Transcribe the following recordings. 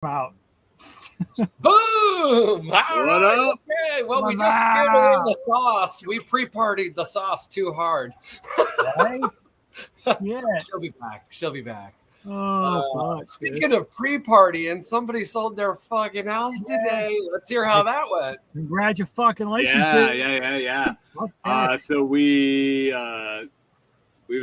About. Boom! All What right, up? okay. Well, we just scared away the sauce. We pre-partied the sauce too hard. Right? Yeah. She'll be back. She'll be back. Oh, Speaking of pre-partying, somebody sold their fucking house today. Let's hear how that went. Congratulations, dude. Yeah. So we've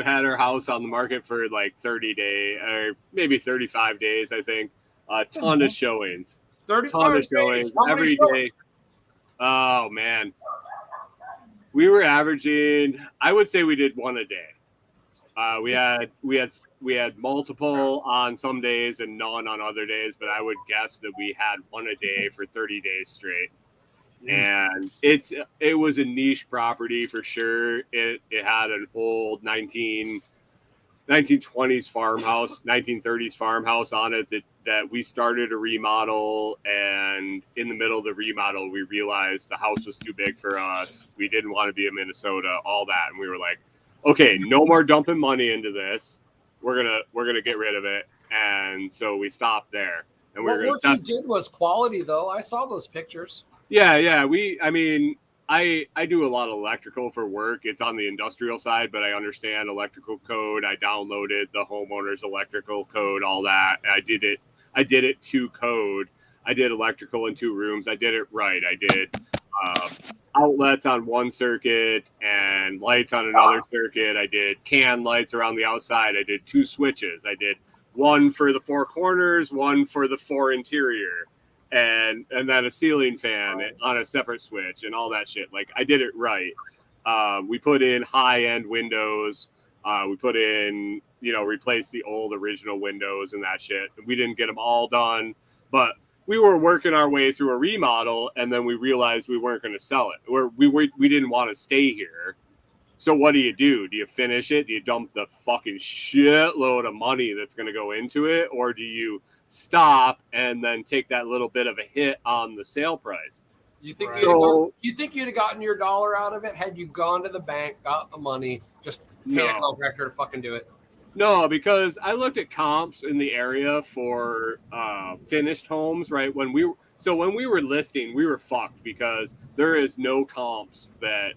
had our house on the market for like 30 days or maybe 35 days, I think. A ton of showings. 35 showings every day. Oh man. We were averaging, I would say we did one a day. We had multiple on some days and none on other days, but I would guess that we had one a day for 30 days straight. And it was a niche property for sure. It had an old 1920s farmhouse, 1930s farmhouse on it that we started a remodel, and in the middle of the remodel we realized the house was too big for us. We didn't want to be in Minnesota, all that, and we were like, okay, no more dumping money into this. We're gonna get rid of it. And so we stopped there. And what work you did was quality though. I saw those pictures. Yeah. I do a lot of electrical for work. It's on the industrial side, but I understand electrical code. I downloaded the homeowner's electrical code, all that. I did it to code. I did electrical in 2 rooms. I did it right. I did outlets on one circuit and lights on another circuit. I did can lights around the outside. I did 2 switches. I did one for the 4 corners, one for the 4 interior. And then a ceiling fan on a separate switch and all that shit. Like, I did it right. We put in high-end windows. We put in, replaced the old original windows and that shit. We didn't get them all done, but we were working our way through a remodel, and then we realized we weren't going to sell it. We didn't want to stay here. So what do? Do you finish it? Do you dump the fucking shitload of money that's going to go into it? Or do you stop and then take that little bit of a hit on the sale price? You think you'd have gotten your dollar out of it had you gone to the bank, got the money, just paid a contractor to fucking do it? No, because I looked at comps in the area for finished homes, right? When we were listing, we were fucked because there is no comps that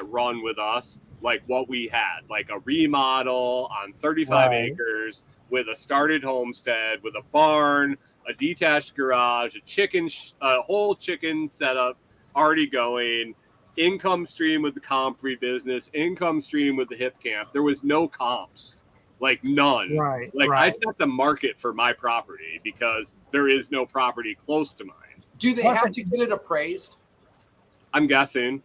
run with us like what we had, like a remodel on 35 acres with a started homestead, with a barn, a detached garage, a whole chicken setup already going, income stream with the comp free business, income stream with the hip camp. There was no comps, like none. Right. I set the market for my property because there is no property close to mine. Do they have to get it appraised? I'm guessing.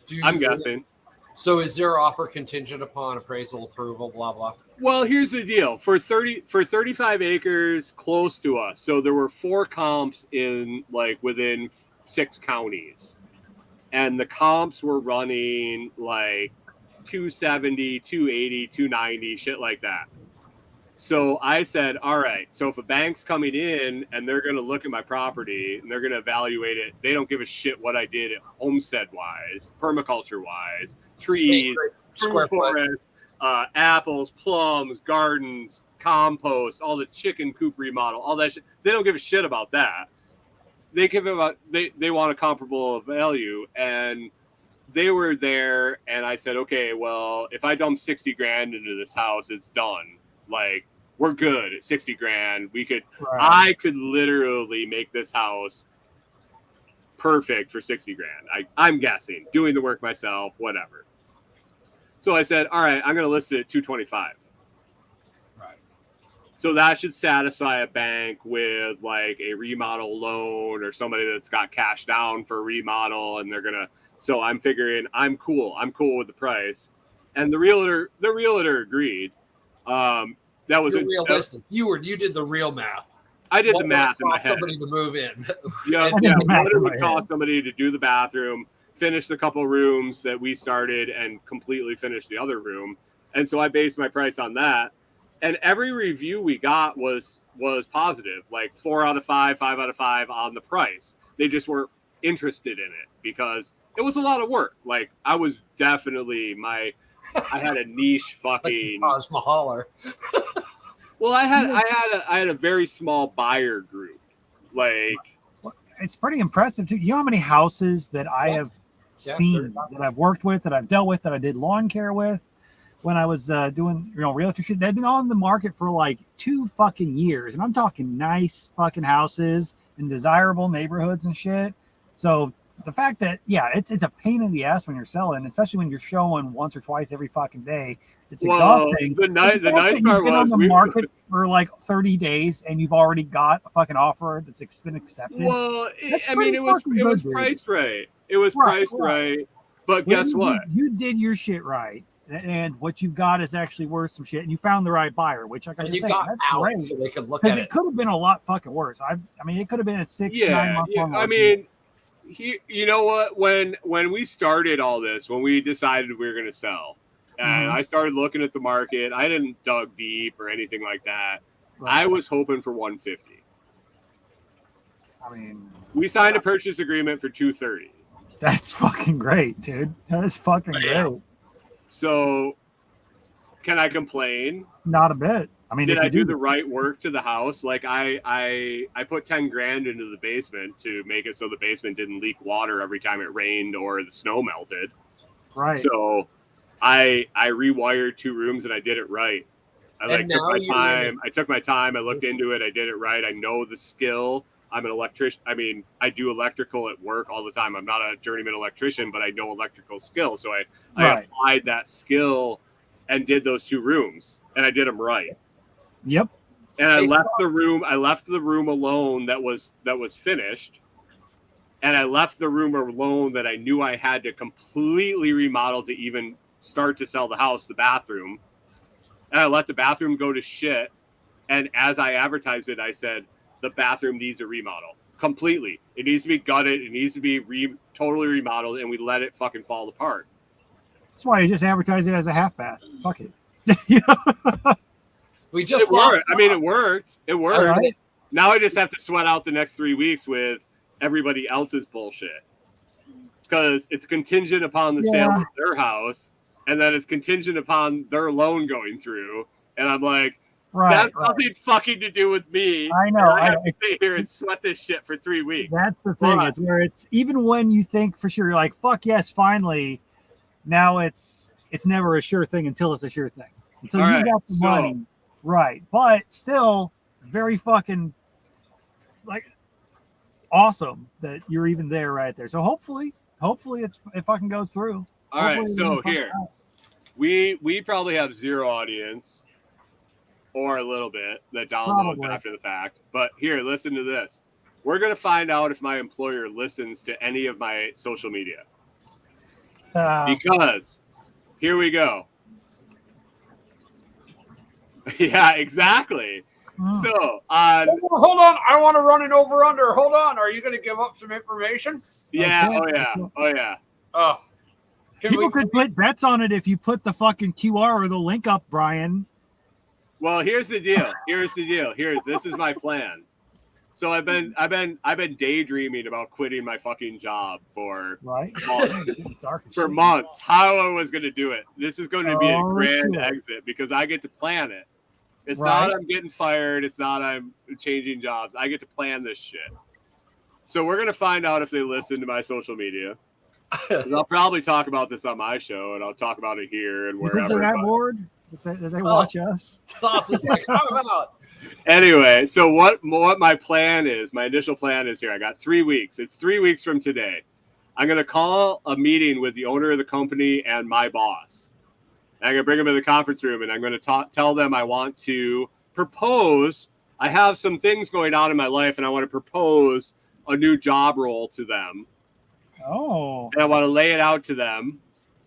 Guessing. So is their offer contingent upon appraisal approval, blah, blah? Well, here's the deal. For 35 acres close to us, so there were 4 comps in within 6 counties. And the comps were running like 270, 280, 290, shit like that. So I said, all right, so if a bank's coming in and they're going to look at my property and they're going to evaluate it, they don't give a shit what I did homestead-wise, permaculture-wise, trees, fruit forests, apples, plums, gardens, compost, all the chicken coop remodel, all that shit. They don't give a shit about that. They want a comparable value. And they were there, and I said, okay, well, if I dump $60,000 into this house, it's done. Like, we're good at $60,000. I could literally make this house perfect for $60,000. I'm guessing, doing the work myself, whatever. So I said, all right, I'm going to list it at $225,000. Right. So that should satisfy a bank with like a remodel loan or somebody that's got cash down for a remodel, and they're going to. So I'm figuring I'm cool. I'm cool with the price, and the realtor agreed. That was realistic. You did the real math. I did the math in my head. Somebody to move in. Yeah. What it would cost somebody to do the bathroom, finish the couple rooms that we started, and completely finish the other room. And so I based my price on that. And every review we got was positive, like 4 out of 5, 5 out of 5 on the price. They just weren't interested in it because it was a lot of work. Like, I was definitely I had a niche fucking Taj Mahaler. Well, I had a very small buyer group. Like, It's pretty impressive too. You know how many houses that I have seen, that I've worked with, that I've dealt with, that I did lawn care with when I was doing, realtor shit. They've been on the market for like 2 fucking years, and I'm talking nice fucking houses in desirable neighborhoods and shit. So the fact that it's a pain in the ass when you're selling, especially when you're showing once or twice every fucking day. It's exhausting. The nice part was was on the market for like 30 days and you've already got a fucking offer that's been accepted. Well, I mean, it was priced right. It was priced right. But guess what? You did your shit right. And what you've got is actually worth some shit, and you found the right buyer, which I can say got out great, so they could look at it. It could have been a lot fucking worse. I mean, it could have been a 6-9 month long. I mean, you know what? When we started all this, when we decided we were going to sell, and I started looking at the market, I didn't dug deep or anything like that. Right. I was hoping for 150. I mean, we signed a purchase agreement for 230. That's fucking great, dude. That is fucking great. So, can I complain? Not a bit. I mean, did I do the right work to the house? Like I put $10,000 into the basement to make it so the basement didn't leak water every time it rained or the snow melted. Right. So, I rewired 2 rooms and I did it right. I took my time. I took my time. I looked into it. I did it right. I know the skill. I'm an electrician. I mean, I do electrical at work all the time. I'm not a journeyman electrician, but I know electrical skill. So I applied that skill and did those 2 rooms, and I did them right. Yep. And I left the room. I left the room alone that was finished, and I left the room alone that I knew I had to completely remodel to even start to sell the house, the bathroom. And I let the bathroom go to shit. And as I advertised it, I said, the bathroom needs a remodel completely. It needs to be gutted. It needs to be totally remodeled, and we let it fucking fall apart. That's why you just advertise it as a half bath. Fuck it. We just worked. I mean, it worked. It worked. Right. Now I just have to sweat out the next 3 weeks with everybody else's bullshit, because it's contingent upon the sale of their house, and then it's contingent upon their loan going through. And I'm like, that's nothing fucking to do with me. I know. I have to sit here and sweat this shit for 3 weeks. That's the thing. It's where it's even when you think for sure, you're like, fuck yes, finally. Now it's never a sure thing until it's a sure thing. Until you got the money. Right. But still very fucking like awesome that you're even there right there. So hopefully it fucking goes through. All right. So here we probably have 0 audience. Or a little bit that downloads after the fact. But here, listen to this. We're going to find out if my employer listens to any of my social media. Because here we go. Yeah, exactly. So, hold on. I want to run it over under. Hold on. Are you going to give up some information? Yeah. Oh. People could put bets on it if you put the fucking QR or the link up, Brian. Well, here's the deal. This is my plan. So I've been daydreaming about quitting my fucking job for months. How I was going to do it. This is going to be a grand exit because I get to plan it. It's not I'm getting fired. It's not I'm changing jobs. I get to plan this shit. So we're going to find out if they listen to my social media. I'll probably talk about this on my show, and I'll talk about it here and wherever. That they watch us. Sauce is like, how about? Anyway, so what my plan is, my initial plan is here. I got 3 weeks. It's 3 weeks from today. I'm going to call a meeting with the owner of the company and my boss. And I'm going to bring them in the conference room, and I'm going to tell them I want to propose. I have some things going on in my life, and I want to propose a new job role to them. Oh. And I want to lay it out to them,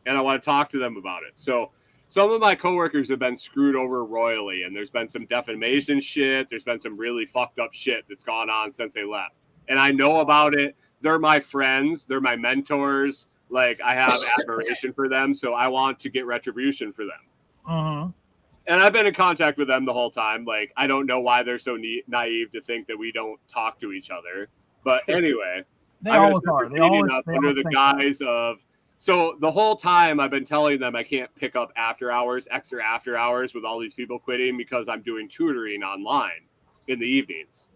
and I want to talk to them about it. So some of my coworkers have been screwed over royally, and there's been some defamation shit. There's been some really fucked up shit that's gone on since they left. And I know about it. They're my friends. They're my mentors. Like, I have admiration for them, so I want to get retribution for them. Uh-huh. And I've been in contact with them the whole time. Like, I don't know why they're so naive to think that we don't talk to each other. But anyway, they always are. They always under the guise of. So the whole time I've been telling them I can't pick up extra after hours with all these people quitting because I'm doing tutoring online in the evenings.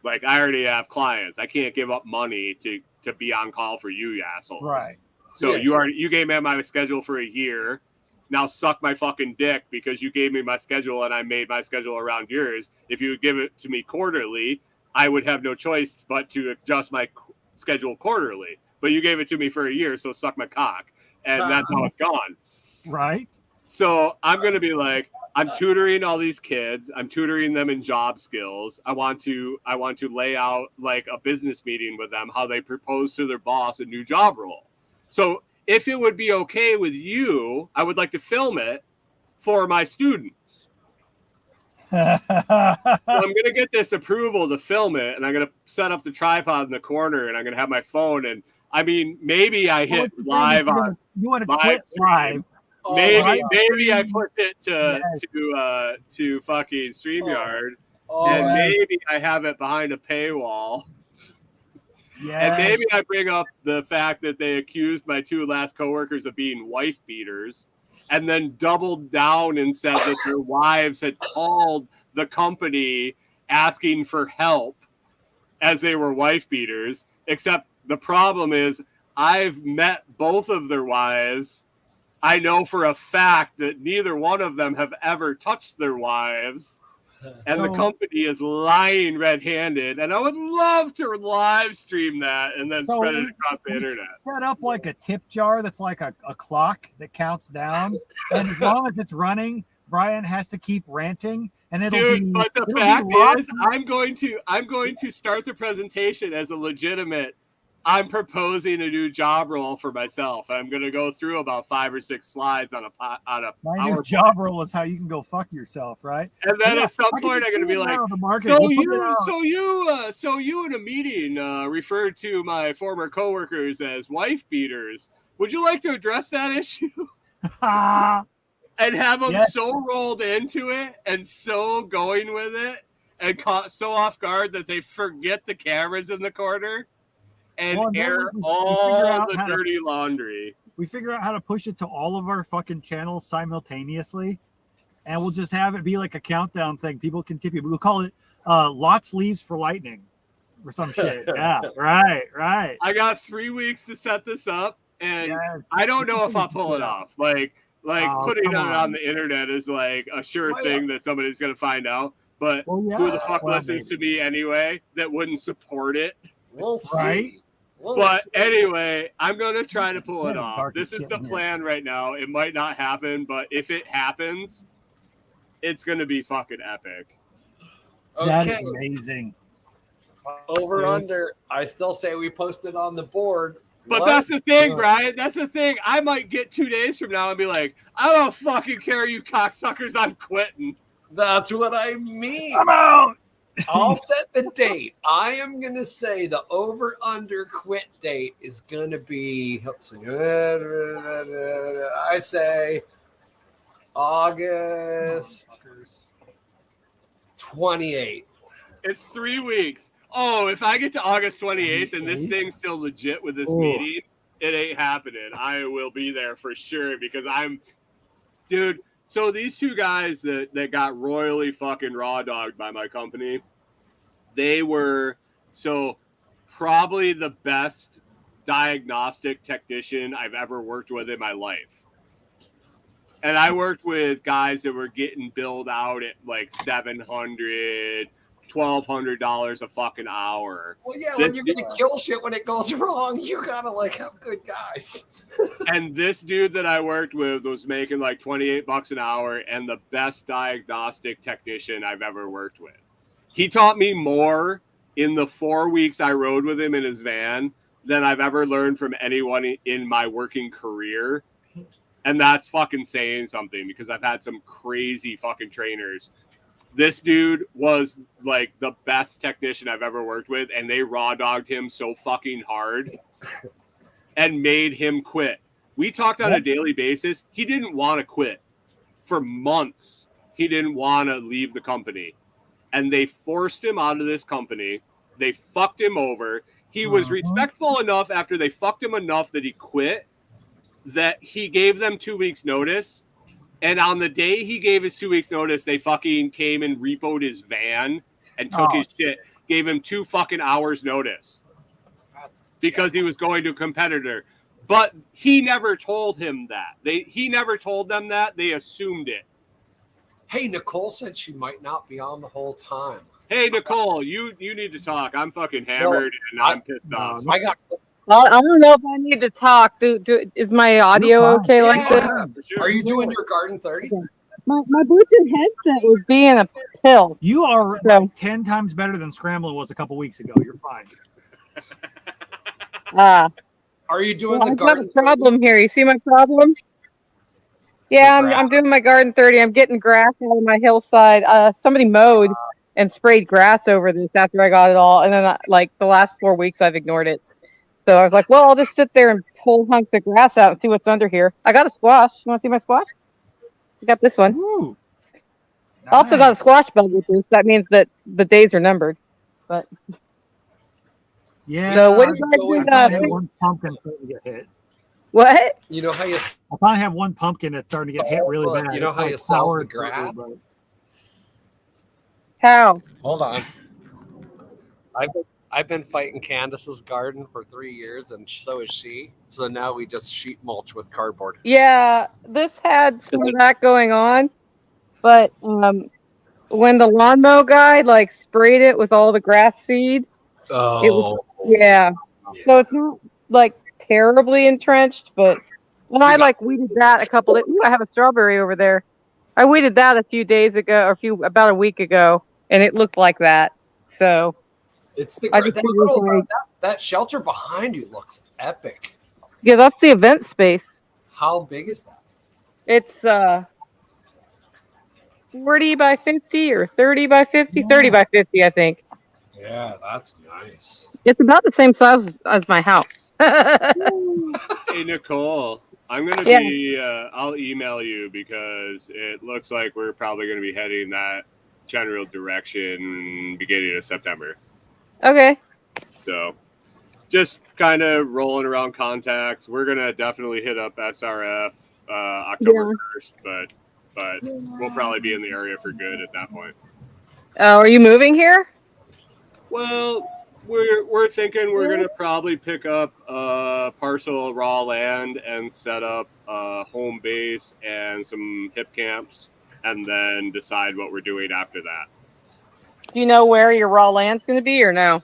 Like, I already have clients. I can't give up money to be on call for you assholes. Right. So you gave me my schedule for a year. Now suck my fucking dick because you gave me my schedule and I made my schedule around yours. If you would give it to me quarterly, I would have no choice but to adjust my schedule quarterly. But you gave it to me for a year, so suck my cock. And that's how it's gone. Right. So I'm going to be like, I'm tutoring all these kids. I'm tutoring them in job skills. I want to lay out like a business meeting with them, how they propose to their boss a new job role. So if it would be okay with you, I would like to film it for my students. So I'm going to get this approval to film it, and I'm going to set up the tripod in the corner, and I'm going to have my phone. And I mean, maybe I hit live on. You want to quit live? Maybe I put it to fucking StreamYard, and maybe I have it behind a paywall. Yeah. And maybe I bring up the fact that they accused my two last coworkers of being wife beaters, and then doubled down and said that their wives had called the company asking for help as they were wife beaters. Except the problem is I've met both of their wives. I know for a fact that neither one of them have ever touched their wives. And the company is lying red-handed, and I would love to live stream that and then spread it across the internet. Set up like a tip jar that's like a clock that counts down, and as long as it's running, Brian has to keep ranting, and But the fact is, I'm going to start the presentation as a legitimate. I'm proposing a new job role for myself. I'm going to go through about 5 or 6 slides on a my new job role is how you can go fuck yourself, right? And then at some point I'm going to be like, so you in a meeting referred to my former coworkers as wife beaters. Would you like to address that issue? And have them so rolled into it and so going with it and caught so off guard that they forget the cameras in the corner. And air all the dirty laundry. We figure out how to push it to all of our fucking channels simultaneously, and we'll just have it be like a countdown thing. People can tip you. We'll call it Lots Leaves for Lightning or some shit. Yeah, right. I got 3 weeks to set this up, and I don't know if I'll pull it off. Like putting it on the internet is like a sure thing that somebody's going to find out. But who the fuck listens to me anyway that wouldn't support it? We'll see. But anyway, I'm going to try to pull it off. This is the plan right now. It might not happen, but if it happens, it's going to be fucking epic. Okay. That is amazing. Over under. I still say we post it on the board. But that's the thing, Brian. That's the thing. I might get 2 days from now and be like, I don't fucking care, you cocksuckers. I'm quitting. That's what I mean. I'm out. I'll set the date. I am going to say the over-under quit date is going to be, let's see, I say August 28th. It's 3 weeks. Oh, if I get to August 28th and this thing's still legit with this meeting, it ain't happening. I will be there for sure because dude. So these two guys that got royally fucking raw dogged by my company, they were probably the best diagnostic technician I've ever worked with in my life. And I worked with guys that were getting billed out at like $700, $1,200 a fucking hour. Well, yeah, when you're gonna kill shit when it goes wrong, you gotta like have good guys. And this dude that I worked with was making like $28 an hour and the best diagnostic technician I've ever worked with. He taught me more in the 4 weeks I rode with him in his van than I've ever learned from anyone in my working career. And that's fucking saying something because I've had some crazy fucking trainers. This dude was like the best technician I've ever worked with, and they raw dogged him so fucking hard and made him quit. We talked on a daily basis. He didn't want to quit for months. He didn't want to leave the company. And they forced him out of this company. They fucked him over. He was respectful enough after they fucked him enough that he quit, that he gave them 2 weeks notice. And on the day he gave his 2 weeks notice, they fucking came and repoed his van and took his shit. gave him 2 fucking hours notice because he was going to a competitor. But he never told him that. He never told them that. They assumed it. Hey, Nicole said she might not be on the whole time. Hey, Nicole, you need to talk. I'm fucking hammered and I'm pissed off. I got. Well, I don't know if I need to talk. Is my audio okay like this? For sure. Are you doing your Garden 30? My Bluetooth headset was being a pill. You are So- 10 times better than Scrambling was a couple weeks ago. You're fine. Are you doing the I've got Garden a problem here. You see my problem? Yeah, The I'm doing my Garden 30. I'm getting grass out of my hillside. Somebody mowed and sprayed grass over this after I got it all. And then, like, the last 4 weeks, I've ignored it. So I was like, well, I'll just sit there and pull hunks of grass out and see what's under here. I got a squash. You want to see my squash? I got this one. Ooh, I also got a nice. squash bug with this. That means that the days are numbered. But Yeah. so what did I I I do? have one pumpkin starting to get hit. What? You know how you I finally have one pumpkin that's starting to get hit really Look, bad. you know It's how like you sell power the grass? through, How? Hold on. I've been fighting Candace's garden for 3 years, and so is she. So now we just sheet mulch with cardboard. Yeah, this had some of that going on, but when the lawnmower guy like sprayed it with all the grass seed, Oh, yeah. So it's not like terribly entrenched, but when I like weeded that a couple of, ooh, I have a strawberry over there. I weeded that a few days ago, or about a week ago, and it looked like that. So it's the I just figured that shelter behind you looks epic. yeah, that's the event space. How big is that? It's 40 by 50 or 30 by 50, 30 by 50, I think. Yeah, that's nice. It's about the same size as my house. Hey, Nicole, I'm going to Yeah. be, I'll email you because it looks like we're probably going to be heading that general direction beginning of September. Okay. So just kind of rolling around contacts. We're going to definitely hit up SRF October 1st, but we'll probably be in the area for good at that point. Oh, are you moving here? Well, we're thinking we're going to probably pick up a parcel of raw land and set up a home base and some hip camps and then decide what we're doing after that. Do you know where your raw land's going to be or no?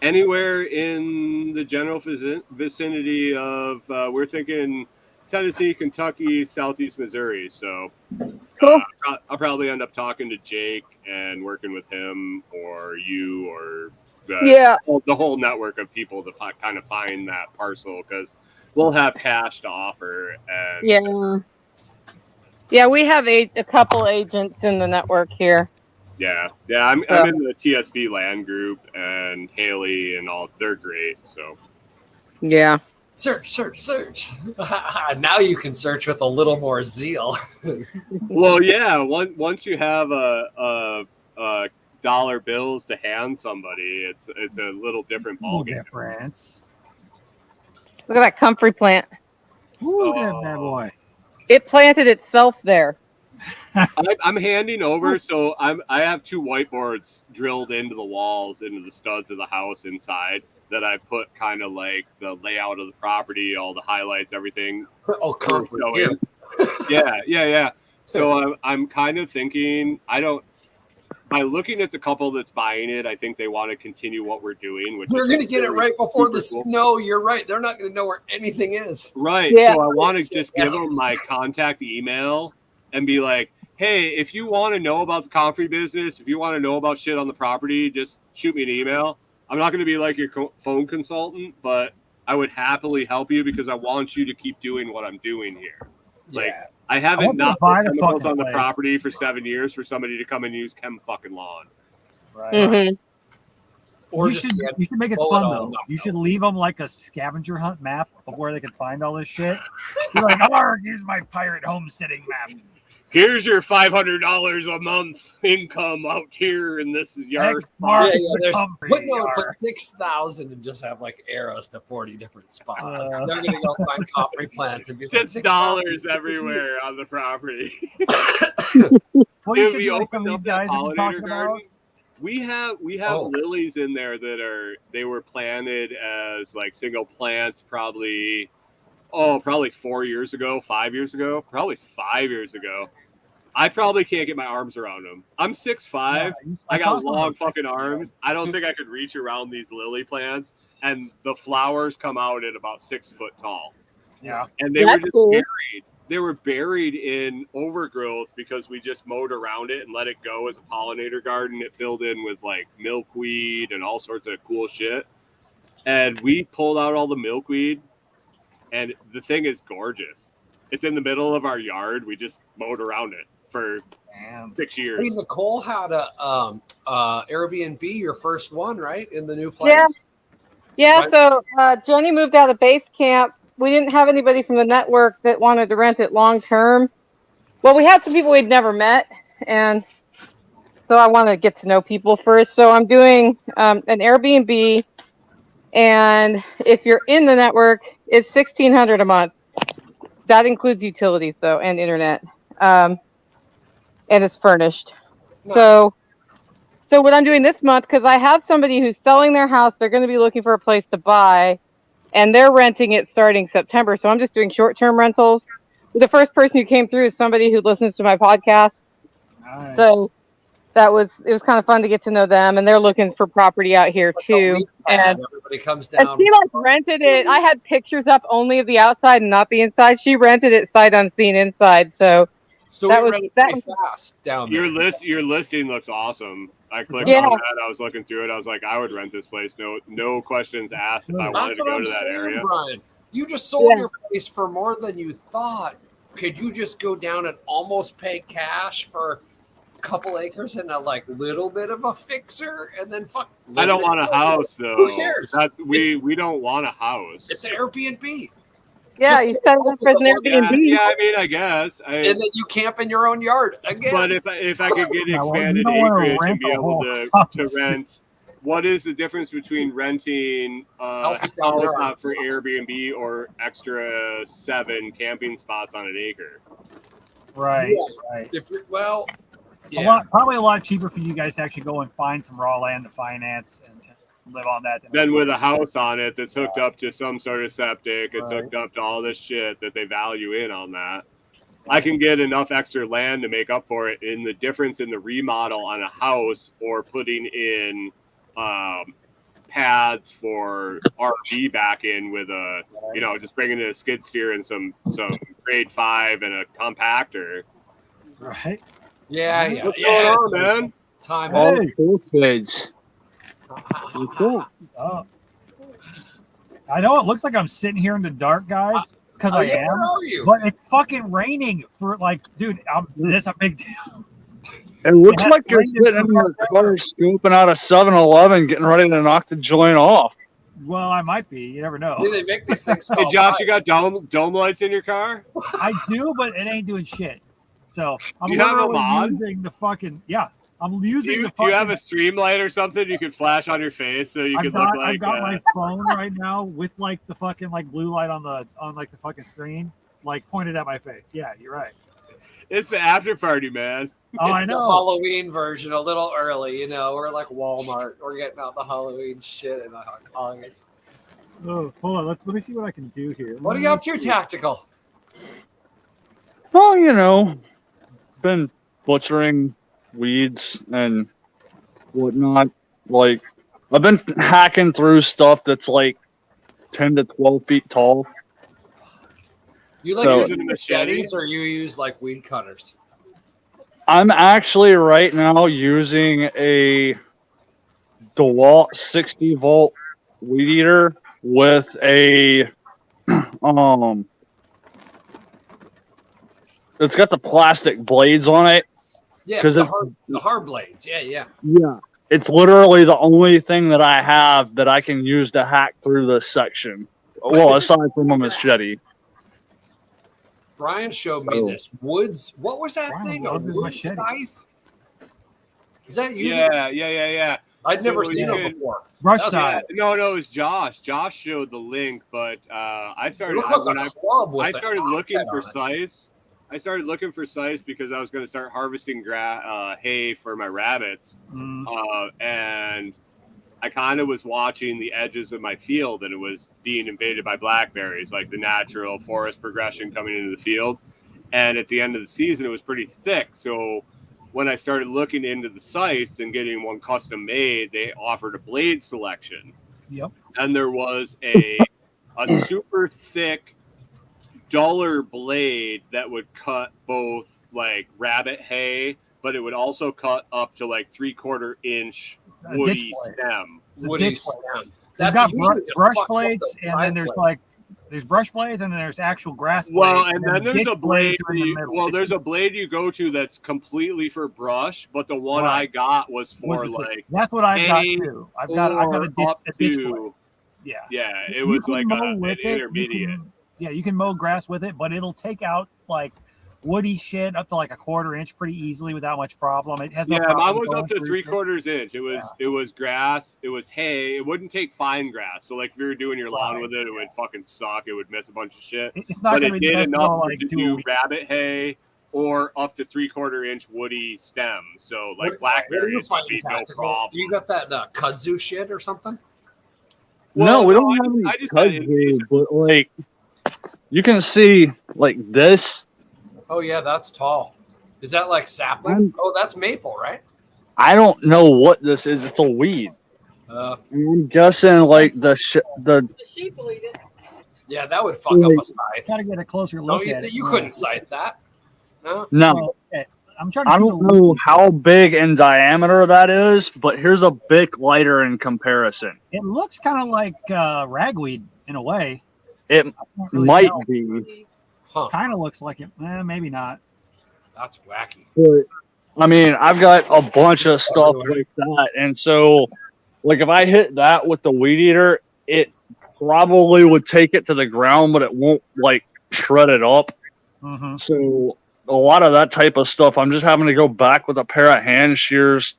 Anywhere in the general vicinity of, we're thinking Tennessee, Kentucky, Southeast Missouri. So Cool. I'll probably end up talking to Jake and working with him or you or the whole network of people to kind of find that parcel because we'll have cash to offer. And Yeah, we have a couple agents in the network here. Yeah. I'm in the TSB land group and Haley and all. They're great. So yeah. Search. Now you can search with a little more zeal. Well, yeah. Once you have a dollar bills to hand somebody, it's a little different ballgame. Difference. Look at that comfrey plant. Ooh, look at that bad boy. It planted itself there. I'm handing over, so I have 2 whiteboards drilled into the walls, into the studs of the house inside that I put kind of like the layout of the property, all the highlights, everything. Oh, comfort. Yeah. So I'm kind of thinking by looking at the couple that's buying it, I think they want to continue what we're doing. Which they're going to get it right before the cool. snow. You're right. They're not going to know where anything is. Right. Yeah. So I want to just give them my contact email and be like, hey, if you want to know about the comfrey business, if you want to know about shit on the property, just shoot me an email. I'm not going to be like your phone consultant, but I would happily help you because I want you to keep doing what I'm doing here. Like, I haven't not put chemicals on the property for 7 years for somebody to come and use chem fucking lawn. Right. Mm-hmm. Or You should make it fun though. You should leave them like a scavenger hunt map of where they can find all this shit. You're like, here's my pirate homesteading map. Here's your $500 a month income out here in this yard. Put 6,000 and just have like arrows to 40 different spots. They're going to go find comfrey plants and be just like, dollars everywhere on the property. Well, you should be like some of these guys that you're talking about. We have lilies in there that they were planted as like single plants probably 4 years ago, 5 years ago, probably 5 years ago. I probably can't get my arms around them. I'm 6'5". Yeah, I got long fucking arms. I don't think I could reach around these lily plants, and the flowers come out at about 6 foot tall. Yeah, and they were just buried. They were buried in overgrowth because we just mowed around it and let it go as a pollinator garden. It filled in with like milkweed and all sorts of cool shit. And we pulled out all the milkweed, and the thing is gorgeous. It's in the middle of our yard. We just mowed around it for 6 years. Hey, Nicole had a Airbnb, your first one, right, in the new place? Yeah. Right. So Jenny moved out of base camp. We didn't have anybody from the network that wanted to rent it long term. Well, we had some people we'd never met, and so I want to get to know people first. So I'm doing an Airbnb, and if you're in the network, it's $1,600 a month. That includes utilities though and internet, and it's furnished. Nice. So what I'm doing this month, because I have somebody who's selling their house, they're going to be looking for a place to buy, and they're renting it starting September. So I'm just doing short-term rentals. The first person who came through is somebody who listens to my podcast. Nice. So it was kind of fun to get to know them, and they're looking for property out here too. And everybody comes down. And she like rented it. I had pictures up only of the outside and not the inside. She rented it sight unseen inside. So that was fast down there. Your listing looks awesome. I clicked on that. I was looking through it. I was like, I would rent this place. No questions asked if I wanted to go to that area. Brian. You just sold your place for more than you thought. Could you just go down and almost pay cash for a couple acres and a like little bit of a fixer, and then fuck? I don't want a house though. Who cares? We don't want a house. It's an Airbnb. Yeah, you set it up for an Airbnb. Yeah, I mean, I guess. And then you camp in your own yard again. But if I could get expanded acreage and be able to rent, what is the difference between renting a house out for Airbnb or extra 7 camping spots on an acre? Right. It's probably a lot cheaper for you guys to actually go and find some raw land to finance and live on that. Then with a house on it that's hooked up to some sort of septic, it's hooked up to all this shit that they value in on that. I can get enough extra land to make up for it in the difference in the remodel on a house or putting in pads for RV back in with a, just bringing in a skid steer and some grade 5 and a compactor. Right. Yeah. What's going on, man? Time. All the cool kids. Cool. I know it looks like I'm sitting here in the dark, guys, because I am. Where are you? But it's fucking raining for dude. This is a big deal. It looks like you're sitting in your car scooping out a 7-Eleven, getting ready to knock the joint off. Well, I might be. You never know. They make these things. Hey, Josh, you got dome lights in your car? I do, but it ain't doing shit. So I'm using the fucking I'm using do you have a stream light or something you could flash on your face so you could look like I've got my phone right now with the fucking blue light on the fucking screen, pointed at my face. Yeah, you're right. It's the after party, man. Oh, it's I know. The Halloween version, a little early, We're like Walmart. We're getting out the Halloween shit in August. Oh, hold on. Let me see what I can do here. What are you up to, Tactical? Well, been butchering weeds and whatnot. I've been hacking through stuff that's 10 to 12 feet tall. You using machetes or you use weed cutters? I'm actually right now using a DeWalt 60 volt weed eater with a it's got the plastic blades on it. Yeah, the hard blades. Yeah. Yeah. It's literally the only thing that I have that I can use to hack through this section. Well, aside from a machete. Brian showed me this woods. What was that thing? A wood scythe? Is that you? Yeah. I'd never seen it before. Brush scythe. No, it was Josh. Josh showed the link, but I started I started looking for scythes. I started looking for sites because I was going to start harvesting hay for my rabbits, and I kind of was watching the edges of my field, and it was being invaded by blackberries, like the natural forest progression coming into the field. And at the end of the season, it was pretty thick. So when I started looking into the sites and getting one custom made, they offered a blade selection. Yep. And there was a super thick, duller blade that would cut both like rabbit hay, but it would also cut up to like 3/4 inch woody stem. Woody stem. You've got brush blades, and then there's brush blades, and then there's actual grass blades. Well, and then there's a blade. There's a blade you go to that's completely for brush, but the one I got was for like that's what I got too. I got a ditch blade. Yeah, it was like an intermediate. You can mow grass with it, but it'll take out like woody shit up to like 1/4 inch pretty easily without much problem. It has no problem. Mine was up to 3/4 inch. It was grass. It was hay. It wouldn't take fine grass. So like if you were doing your lawn with it, it would fucking suck. It would miss a bunch of shit. It's not going to be enough to do rabbit hay or up to 3/4 inch woody stem. So like blackberries would be no problem. You got that kudzu shit or something? Well, no, we don't have any kudzu, but like you can see like this. Oh yeah, that's tall. Is that like sapling? That's maple, right? I don't know what this is. It's a weed. I'm guessing like the sheep will eat it. Yeah, that would fuck up a scythe. Gotta get a closer look at it. You couldn't scythe that. No. No. I'm trying to I don't know how big in diameter that is, but here's a bit lighter in comparison. It looks kind of like ragweed in a way. It might be. Huh. Kind of looks like it. Maybe not. That's wacky. But, I mean, I've got a bunch of stuff like that, and so, like, if I hit that with the weed eater, it probably would take it to the ground, but it won't like shred it up. Mm-hmm. So a lot of that type of stuff, I'm just having to go back with a pair of hand shears,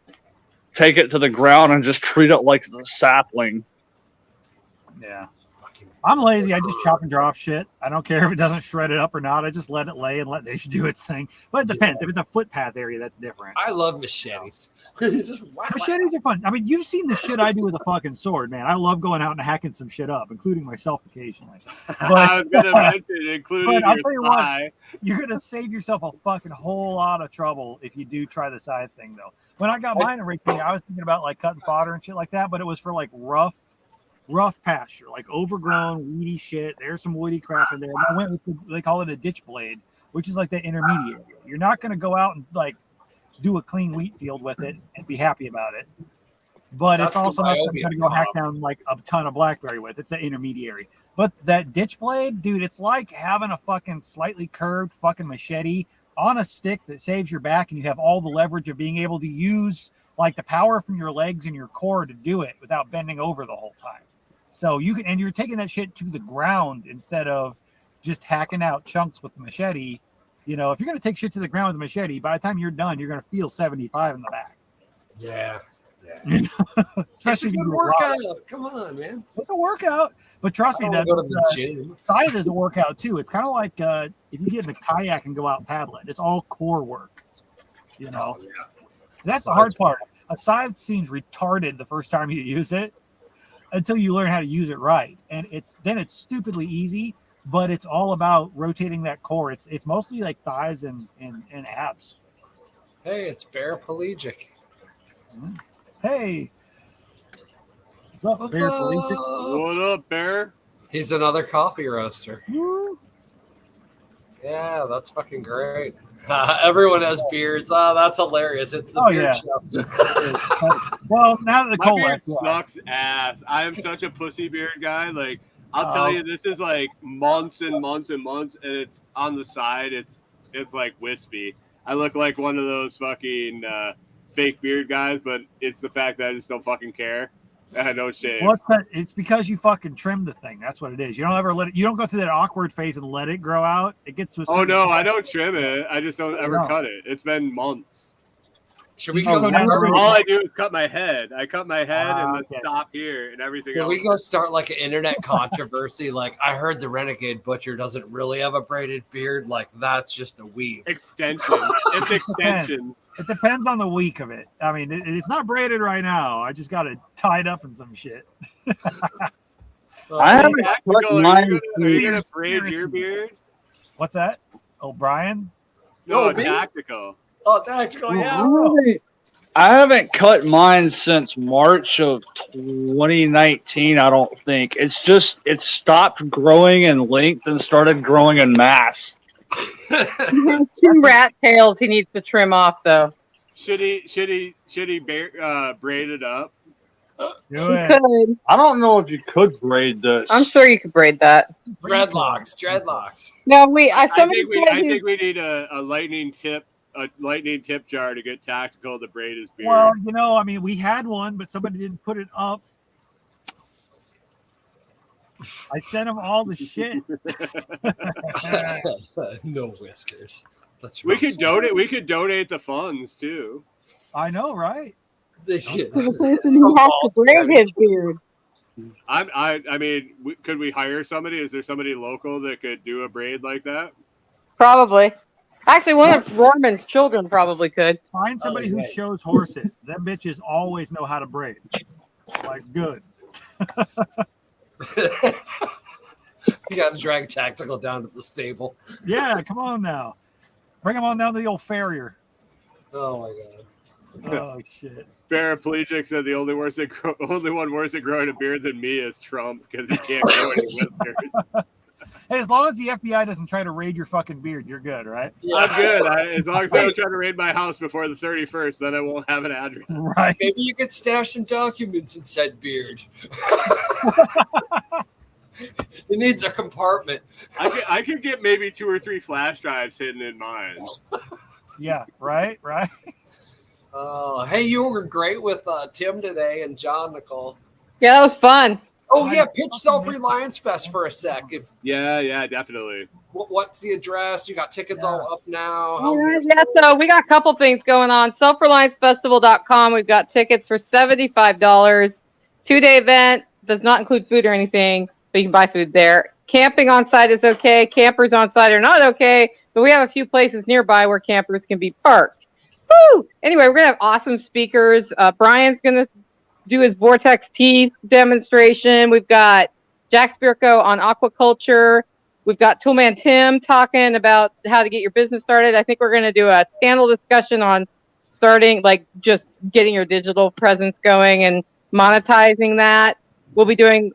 take it to the ground, and just treat it like the sapling. Yeah. I'm lazy. I just chop and drop shit. I don't care if it doesn't shred it up or not. I just let it lay and let nature do its thing. But it depends. If it's a footpath area, that's different. I love machetes. Machetes are fun. I mean, you've seen the shit I do with a fucking sword, man. I love going out and hacking some shit up, including myself occasionally. But, I was going to mention, including but I'll tell you what, you're going to save yourself a fucking whole lot of trouble if you do try the side thing, though. When I got mine originally, I was thinking about like cutting fodder and shit like that, but it was for like rough pasture, like overgrown, weedy shit. There's some woody crap in there. I went with they call it a ditch blade, which is like the intermediate. You're not going to go out and like do a clean wheat field with it and be happy about it. But it's also not going to go hack down like a ton of blackberry with. It's the intermediary. But that ditch blade, dude, it's like having a fucking slightly curved fucking machete on a stick that saves your back, and you have all the leverage of being able to use like the power from your legs and your core to do it without bending over the whole time. So you can, and you're taking that shit to the ground instead of just hacking out chunks with the machete. You know, if you're going to take shit to the ground with a machete, by the time you're done, you're going to feel 75 in the back. Yeah. Especially it's a good workout. Come on, man. It's a workout. But trust me, that side is a workout too. It's kind of like if you get in a kayak and go out and paddle it. It's all core work. You know, that's the hard part. A scythe seems retarded the first time you use it until you learn how to use it right. And it's stupidly easy, but it's all about rotating that core. It's mostly like thighs and abs. Hey, it's paraplegic. Hey. What's up, Bear? What up, Bear? He's another coffee roaster. Woo. Yeah, that's fucking great. Everyone has beards. Oh, that's hilarious. It's the beard show. Well, now that the my beard sucks ass. I am such a pussy beard guy. Like, I'll tell you, this is like months and months and months, and it's on the side. It's like wispy. I look like one of those fucking fake beard guys, but it's the fact that I just don't fucking care. I don't shave. Well, it's because you fucking trim the thing. That's what it is. You don't ever let it. You don't go through that awkward phase and let it grow out. It gets to. Oh no, I don't trim it. I just don't ever cut it. It's been months. Should we Oh, go go down start? the All I do is cut my head. I cut my head and then okay. stop here, and everything Should else. we go start like an internet controversy? Like, I heard the Renegade Butcher doesn't really have a braided beard. Like, that's just a weave. Extensions. It's extensions. It depends on the week of it. I mean, it's not braided right now. I just got it tied up in some shit. I haven't Tactical, cut are mine. you gonna braid your beard? What's that? O'Brien? No, me? tactical. Oh, tactical, yeah. I haven't cut mine since March of 2019. I don't think it stopped growing in length and started growing in mass. He has 2 rat tails he needs to trim off, though. Should he braid it up? Do You it. could. I don't know if you could braid this. I'm sure you could braid that. Dreadlocks. No, I somebody think we need a lightning tip jar to get tactical to braid his beard. Well, I mean, we had one, but somebody didn't put it up. I sent him all the shit. No whiskers. That's we could donate. We could donate the funds too. I know, right? They should. the person who has to braid his beard. I mean, could we hire somebody? Is there somebody local that could do a braid like that? Probably. Actually, one of Rorman's children probably could. Find somebody who right. shows horses. Them bitches always know how to braid. Like, good. You got to drag tactical down to the stable. Yeah, come on now. Bring them on down to the old farrier. Oh my god. Oh, shit. Paraplegic said the only one worse at growing a beard than me is Trump because he can't grow any whiskers. Hey, as long as the FBI doesn't try to raid your fucking beard, you're good, right? I'm good. As long as they don't try to raid my house before the 31st, then I won't have an address. Right. Maybe you could stash some documents in said beard. It needs a compartment. I could get maybe 2 or 3 flash drives hidden in mine. Yeah, right. Hey, you were great with Tim today and John, Nicole. Yeah, that was fun. Oh yeah, pitch Self-Reliance Fest for a sec. Yeah, definitely. What's the address? You got tickets all up now. Yeah, so we got a couple things going on. Selfreliancefestival.com. We've got tickets for $75. 2-day event. Does not include food or anything, but you can buy food there. Camping on site is okay. Campers on site are not okay, but we have a few places nearby where campers can be parked. Woo! Anyway, we're going to have awesome speakers. Brian's going to do his Vortex Tea demonstration. We've got Jack Spirko on aquaculture. We've got Toolman Tim talking about how to get your business started. I think we're going to do a panel discussion on starting, like, just getting your digital presence going and monetizing that. We'll be doing,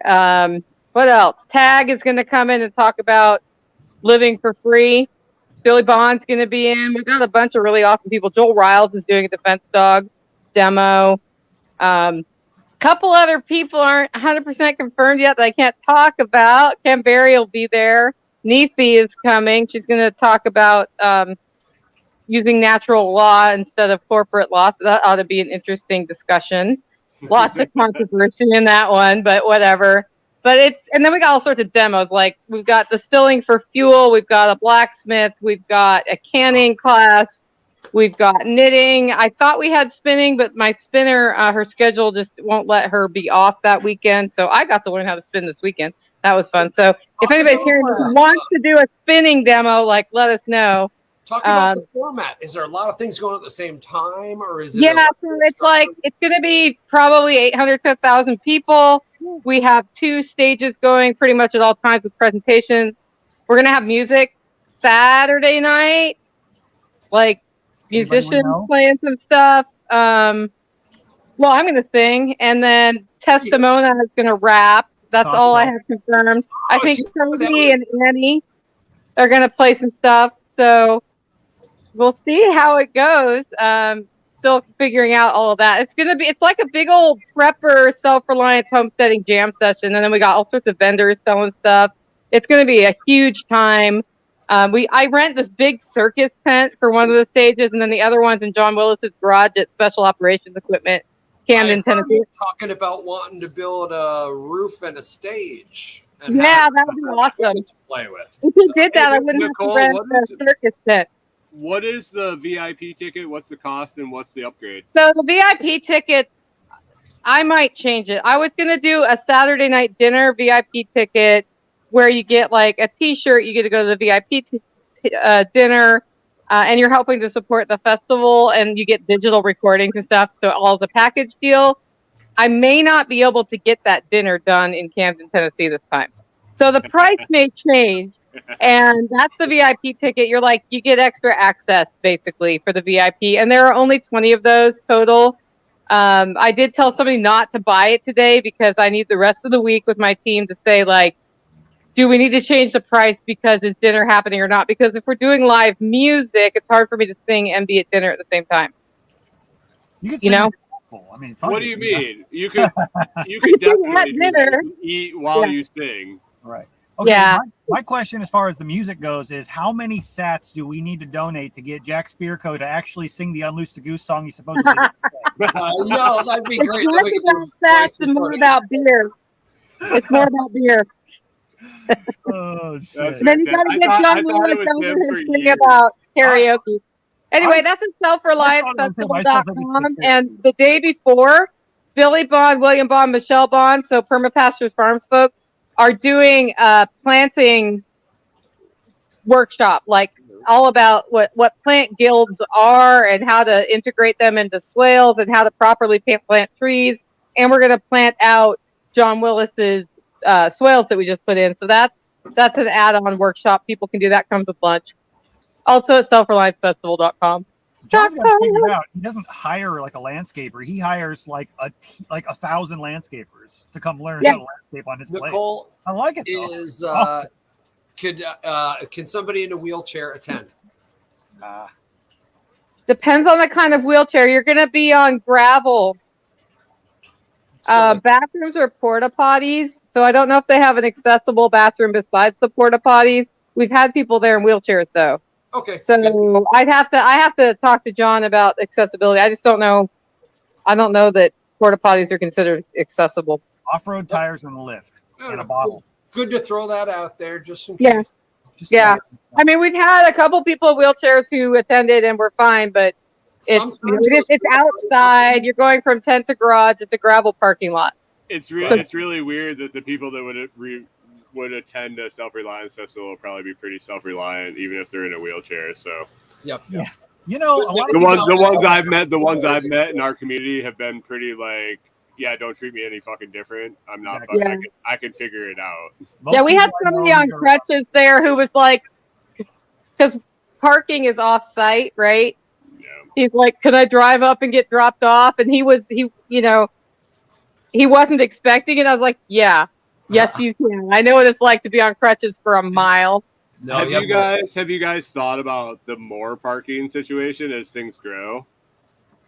what else? Tag is going to come in and talk about living for free. Billy Bond's going to be in. We've got a bunch of really awesome people. Joel Riles is doing a defense dog demo. Couple other people aren't 100% confirmed yet that I can't talk about. Cam Berry will be there. Neefi is coming. She's going to talk about using natural law instead of corporate law. So that ought to be an interesting discussion. Lots of controversy in that one, but whatever. And then we got all sorts of demos. Like, we've got distilling for fuel. We've got a blacksmith. We've got a canning class. We've got knitting. I thought we had spinning, but my spinner, her schedule just won't let her be off that weekend. So I got to learn how to spin this weekend. That was fun. So if anybody's here who wants to do a spinning demo, like, let us know. Talk about the format. Is there a lot of things going on at the same time, or is it? Yeah, so it's like, it's going to be probably 800 to 1,000 people. We have 2 stages going pretty much at all times with presentations. We're going to have music Saturday night, like musicians playing some stuff. Well, I'm going to sing, and then Testimona is going to rap. That's all I have confirmed. I think Cody and Annie are going to play some stuff. So we'll see how it goes. Still figuring out all of that. It's like a big old prepper self-reliance homesteading jam session. And then we got all sorts of vendors selling stuff. It's going to be a huge time. I rent this big circus tent for one of the stages, and then the other one's in John Willis's garage at Special Operations Equipment, Camden, Tennessee. Talking about wanting to build a roof and a stage. Yeah, that would be awesome. To play with. If you did that, I wouldn't have to rent a circus tent. what is the VIP ticket? What's the cost and what's the upgrade? So the VIP ticket, I might change it. I was gonna do a Saturday night dinner VIP ticket where you get like a T-shirt. You get to go to the VIP dinner, and you're helping to support the festival, and you get digital recordings and stuff. So all the package deal. I may not be able to get that dinner done in Camden, Tennessee this time. So the price may change, and that's the VIP ticket. You're like, you get extra access basically for the VIP, and there are only 20 of those total. I did tell somebody not to buy it today because I need the rest of the week with my team to say, like, do we need to change the price because is dinner happening or not? Because if we're doing live music, it's hard for me to sing and be at dinner at the same time. You know? I mean, what do you mean? You could definitely eat while you sing. Right. Okay. Yeah. My question, as far as the music goes, is how many sats do we need to donate to get Jack Spearco to actually sing the "Unloose the Goose" song he's supposed to? No, that'd be great. It's less about sats and more about beer. It's more about beer. Oh shit! And then you gotta get John Lewis over here sing about karaoke. Anyway, that's at selfreliancefestival.com. And the day before, Billy Bond, William Bond, Michelle Bond, so Permapastures Farms folks, are doing a planting workshop, like all about what plant guilds are and how to integrate them into swales and how to properly plant trees. And we're going to plant out John Willis's swales that we just put in. So that's an add-on workshop. People can do that. Comes with lunch. Also at selfreliancefestival.com. So John's got to figure it out. He doesn't hire like a landscaper. He hires like 1,000 landscapers to come learn how to landscape on his place. Nicole, I like it. Is can somebody in a wheelchair attend? Depends on the kind of wheelchair. You're going to be on gravel. Bathrooms are porta potties, so I don't know if they have an accessible bathroom besides the porta potties. We've had people there in wheelchairs though. Okay. So good. I have to talk to John about accessibility. I just don't know. I don't know that porta potties are considered accessible. Off-road tires and the lift and a bottle. Good to throw that out there, just in case. Yeah. I mean, we've had a couple people in wheelchairs who attended and were fine, but it's outside. You're going from tent to garage. It's a gravel parking lot. It's really weird that the people that would attend a self-reliance festival will probably be pretty self-reliant, even if they're in a wheelchair. So, yep. You know, the ones I've met in our community have been pretty like, yeah, don't treat me any fucking different. I'm not fucking. I can figure it out. We had somebody on crutches there who was like, because parking is off-site, right? Yeah. He's like, could I drive up and get dropped off? And he wasn't expecting it. I was like, yeah. Yes, you can. I know what it's like to be on crutches for a mile. Have you guys thought about the more parking situation as things grow?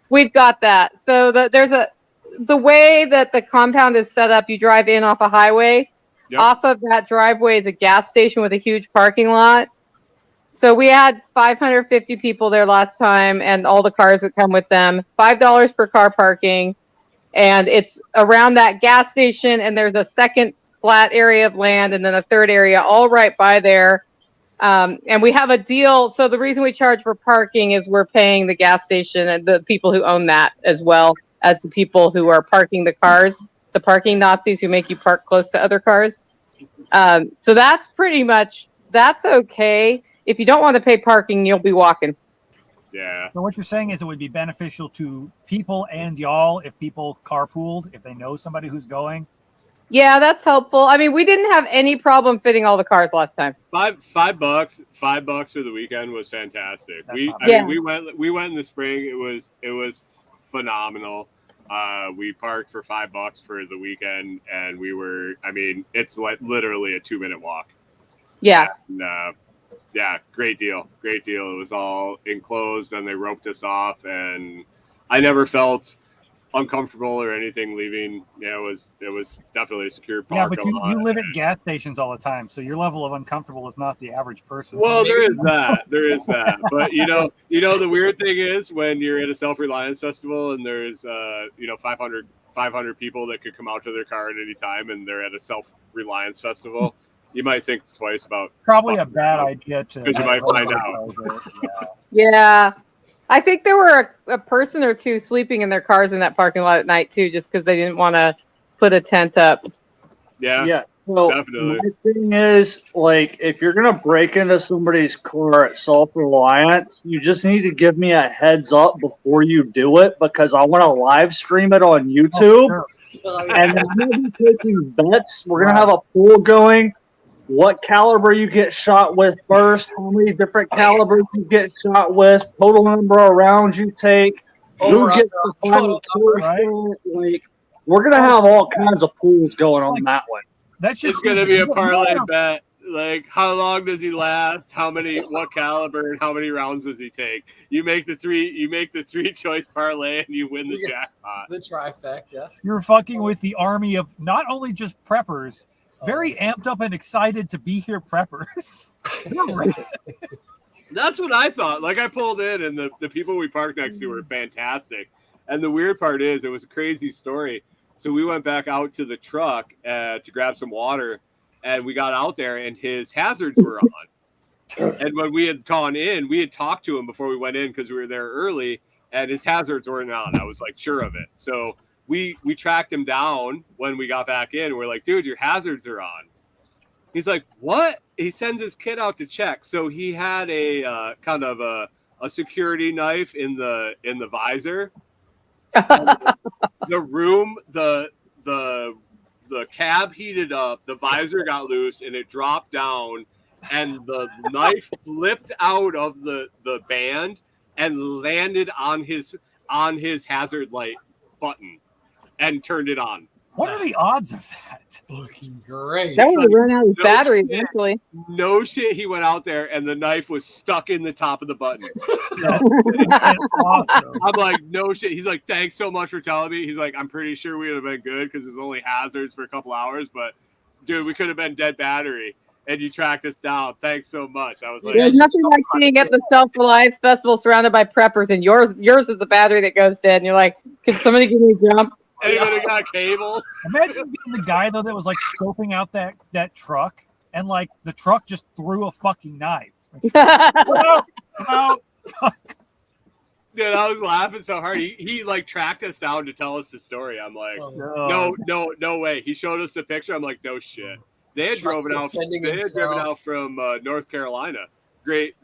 We've got that. So the way that the compound is set up, you drive in off a highway. Yep. Off of that driveway is a gas station with a huge parking lot. So we had 550 people there last time, and all the cars that come with them. $5 per car parking, and it's around that gas station. And there's a second flat area of land, and then a third area all right by there. And we have a deal. So the reason we charge for parking is we're paying the gas station and the people who own that, as well as the people who are parking the cars, the parking Nazis who make you park close to other cars. So that's okay. If you don't want to pay parking, you'll be walking. Yeah. So what you're saying is it would be beneficial to people and y'all if people carpooled, if they know somebody who's going. Yeah, that's helpful. I mean, we didn't have any problem fitting all the cars last time. $5 for the weekend was fantastic. We went in the spring. It was phenomenal. We parked for $5 for the weekend, and it's like literally a 2-minute walk. Yeah. And, great deal. It was all enclosed, and they roped us off, and I never felt uncomfortable or anything leaving. Yeah, it was definitely a secure park. Yeah, but you live at gas stations all the time, so your level of uncomfortable is not the average person. Well, there is that. But you know the weird thing is when you're at a self-reliance festival and there's 500 people that could come out to their car at any time, and they're at a self-reliance festival. You might think twice about Probably a bad idea to. because you might find out. Yeah. I think there were a person or two sleeping in their cars in that parking lot at night too, just because they didn't want to put a tent up. Yeah, Yeah. So definitely. my thing is, like, if you're gonna break into somebody's car at Self-Reliance, you just need to give me a heads up before you do it because I want to live stream it on YouTube. Sure. And then we're gonna be taking bets. We're gonna have a pool going. What caliber you get shot with first? How many different calibers you get shot with? Total number of rounds you take. Who gets the final score? Like, we're gonna have all kinds of pools going on that one. That's just It's gonna be a parlay bet. Like, how long does he last? What caliber, and how many rounds does he take? You make the three choice parlay, and you win the jackpot. The trifecta. You're fucking with the army of not only just preppers, very amped up and excited to be here preppers. That's what I thought. Like, I pulled in, and the people we parked next to were fantastic. And the weird part is, it was a crazy story. So we went back out to the truck to grab some water, and we got out there, and his hazards were on. And when we had gone in, we had talked to him before we went in because we were there early, and his hazards weren't on. I was like, sure of it. So we tracked him down when we got back in. We're like, dude, your hazards are on. He's like, what? He sends his kid out to check. So he had a kind of a security knife in the visor. The room, the cab heated up, the visor got loose, and it dropped down, and the knife flipped out of the band and landed on his hazard light button and turned it on. What are the odds of that? Fucking great. That would run out of No battery shit. eventually. No shit, he went out there and the knife was stuck in the top of the button. That's awesome. I'm like, no shit. He's like, thanks so much for telling me. He's like, I'm pretty sure we would have been good because it was only hazards for a couple hours, but dude, we could have been dead battery. And you tracked us down. Thanks so much. I was like, There's nothing like being at the Self-Reliance Festival surrounded by preppers, and yours is the battery that goes dead, and you're like, can somebody give me a jump? anybody got cable? Imagine being the guy though that was like scoping out that truck, and like the truck just threw a fucking knife. No. Dude, I was laughing so hard. He like tracked us down to tell us the story. I'm like, no way. He showed us the picture. I'm like, no shit. They had driven out from North Carolina. Great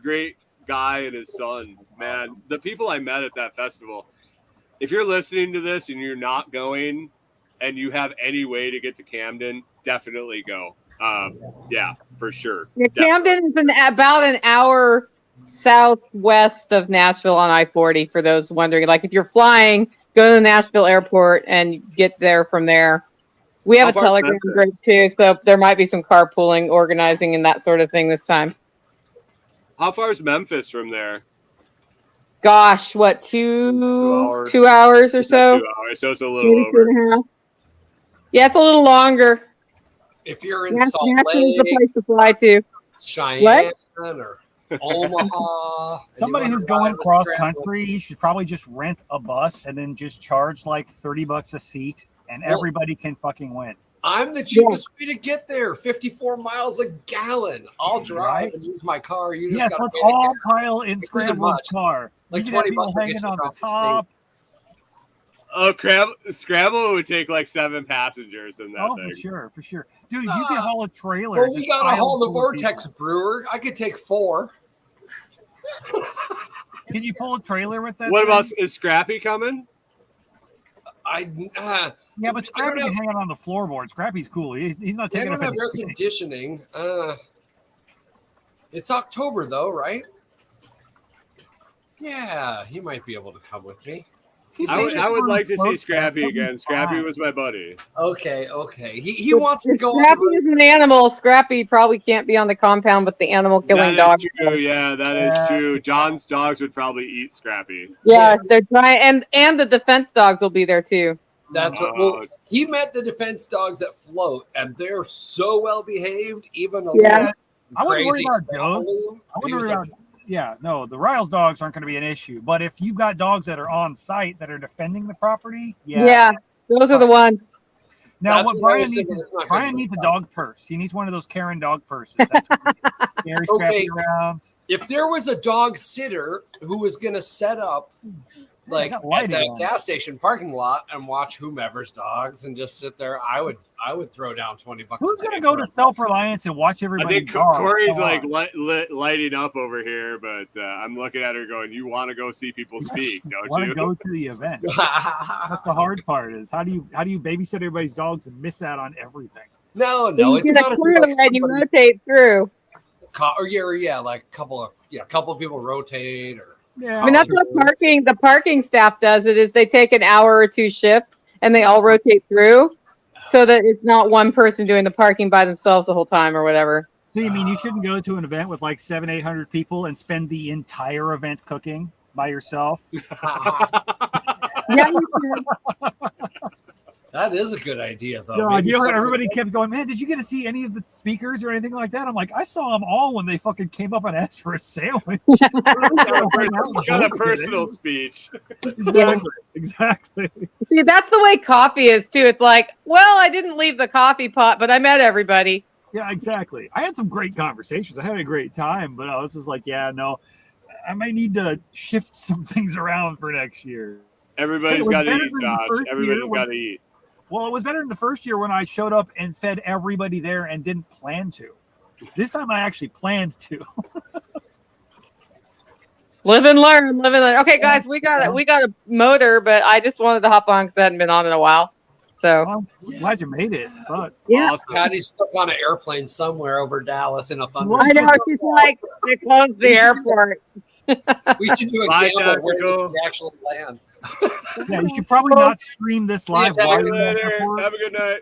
guy and his son. Man, the people I met at that festival. If you're listening to this and you're not going and you have any way to get to Camden, definitely go. Yeah, for sure. Yeah, Camden is about an hour southwest of Nashville on I-40 for those wondering. Like if you're flying, go to the Nashville airport and get there from there. We have a Telegram group too, so there might be some carpooling, organizing, and that sort of thing this time. How far is Memphis from there? Gosh, what, 2 hours or so? 2 hours, so it's a little Maybe over. 2.5. Yeah, it's a little longer. If you're in Nashville Salt is the Lake, place to fly to. Cheyenne, or Omaha. Somebody who's going cross country should probably just rent a bus and then just charge like $30 a seat, and everybody can fucking win. I'm the cheapest way to get there. 54 miles a gallon. I'll drive and use my car. You just got to let's all pile in Scramble's car. Like you 20 people bucks hanging on the top. Oh, Scramble would take like 7 passengers in that thing. For sure. Dude, you can haul a trailer. Well, we got a haul the Vortex brewer. I could take 4. Can you pull a trailer with that? What about, is Scrappy coming? Yeah, but Scrappy can hang out on the floorboard. Scrappy's cool. He's not taking up have air conditioning. It's October though, right? Yeah, he might be able to come with me. I would like to see Scrappy again. Scrappy was my buddy. Okay. He wants to go. Scrappy is an animal. Scrappy probably can't be on the compound with the animal killing dog. True. Yeah, that is true. John's dogs would probably eat Scrappy. Yeah, they're trying, and the defense dogs will be there too. That's what. Well, he met the defense dogs at Float, and they're so well behaved. Even I wouldn't worry about Joe. I wouldn't worry about. Yeah, no, the Riles dogs aren't going to be an issue. But if you've got dogs that are on site that are defending the property, those are the ones. Now, That's what what I Brian was needs thinking, is it's not Brian gonna needs a be dog purse. He needs one of those Karen dog purses. That's what Gary Okay. scrapping around. If there was a dog sitter who was going to set up like got at lighting that on. gas station parking lot and watch whomever's dogs and just sit there, I would throw down $20. Who's a going to day go for to it. Self-Reliance and watch I everybody? think Corey's like lighting up over here, but I'm looking at her going, "You want to go see people speak, don't want you?" to go to the event. That's the hard part. Is how do you babysit everybody's dogs and miss out on everything? No, You it's get a got to be crew like and you somebody's rotate through. yeah, like a couple of people rotate or. Yeah, I mean, that's what the parking staff does. It is they take an hour or two shift and they all rotate through, so that it's not one person doing the parking by themselves the whole time or whatever. So you mean you shouldn't go to an event with like 700-800 people and spend the entire event cooking by yourself? Yeah, you can. That is a good idea, though. No, Maybe somebody- everybody kept going, man, did you get to see any of the speakers or anything like that? I'm like, I saw them all when they fucking came up and asked for a sandwich. Got a personal speech. Exactly. See, that's the way coffee is too. It's like, well, I didn't leave the coffee pot, but I met everybody. Yeah, exactly. I had some great conversations. I had a great time, but I was just like, yeah, no, I might need to shift some things around for next year. Everybody's got to eat, Josh. Everybody's got to eat. Well, it was better in the first year when I showed up and fed everybody there and didn't plan to. This time I actually planned to. Live and learn, live and learn. Okay, guys, we got a motor, but I just wanted to hop on because I hadn't been on in a while. So I'm glad you made it. But yeah, Awesome. Patty's stuck on an airplane somewhere over Dallas in a I thunderstorm. know. She's like, they closed the airport. We should do a Bye, gamble where Tactical. we actually land. yeah, you should probably not stream this live Yeah, while See you you're at the later. airport. Have a good night.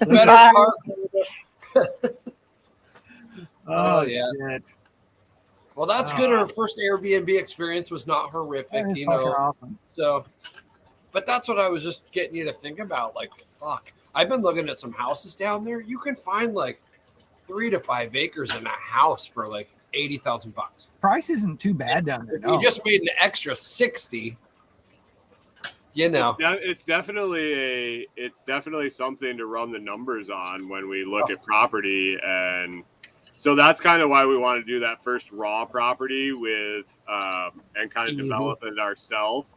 Better Bye. park. Oh, yeah. shit. Well, that's good. Her first Airbnb experience was not horrific, That's you fucking know. awesome. So, but that's what I was just getting you to think about. Like, fuck. I've been looking at some houses down there. You can find like 3 to 5 acres in a house for like $80,000. Price isn't too bad down there. If No. you just made an extra 60, you know. It's definitely something to run the numbers on when we look at property, and so that's kind of why we want to do that first raw property with and kind of develop it ourselves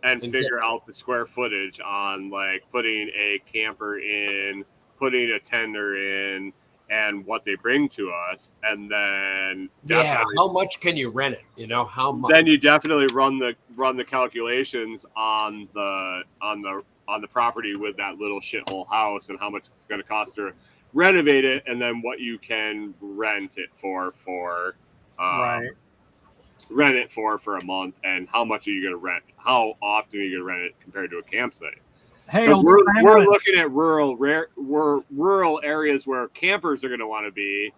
and figure out the square footage on like putting a camper in, putting a tender in, and what they bring to us, and then How much can you rent it? You know, how much? Then you definitely run the calculations on the property with that little shithole house and how much it's going to cost to renovate it, and then what you can rent it for Right. rent it for a month, and how much are you going to rent? How often are you going to rent it compared to a campsite? Hey, 'Cause old we're scrambling. looking at rural areas where campers are going to want to be.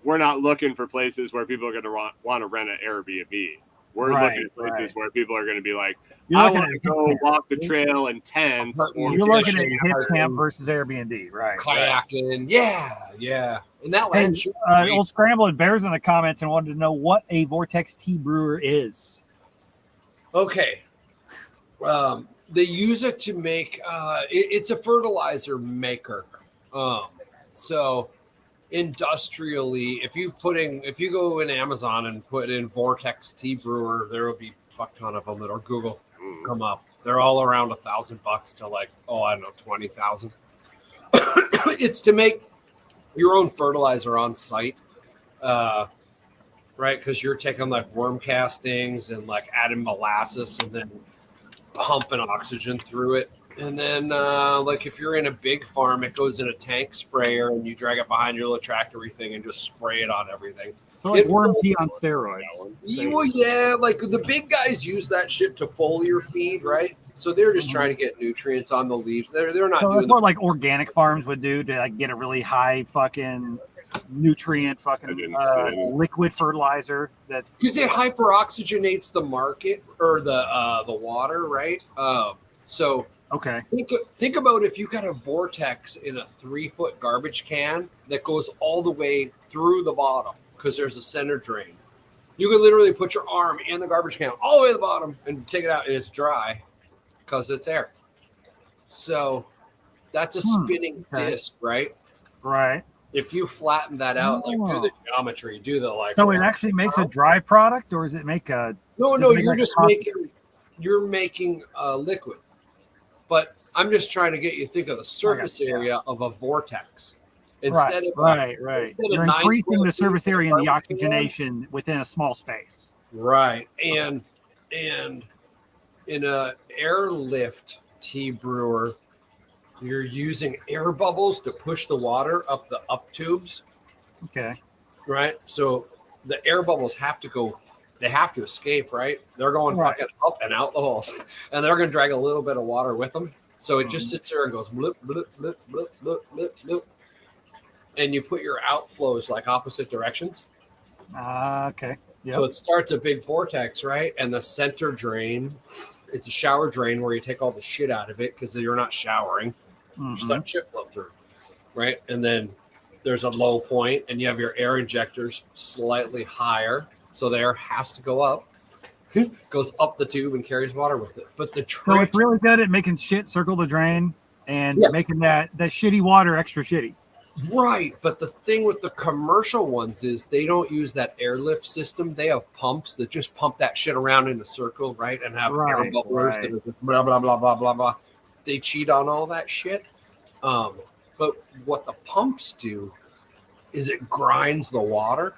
We're not looking for places where people are going to want to rent an Airbnb. We're looking at places where people are going to be like, You're I looking want to at go hip walk the trail and tent. Or You're looking at fishing, hip hiking, camp versus Airbnb, right? kayaking. Yeah. And that Hey, land should be- old scrambling bears in the comments and wanted to know what a Vortex tea brewer is. Okay. They use it to make it's a fertilizer maker. So industrially, if you go in Amazon and put in Vortex tea brewer, there will be a fuck ton of them that'll Google come up. They're all around $1,000 to like, I don't know, 20,000. It's to make your own fertilizer on site. Right, because you're taking like worm castings and like adding molasses and then pumping oxygen through it. And then like if you're in a big farm, it goes in a tank sprayer and you drag it behind your little tractor thing and just spray it on everything. So like worm tea on steroids. Well, yeah, like the big guys use that shit to foliar feed, right? So they're just trying to get nutrients on the leaves. They're not So doing that's what like organic farms would do to like get a really high fucking nutrient liquid fertilizer that because it hyperoxygenates the market or the water, right? So okay. Think about if you got a vortex in a 3-foot garbage can that goes all the way through the bottom because there's a center drain. You could literally put your arm in the garbage can all the way to the bottom and take it out, and it's dry because it's air. So That's a spinning disc, right? Right. If you flatten that out, like do the geometry, do the like. So it actually makes a dry product, or does it make a? No, you're just making a liquid. But I'm just trying to get you to think of the surface area of a vortex. Instead of right. You're increasing the surface area and the oxygenation within a small space. Right. And in a airlift tea brewer, you're using air bubbles to push the water up the up tubes. Okay. Right. So the air bubbles have to go, they have to escape, right? They're going fucking up and out the holes. And they're going to drag a little bit of water with them. So it just sits there and goes bloop, bloop, bloop, bloop, bloop, bloop, bloop. And you put your outflows like opposite directions. Okay. Yep. So it starts a big vortex, right? And the center drain, it's a shower drain where you take all the shit out of it because you're not showering. You're just letting shit flow through, right? And then there's a low point and you have your air injectors slightly higher. So the air has to go up. Goes up the tube and carries water with it. But the trick, so it's really good at making shit circle the drain and making that shitty water extra shitty. Right. But the thing with the commercial ones is they don't use that airlift system. They have pumps that just pump that shit around in a circle, right? And have air bubblers that are just blah, blah, blah, blah, blah, blah. They cheat on all that shit. But what the pumps do is it grinds the water.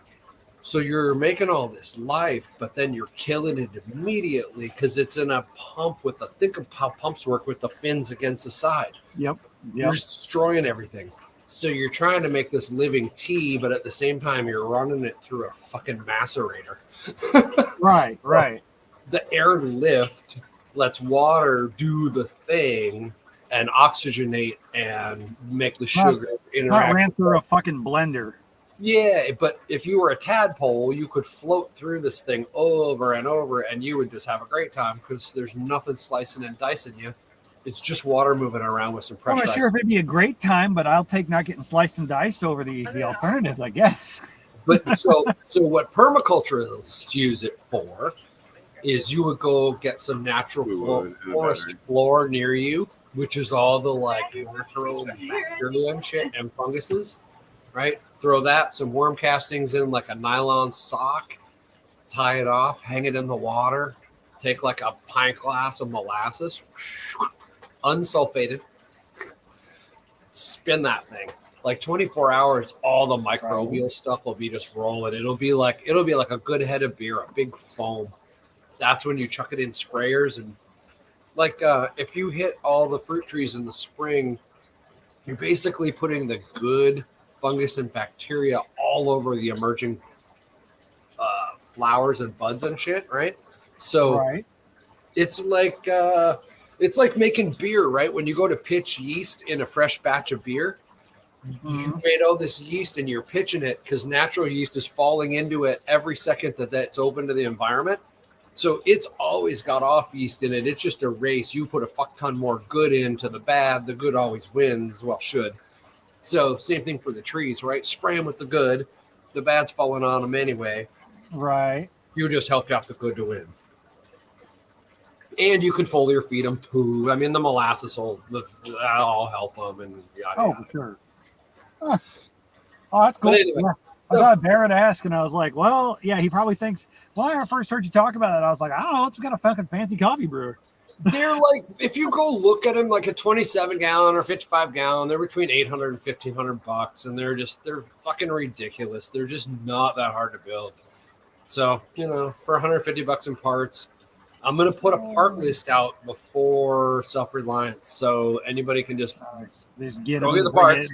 So you're making all this life, but then you're killing it immediately because it's in a pump with the, think of how pumps work with the fins against the side. Yep. You're destroying everything. So you're trying to make this living tea, but at the same time, you're running it through a fucking macerator. Right. The air lift lets water do the thing and oxygenate and make the sugar interact. It's not ran through a fucking blender. Yeah, but if you were a tadpole, you could float through this thing over and over, and you would just have a great time because there's nothing slicing and dicing you. It's just water moving around with some pressure. I'm not sure if it'd be a great time, but I'll take not getting sliced and diced over the alternatives, I guess. But so what permaculturists use it for is you would go get some natural forest floor near you, which is all the like natural bacteria and shit and funguses, right? Throw that, some worm castings in like a nylon sock, tie it off, hang it in the water, take like a pint glass of molasses, unsulfated, spin that thing. Like 24 hours, all the microbial stuff will be just rolling. It'll be like a good head of beer, a big foam. That's when you chuck it in sprayers. And like if you hit all the fruit trees in the spring, you're basically putting the good fungus and bacteria all over the emerging flowers and buds and shit, right? So it's like making beer, right? When you go to pitch yeast in a fresh batch of beer, you made all this yeast and you're pitching it because natural yeast is falling into it every second that's open to the environment. So it's always got off yeast in it. It's just a race. You put a fuck ton more good into the bad. The good always wins. Well, should. So same thing for the trees, right? Spray them with the good. The bad's falling on them anyway. Right. You just helped out the good to win. And you can foliar feed them poo. I mean, the molasses that'll help them. And for sure. Huh. Oh, that's cool. Anyway, I saw Barrett ask, and I was like, well, yeah, he probably thinks, well, I first heard you talk about it. I was like, I don't know, it's kind of fucking fancy coffee brewer. They're like, if you go look at them, like a 27 gallon or 55 gallon, they're between $800 and $1,500, and they're fucking ridiculous. They're just not that hard to build. So, for $150 in parts, I'm going to put a part list out before Self-Reliance, so anybody can just get throw the parts,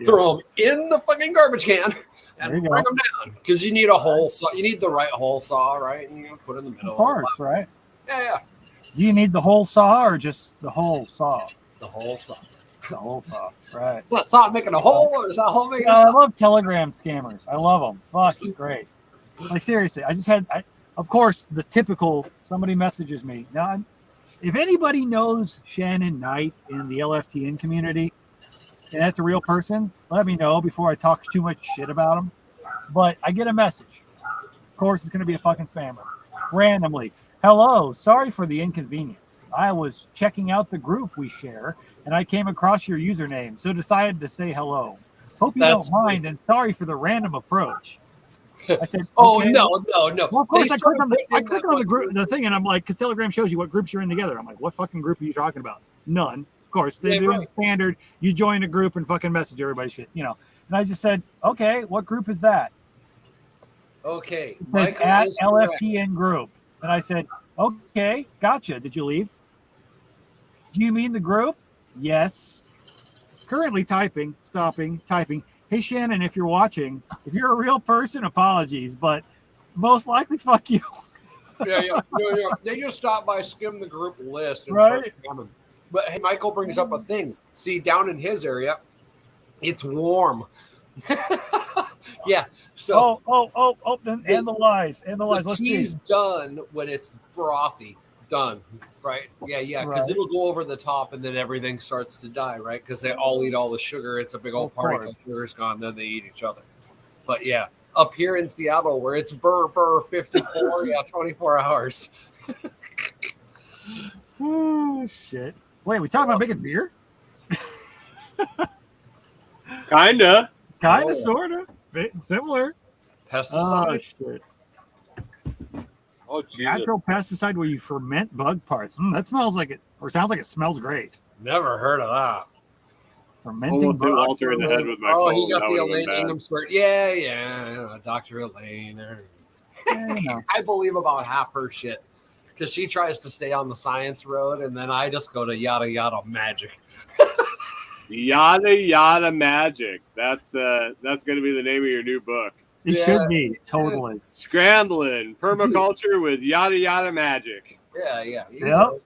throw them in the fucking garbage can, and bring them down. Because you need a hole saw. You need the right hole saw, right? And you put it in the middle. Of course, right? Yeah. Do you need the whole saw or just the whole saw? The whole saw. The whole saw, right? What, saw making a hole, or is that hole making a saw? saw? I love Telegram scammers. I love them. Fuck, it's great. Like, seriously, of course, the typical, somebody messages me. Now, if anybody knows Shannon Knight in the LFTN community, and that's a real person, let me know before I talk too much shit about him. But I get a message. Of course, it's going to be a fucking spammer. Randomly. Hello, sorry for the inconvenience. I was checking out the group we share, and I came across your username, so decided to say hello. Hope you That's don't mind, and sorry for the random approach. I said, Oh okay. no. Well, of course, They I click on the, started I putting click in on that the group, one. the thing, and I'm like, because Telegram shows you what groups you're in together. I'm like, what fucking group are you talking about? None. Of course, they're Yeah, doing right. the standard. You join a group and fucking message everybody shit, you know. And I just said, okay, what group is that? Okay, It says Michael at is correct. LFTN group. And I said, okay, gotcha. Did you leave? Do you mean the group? Yes. Currently typing, stopping, typing. Hey, Shannon, if you're watching, if you're a real person, apologies, but most likely, fuck you. Yeah. They just stop by, skim the group list, and Right. start scamming. But hey, Michael brings up a thing. See, down in his area, it's warm. Yeah. So And the lies. the Let's see. tea's done when it's frothy. Done. Right? Yeah. Because Right. it'll go over the top and then everything starts to die, right? Because they all eat all the sugar. It's a big old Of party. course. Sugar's gone, then they eat each other. But yeah, up here in Seattle where it's burr 54, 24 hours. Oh, shit. Wait, we talking about making beer? Kinda. Kind of, sort of. Similar. Pesticide. Oh, shit. Oh, Jesus. Natural pesticide where you ferment bug parts. That smells like it, or sounds like it smells great. Never heard of that. Fermenting Almost hit bug. Walter in the head with my Oh, phone. he got That the would've been Elaine bad. Ingham squirt. Yeah, Dr. Elaine. I believe about half her shit because she tries to stay on the science road, and then I just go to yada yada magic. Yada yada magic. That's going to be the name of your new book. It Yeah. should be, totally. Scrambling permaculture with yada yada magic. Yeah. Yep.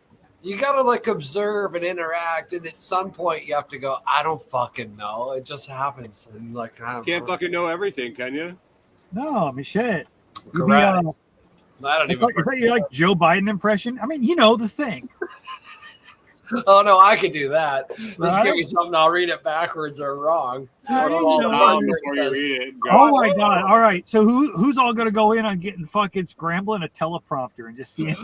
You gotta like observe and interact, and at some point you have to go, I don't fucking know. It just happens, and like Can't fucking know everything, can you? No, I mean, shit. You'd be, correct. I don't it's even. like, is that your like Joe Biden impression? I mean, you know the thing. Oh no, I could do that. Just Right? give me something, I'll read it backwards or wrong. Yeah, Put you it all know, down you- before you read it. and go, Oh my god! All right, so who's all gonna go in on getting fucking scrambling a teleprompter and just seeing?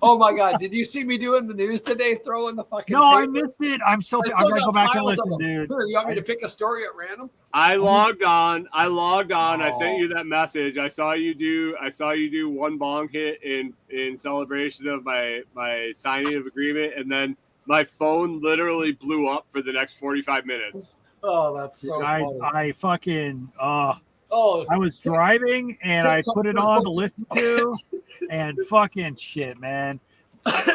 Oh my god, did you see me doing the news today? Throwing the fucking. No, I paper? missed it. I'm I still. I'm still gonna got go back and piles of listen, them. dude. Here, you want me to pick a story at random? I logged on. I sent Oh. you that message. I saw you do one bong hit in celebration of my signing of agreement, and then my phone literally blew up for the next 45 minutes. Oh, that's so funny. I fucking Oh, I was driving and I put it on to listen to, and fucking shit, man.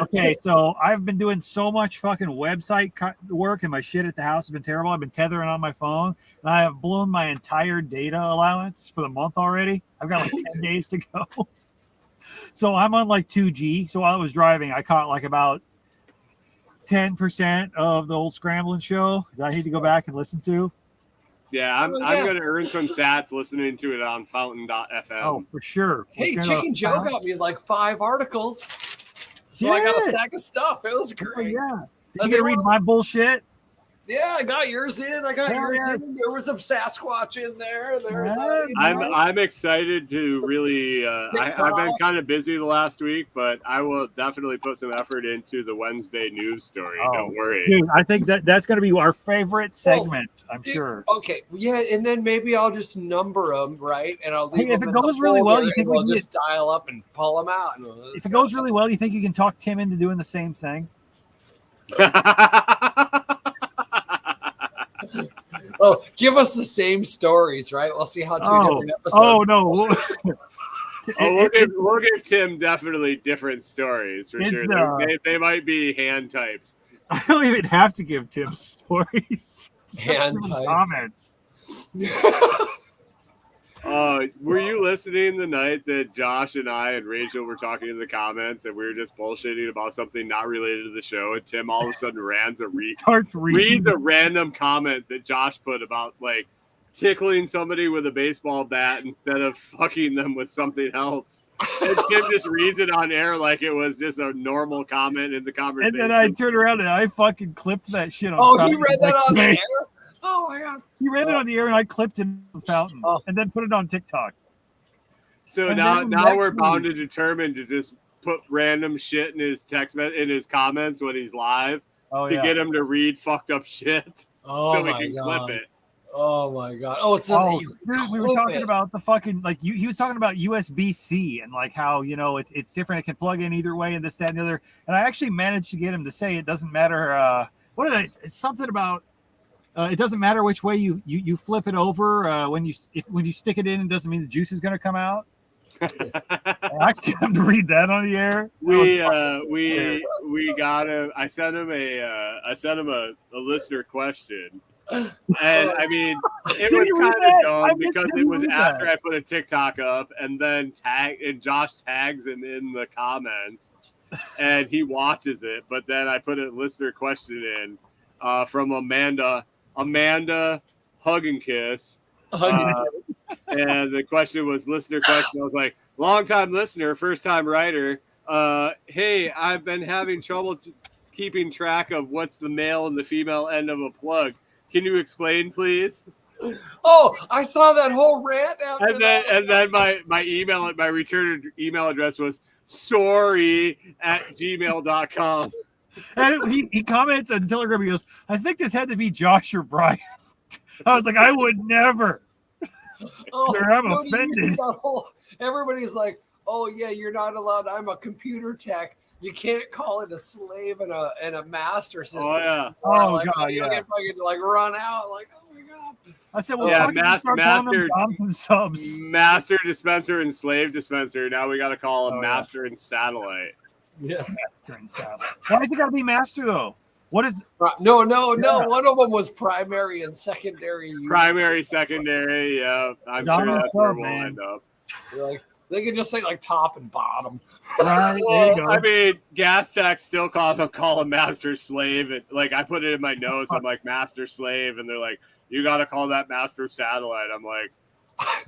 Okay, so I've been doing so much fucking website work, and my shit at the house has been terrible. I've been tethering on my phone, and I have blown my entire data allowance for the month already. I've got like 10 days to go. So I'm on like 2G. So while I was driving, I caught like about 10% of the old Scrambling show that I need to go back and listen to. Yeah, I'm gonna earn some sats listening to it on Fountain.fm. Oh, for sure. hey, We're Chicken gonna- Joe got me like 5 articles. So I got a Yeah. stack of stuff. It was Oh, great. yeah. Did They you get to read were- my bullshit? Yeah, I got yours in. I got Hell yours yes. in. There was some Sasquatch in there. There's Yeah, I'm excited to really. I've been kind of busy the last week, but I will definitely put some effort into the Wednesday news story. Oh, Don't worry. Dude, I think that's going to be our favorite segment, I'm sure. Okay, yeah, and then maybe I'll just number them, right? And I'll leave Hey, if them it in the goes really well, folder, you think and we we'll can just dial up and pull them out. If it goes really well, you think you can talk Tim into doing the same thing? Oh, give us the same stories, right? We'll see how two different episodes. Oh no. We'll give Tim definitely different stories for It's, sure. They might be hand typed. I don't even have to give Tim stories. Just Hand give him type. comments. Were you listening the night that Josh and I and Rachel were talking in the comments and we were just bullshitting about something not related to the show, and Tim all of a sudden reads a random comment that Josh put about like tickling somebody with a baseball bat instead of fucking them with something else. And Tim just reads it on air like it was just a normal comment in the conversation. And then I turned around and I fucking clipped that shit on Oh, Fountain. he read that on the Hey, air? Oh my god. He read it on the air and I clipped it on Fountain Oh. and then put it on TikTok. So And now then we're next bound week- to determine to just put random shit in his in his comments when he's live to yeah. get him to read fucked up shit Oh so we my can god. clip it. Oh my god. Oh, so Dude, we were talking about the fucking like he was talking about USB-C and like how it's different. It can plug in either way and this, that, and the other. And I actually managed to get him to say it doesn't matter. It's something about it doesn't matter which way you flip it over. When you stick it in, it doesn't mean the juice is going to come out. I get him to read that on the air. We got him. I sent him a listener question. And I mean, it was kind of dumb because it was after I put a TikTok up, and then Josh tags him in the comments, and he watches it. But then I put a listener question in from Amanda, hug and kiss, and the question was listener question. I was like, long time listener, first time writer. Hey, I've been having trouble keeping track of what's the male and the female end of a plug. Can you explain, please? Oh, I saw that whole rant after and then my return email address was sorry@gmail.com. And he comments on Telegram. He goes, "I think this had to be Josh or Brian." I was like, "I would never." Sir, I'm offended. Everybody's like, "Oh yeah, you're not allowed. I'm a computer tech. You can't call it a slave and a master system." Oh yeah. Oh like, god, you get fucking like run out. Like, oh my god. I said, "Well, yeah, master dispenser and slave dispenser. Now we got to call him master and satellite." Yeah, master and satellite. Why does it got to be master though? What is? No. One of them was primary and secondary. Primary, secondary. Yeah, I'm sure that's where we'll end up. Like they could just say like top and bottom. Right, there you go. I mean, gas tax still call him master slave. And, like I put it in my notes. I'm like master slave, and they're like, "You got to call that master satellite." I'm like,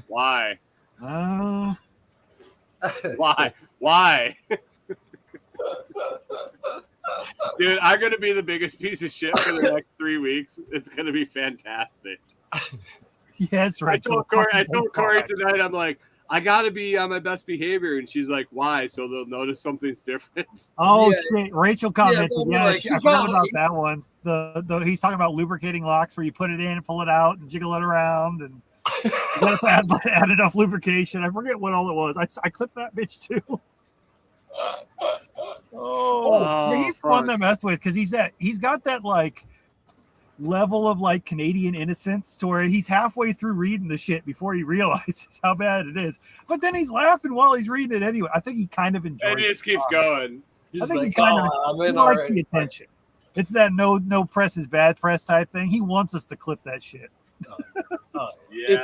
why? Why? Dude, I'm gonna be the biggest piece of shit for the next 3 weeks. It's gonna be fantastic. Yes, Rachel. I told Corey tonight. I'm like, I gotta be on my best behavior, and she's like, "Why?" So they'll notice something's different. Oh shit! Rachel commented. Yeah, like, I forgot about that one. The he's talking about lubricating locks where you put it in and pull it out and jiggle it around, and you gotta add enough lubrication. I forget what all it was. I clipped that bitch too. He's fun to mess with because he's got that like level of like Canadian innocence to where he's halfway through reading the shit before he realizes how bad it is. But then he's laughing while he's reading it anyway. I think he kind of enjoys it. And he just keeps going. I think he kind of likes the attention. It's that no press is bad press type thing. He wants us to clip that shit. Yeah,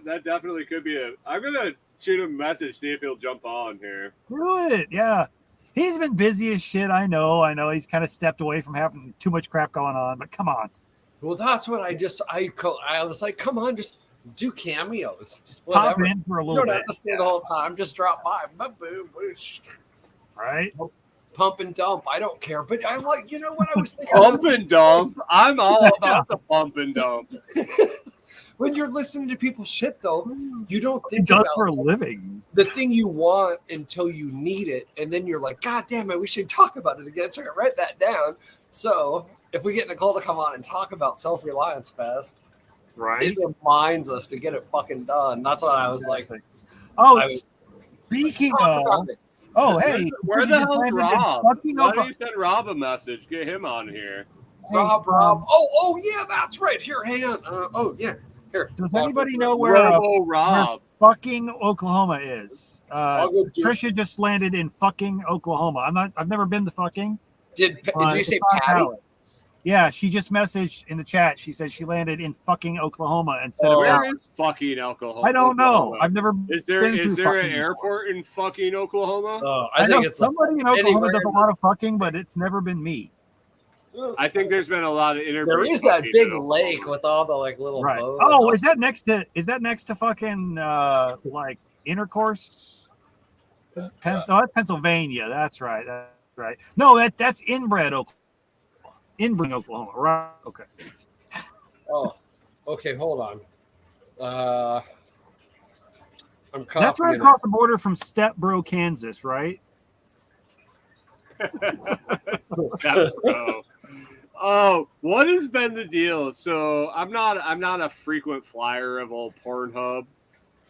that definitely could be I'm gonna shoot him a message, see if he'll jump on here. Do it, yeah. He's been busy as shit. I know. He's kind of stepped away from having too much crap going on, but come on. Well, that's what I was like, come on, just do cameos. Just pop in for a little bit. You don't have to stay the whole time. Just drop by. Boom, boosh. Right? Pump and dump. I don't care. But I like, you know what I was thinking? Pump and dump. I'm all about the pump and dump. When you're listening to people's shit, though, you don't think about for a living the thing you want until you need it, and then you're like, God damn it, we should talk about it again. So I write that down. So if we get Nicole to come on and talk about Self-Reliance Fest, right, it reminds us to get it fucking done. That's what I was like. Speaking of, hey, where the hell's Rob? Why don't you send Rob a message? Get him on here. Rob. Oh yeah, that's right. Here, hang on. Yeah. Here. Does anybody know where fucking Oklahoma is? Trisha just landed in fucking Oklahoma. I've never been to fucking. Did you say Patty? Yeah, she just messaged in the chat. She said she landed in fucking Oklahoma instead of. Where is fucking Oklahoma? I don't know. I've never. Is there an airport in fucking Oklahoma? I think it's somebody in Oklahoma does a lot of fucking, but it's never been me. I think there's been a lot of interviews. There is that big lake with all the like little boats. Oh, is that next to fucking like Intercourse? No, that's Pennsylvania. That's right. No, that's Inbred, Oklahoma. Inbred, Oklahoma. Right. Okay. Oh, okay. Hold on. I'm that's right across the border from Stepbro, Kansas, right? Step bro. Oh, what has been the deal? So I'm not a frequent flyer of old Pornhub,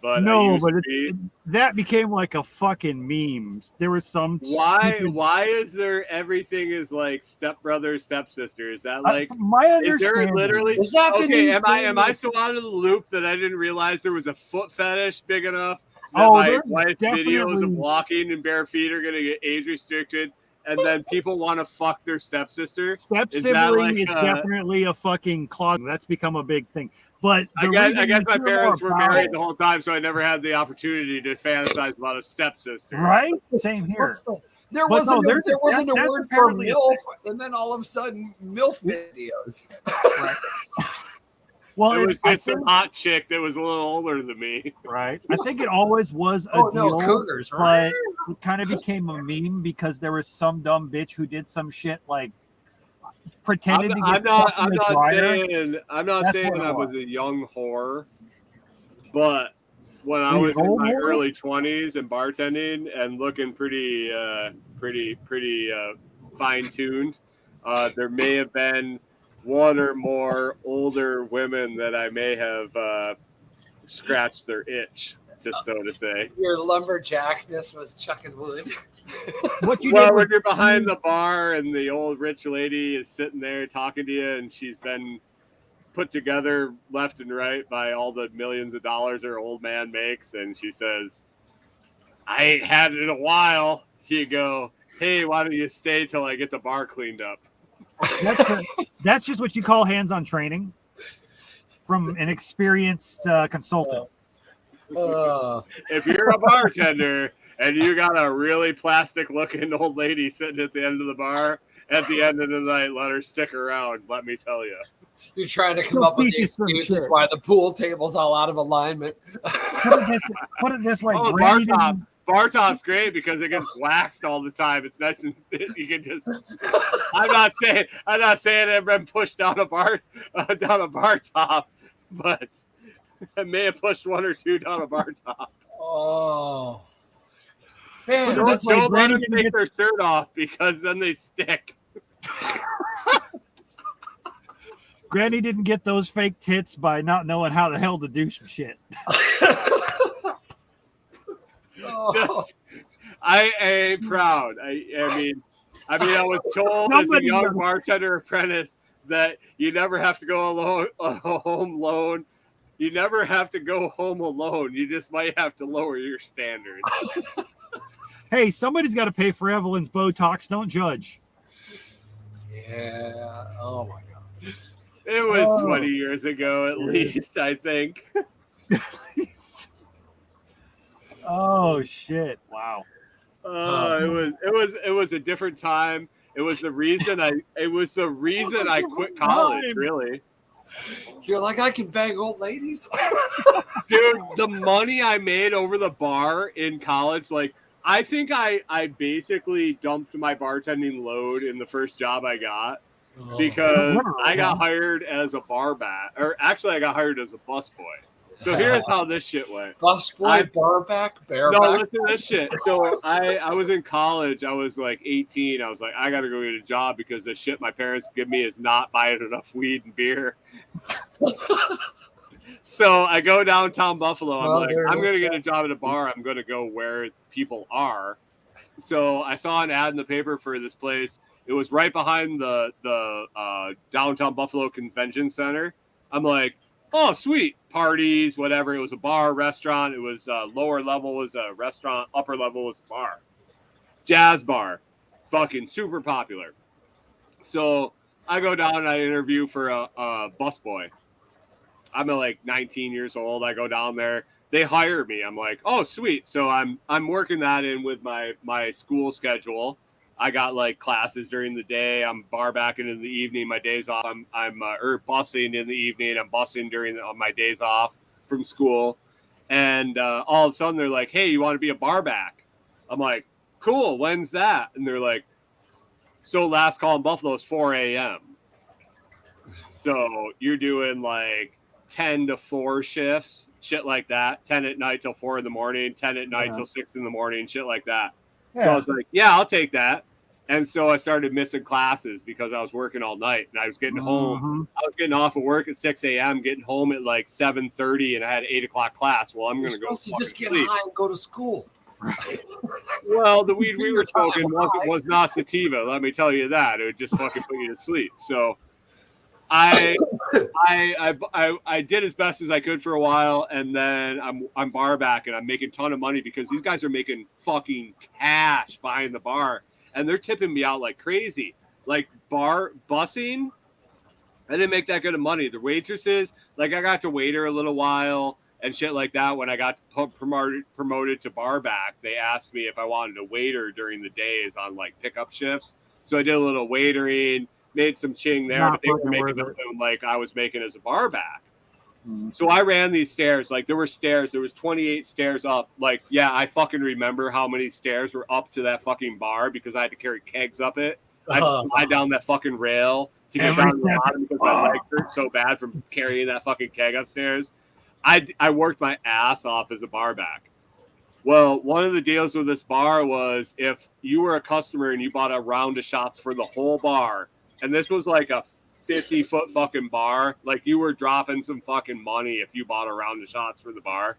but I No, used but to be. that became like a fucking meme. There was some Why is there everything is like stepbrother, stepsister? Is that like from my is there understanding, literally Is that the okay? new Am I thing? so out of the loop that I didn't realize there was a foot fetish big enough that Oh, my there's wife's videos definitely- of walking in bare feet are gonna get age restricted, and then people want to fuck their stepsister? step Is that sibling like, is definitely a fucking closet. That's become a big thing. But I the guess reason you my hear more parents were about married it- the whole time, so I never had the opportunity to fantasize about a stepsister. right? Same here. There But no, wasn't a that's word for apparently a MILF, and then all of a sudden, MILF videos. Well, It was I just think, some hot chick that was a little older than me. right. I think it always was a Oh deal, no, cougars! but it kind of became a meme because there was some dumb bitch who did some shit like pretended to get stuck in the dryer. I'm not That's saying what it I was was. a young whore, but when I Were you was an in old my whore? early 20s and bartending and looking pretty fine tuned, there may have been one or more older women that I may have scratched their itch, just so to say. Your lumberjackness was chucking wood. What you Well, did when was you're behind the bar and the old rich lady is sitting there talking to you, and she's been put together left and right by all the millions of dollars her old man makes, and she says, "I ain't had it in a while." You go, "Hey, why don't you stay till I get the bar cleaned up?" that's just what you call hands-on training from an experienced consultant. If you're a bartender and you got a really plastic looking old lady sitting at the end of the bar, at the end of the night, let her stick around. Let me tell you. You're trying to come She'll up with teach the you some excuses shit. why the pool table's all out of alignment. Put it this way, Oh, Granny bar top's great because it gets waxed all the time. It's nice and you can just. I'm not saying I've been pushed down a bar top, but I may have pushed one or two down a bar top. Oh. Man, Well, that's like Don't let Granny them didn't take get- their shirt off because then they stick. Granny didn't get those fake tits by not knowing how the hell to do some shit. Just, I am proud. I mean, I was told as a Somebody young gotta- bartender apprentice that you never have to go home alone. You never have to go home alone. You just might have to lower your standards. Hey, somebody's got to pay for Evelyn's Botox. Don't judge. Yeah. Oh my god. It was Oh. 20 years ago, at least, I think. Oh shit! Wow. It was a different time. It was the reason I quit college, really. You're like, I can bang old ladies. Dude, the money I made over the bar in college, like I think I basically dumped my bartending load in the first job I got because I got hired as a bar bat, or actually I got hired as a busboy. So here's how this shit went. Busboy, bareback. No, listen to this shit. So I was in college. I was like 18. I was like, I got to go get a job because the shit my parents give me is not buying enough weed and beer. So I go downtown Buffalo. I'm going to get a job at a bar. I'm going to go where people are. So I saw an ad in the paper for this place. It was right behind the downtown Buffalo Convention Center. I'm like, oh, sweet. Parties, whatever. It was a bar, restaurant. It was lower level was a restaurant. Upper level was a bar. Jazz bar. Fucking super popular. So I go down and I interview for a busboy. I'm like 19 years old. I go down there. They hire me. I'm like, oh, sweet. So I'm working that in with my school schedule. I got like classes during the day. I'm bar backing in the evening. My days off. I'm busing in the evening. I'm busing during my days off from school. And all of a sudden they're like, hey, you want to be a bar back? I'm like, cool. When's that? And they're like, so last call in Buffalo is 4 a.m. So you're doing like 10 to 4 shifts, shit like that. 10 at night till 4 in the morning, 10 at night till 6 in the morning, shit like that. So I was like, yeah, I'll take that. And so I started missing classes because I was working all night, and I was getting home. I was getting off of work at 6 a.m., getting home at like 7:30, and I had 8 o'clock class. Well, I'm going to go just get sleep. high and go to school. Well, the weed we were smoking was not sativa. Let me tell you that. It would just fucking put you to sleep. So I did as best as I could for a while, and then I'm bar back, and I'm making a ton of money because these guys are making fucking cash buying the bar, and they're tipping me out like crazy. Like bar bussing, I didn't make that good of money. The waitresses, like I got to waiter a little while and shit like that. When I got promoted to bar back, they asked me if I wanted to waiter during the days on like pickup shifts. So I did a little waitering, made some ching there, but they were making something like I was making as a bar back. So I ran these stairs. Like there were stairs. There was 28 stairs up. Like, yeah, I fucking remember how many stairs were up to that fucking bar because I had to carry kegs up it. I had to slide down that fucking rail to get down to the bottom because my leg hurt so bad from carrying that fucking keg upstairs. I worked my ass off as a bar back. Well, one of the deals with this bar was if you were a customer and you bought a round of shots for the whole bar, and this was like a 50-foot fucking bar, like you were dropping some fucking money if you bought a round of shots for the bar,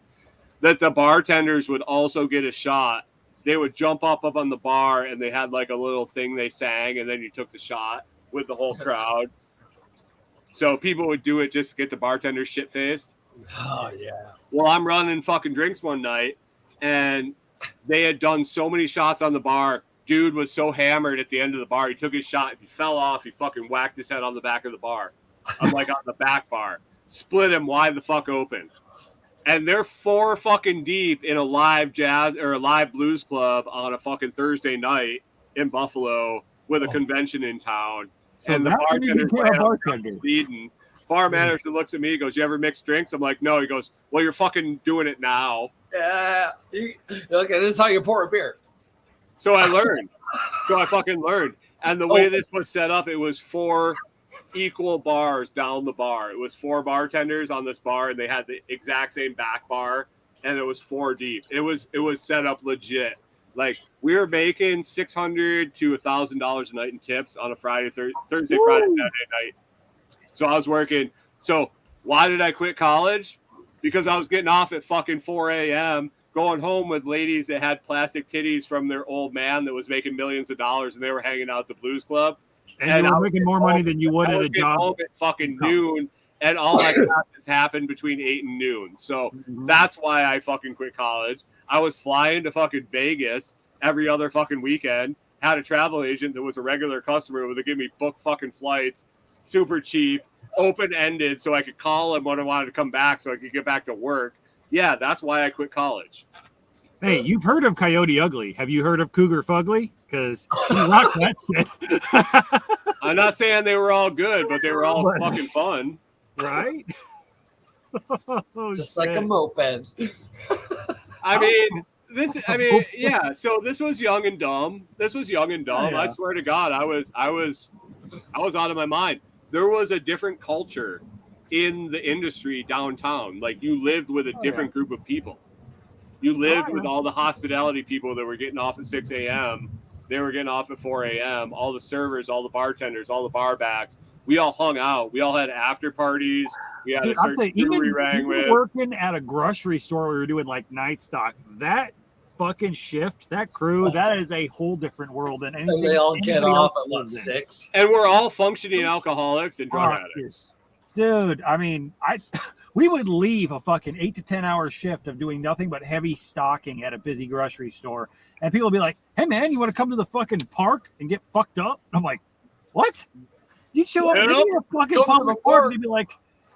that the bartenders would also get a shot. They would jump up on the bar, and they had like a little thing they sang, and then you took the shot with the whole crowd. So people would do it just to get the bartender shit-faced. Oh, yeah. Well, I'm running fucking drinks one night, and they had done so many shots on the bar. Dude was so hammered at the end of the bar. He took his shot. He fell off. He fucking whacked his head on the back of the bar. I'm like on the back bar. Split him wide the fuck open. And they're 4 fucking deep in a live jazz or a live blues club on a fucking Thursday night in Buffalo with a convention in town. So and the bartender's bleeding. Bar manager looks at me, goes, "You ever mix drinks?" I'm like, "No." He goes, "Well, you're fucking doing it now." Yeah. Okay, this is how you pour a beer. So I learned. So I fucking learned. And the way this was set up, it was 4 equal bars down the bar. It was 4 bartenders on this bar, and they had the exact same back bar, and it was 4 deep. It was set up legit. Like we were making $600 to $1,000 a night in tips on a Thursday, Friday, Saturday night. So I was working. So why did I quit college? Because I was getting off at fucking 4 a.m., going home with ladies that had plastic titties from their old man that was making millions of dollars, and they were hanging out at the blues club. And you were making more money than you would at a job. Home at fucking noon, and all my classes happened between 8 and noon. So that's why I fucking quit college. I was flying to fucking Vegas every other fucking weekend, had a travel agent that was a regular customer who would give me book fucking flights, super cheap, open-ended, so I could call him when I wanted to come back so I could get back to work. Yeah, that's why I quit college. Hey, you've heard of Coyote Ugly. Have you heard of Cougar Fugly? Because he rocked that shit. I'm not saying they were all good, but they were all fucking fun. Right? Just like a moped. I mean, yeah. So this was young and dumb. Yeah. I swear to God, I was out of my mind. There was a different culture in the industry downtown. Like you lived with a different group of people. You lived with all the hospitality people that were getting off at 6 a.m. They were getting off at 4 a.m. All the servers, all the bartenders, all the bar backs. We all hung out. We all had after parties. We had a certain crew we rang with. Working at a grocery store, we were doing like night stock. That fucking shift, that crew, that is a whole different world than anything. And they all get off at what, 6? And we're all functioning alcoholics and drug addicts. Dude, I mean, we would leave a fucking 8 to 10 hour shift of doing nothing but heavy stocking at a busy grocery store, and people would be like, "Hey man, you want to come to the fucking park and get fucked up?" And I'm like, "What?" You'd show up in a fucking public park, and they'd be like,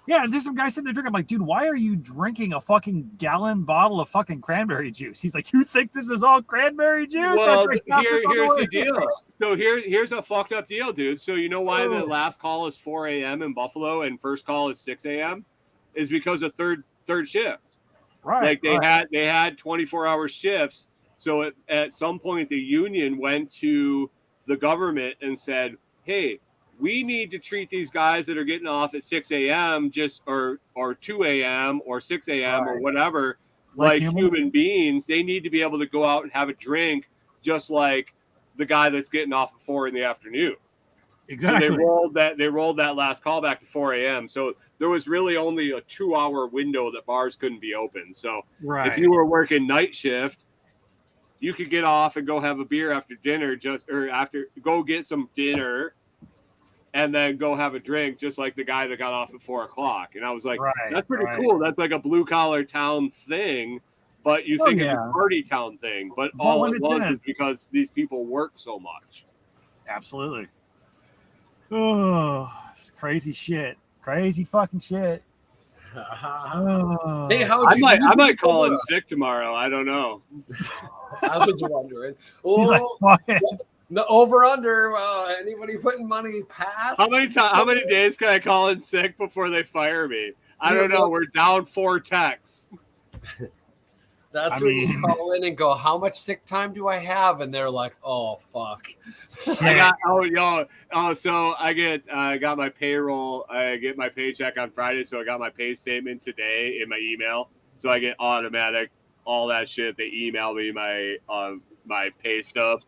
"Yeah," and there's some guy sitting there drinking. I'm like, "Dude, why are you drinking a fucking gallon bottle of fucking cranberry juice?" He's like, "You think this is all cranberry juice?" Well, here's the deal. So here's a fucked up deal, dude. So you know why the last call is 4 a.m. in Buffalo and first call is 6 a.m. is because of third shift. Right. Like they had 24-hour shifts. So at some point the union went to the government and said, "Hey, we need to treat these guys that are getting off at 6 a.m. or 2 a.m. or 6 a.m. or whatever like human beings. They need to be able to go out and have a drink just like the guy that's getting off at 4 p.m. Exactly. So they rolled that last call back to 4 a.m. So there was really only a 2-hour window that bars couldn't be open. So if you were working night shift, you could get off and go have a beer after dinner, go get some dinner and then go have a drink, just like the guy that got off at 4 o'clock. And I was like, that's pretty cool. That's like a blue collar town thing, but you think it's a party town thing. But all it was is because these people work so much. Absolutely. Oh, it's crazy shit. Crazy fucking shit. Hey, I might call in sick tomorrow. I don't know. I was wondering. The over under. Anybody putting money past? How many days can I call in sick before they fire me? I don't know. We're down 4 techs. That's when you call in and go, how much sick time do I have? And they're like, oh fuck. So I got my payroll. I get my paycheck on Friday, so I got my pay statement today in my email. So I get automatic all that shit. They email me my pay stub.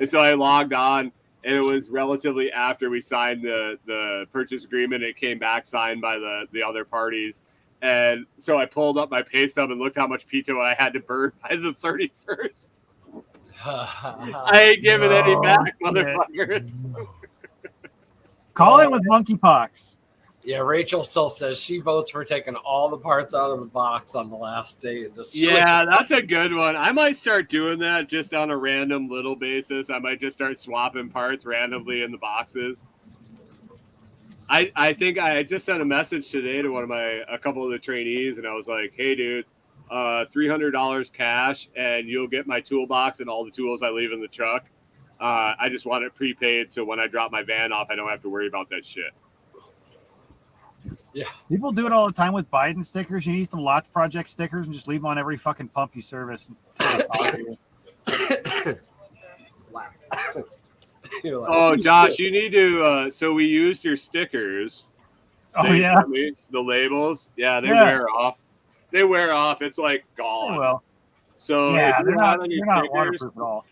And so I logged on, and it was relatively after we signed the purchase agreement. It came back signed by the other parties. And so I pulled up my pay stub and looked how much PTO I had to burn by the 31st. I ain't giving any back, motherfuckers. Call in with monkeypox. Yeah, Rachel still says she votes for taking all the parts out of the box on the last day and just that's a good one. I might start doing that just on a random little basis. I might just start swapping parts randomly in the boxes. I think I just sent a message today to a couple of the trainees, and I was like, hey, dude, $300 cash, and you'll get my toolbox and all the tools I leave in the truck. I just want it prepaid, so when I drop my van off, I don't have to worry about that shit. Yeah. People do it all the time with Biden stickers. You need some Lot Project stickers and just leave them on every fucking pump you service. Oh, Josh, you need to. So we used your stickers. The labels. Yeah, they wear off. They wear off. It's like gone. Well, so yeah, if you have any stickers, waterproof at all.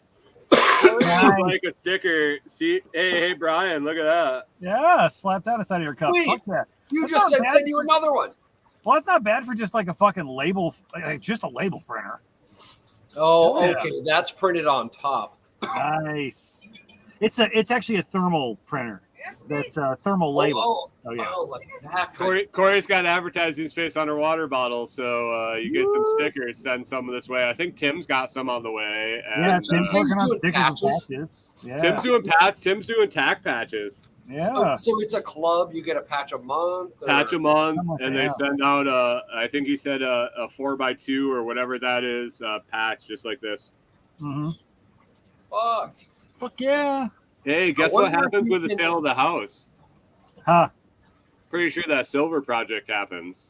Like a sticker. See, hey, Brian, look at that. Yeah, slap that inside of your cup. Wait, fuck that. You just said send you another one. Well, it's not bad for just like a fucking label, like just a label printer. Oh, okay. That's printed on top. Nice. It's actually a thermal printer. That's a thermal label. Like that. Corey's got advertising space on her water bottle, so you get some stickers. Send some this way. I think Tim's got some on the way. And, Tim's working on stickers and patches. Yeah. Tim's doing tack patches. Yeah. So it's a club. You get a patch a month. And they send out I think he said a 4x2 or whatever that is, patch just like this. Mm-hmm. Fuck yeah. Hey, guess what happens with the sale of the house? Huh. Pretty sure that silver project happens.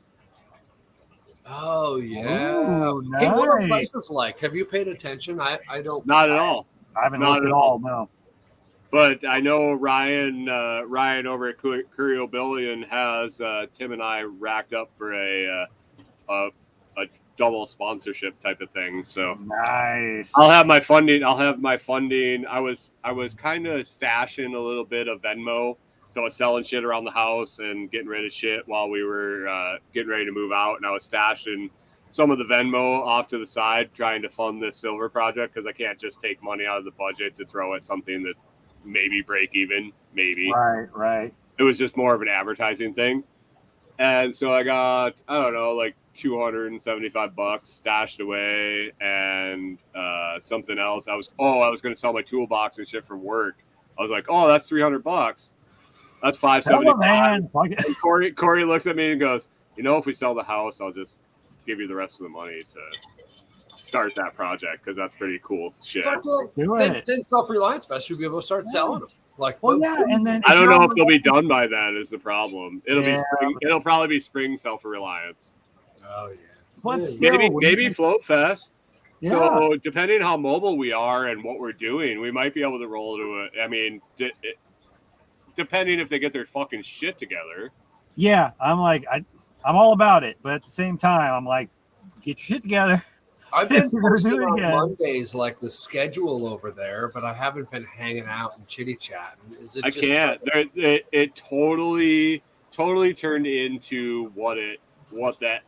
Oh, yeah. Ooh, nice. Hey, what are prices like? Have you paid attention? I don't. Not at all. I haven't looked at all, no. But I know Ryan over at Curio Billion has Tim and I racked up for a double sponsorship type of thing. So nice. I'll have my funding. I was kind of stashing a little bit of Venmo. So I was selling shit around the house and getting rid of shit while we were getting ready to move out. And I was stashing some of the Venmo off to the side, trying to fund this silver project, because I can't just take money out of the budget to throw at something that maybe break even, maybe. Right. It was just more of an advertising thing. And so I got, I don't know, like $275 stashed away, and something else. I was going to sell my toolbox and shit from work. I was like, oh, that's $300. That's $575. And Corey looks at me and goes, if we sell the house, I'll just give you the rest of the money to start that project, because that's pretty cool shit. Then Self-Reliance Fest, you'll be able to start selling them. And then I don't know if they'll be done by then. Is the problem? It'll be spring. It'll probably be spring Self-Reliance. Oh yeah. But still, maybe Float Fest. Yeah. So depending how mobile we are and what we're doing, we might be able to roll to it. I mean, depending if they get their fucking shit together. Yeah, I'm like, I'm all about it, but at the same time, I'm like, get your shit together. I've been We're gonna do posting it on again. Mondays like the schedule over there, but I haven't been hanging out and chitty chatting. Is it I just can't. It totally turned into what that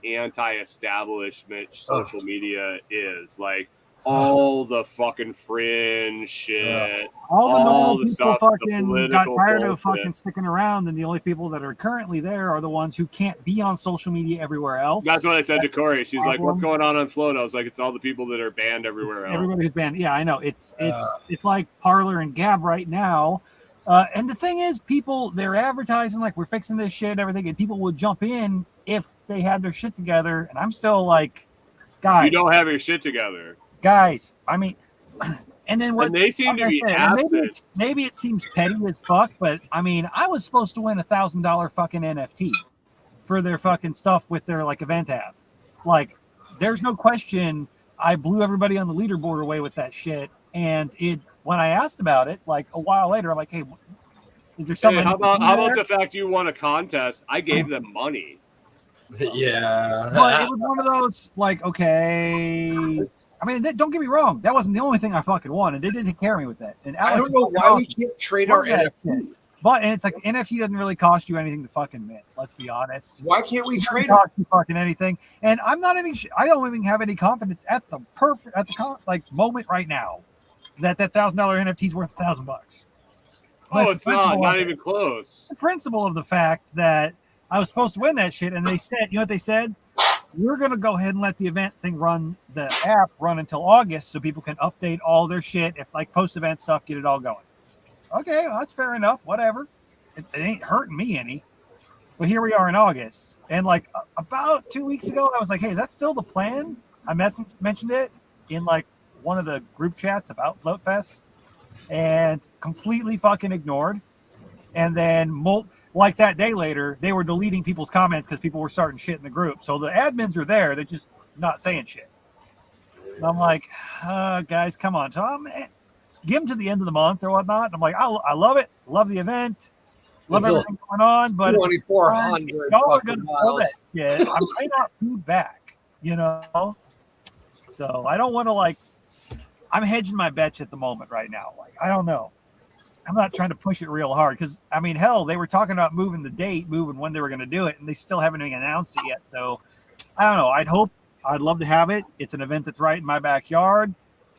anti-establishment social media is like. All the fucking fringe shit, All the normal the people stuff, the fucking got political tired of bullshit. fucking sticking around, and the only people that are currently there are the ones who can't be on social media everywhere else. That's what I said to Corey. She's like, "What's going on Float?" I was like, "It's all the people that are banned everywhere else." Everybody who's banned. Yeah, I know. It's like Parler and Gab right now. And the thing is, people, they're advertising like we're fixing this shit and everything, and people would jump in if they had their shit together. And I'm still like, guys, you don't have your shit together, guys. I mean, and then what? And they seem to be absent. Maybe it seems petty as fuck, but I mean, I was supposed to win $1,000 fucking NFT for their fucking stuff with their like event app. Like, there's no question. I blew everybody on the leaderboard away with that shit. And when I asked about it, like a while later, I'm like, hey, is there something? Hey, how about the fact you won a contest? I gave them money. Yeah. But it was one of those, like, okay. I mean, don't get me wrong. That wasn't the only thing I fucking won, and they didn't take care of me with that. And Alex, I don't know why we can't trade our NFTs. But and it's like NFT doesn't really cost you anything to fucking mint. Let's be honest. Why can't we trade it? Cost you fucking anything? And I'm not even. I don't even have any confidence at the moment right now that $1,000 NFT is worth $1,000. Oh, it's not even close. The principle of the fact that I was supposed to win that shit, and they said, you know what they said? We're going to go ahead and let the event thing run, the app run until August so people can update all their shit. If like post-event stuff, get it all going. Okay, well, that's fair enough. Whatever. It ain't hurting me any. But here we are in August. And like about 2 weeks ago, I was like, hey, is that still the plan? I mentioned it in like one of the group chats about FloatFest and completely fucking ignored. And then like that day later, they were deleting people's comments because people were starting shit in the group. So the admins are there. They're just not saying shit. And I'm like, guys, come on, Tom. Give them to the end of the month or whatnot. And I'm like, I love it. Love the event. Love everything going on. But 2,400 y'all are going to pull that shit. I might not be back, you know? So I don't want to like, I'm hedging my bets at the moment right now. Like, I don't know. I'm not trying to push it real hard because, I mean, hell, they were talking about moving the date, moving when they were going to do it, and they still haven't even announced it yet. So, I don't know. I'd love to have it. It's an event that's right in my backyard.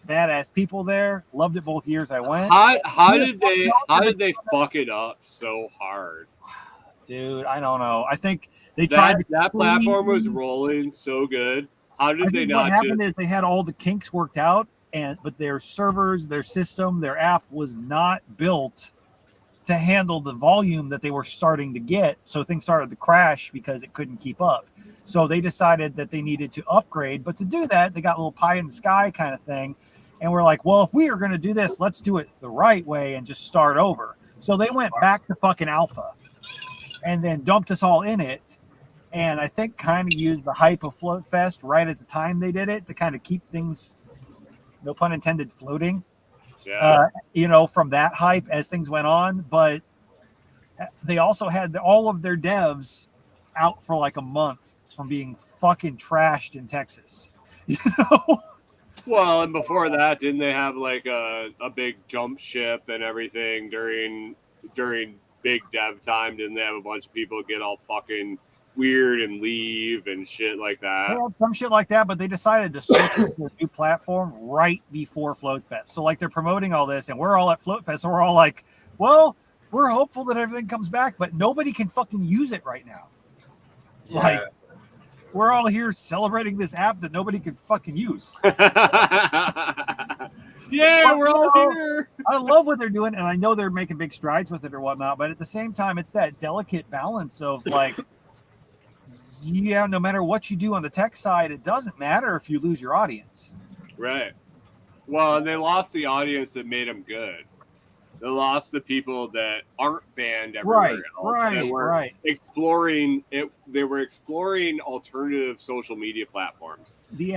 Badass people there. Loved it both years I went. How did they fuck it up so hard? Dude, I don't know. I think they tried. That platform was rolling so good. How did they not? What happened is they had all the kinks worked out. But their servers, their system, their app was not built to handle the volume that they were starting to get. So things started to crash because it couldn't keep up. So they decided that they needed to upgrade. But to do that, they got a little pie in the sky kind of thing. And we're like, well, if we are going to do this, let's do it the right way and just start over. So they went back to fucking alpha and then dumped us all in it. And I think kind of used the hype of FloatFest right at the time they did it to kind of keep things, no pun intended, floating, from that hype as things went on. But they also had all of their devs out for like a month from being fucking trashed in Texas. Well, and before that, didn't they have like a big jump ship and everything during big dev time? Didn't they have a bunch of people get all fucking weird and leave and shit like that? Yeah, some shit like that, but they decided to switch to a new platform right before FloatFest. So like they're promoting all this, and we're all at FloatFest, and we're all like, well, we're hopeful that everything comes back, but nobody can fucking use it right now. Yeah. Like, we're all here celebrating this app that nobody can fucking use. Yeah, we're all here. I love what they're doing, and I know they're making big strides with it or whatnot, but at the same time, it's that delicate balance of like, yeah, no matter what you do on the tech side, it doesn't matter if you lose your audience. Right. Well, and they lost the audience that made them good. They lost the people that aren't banned everywhere else. Right. Exploring it. They were exploring alternative social media platforms. They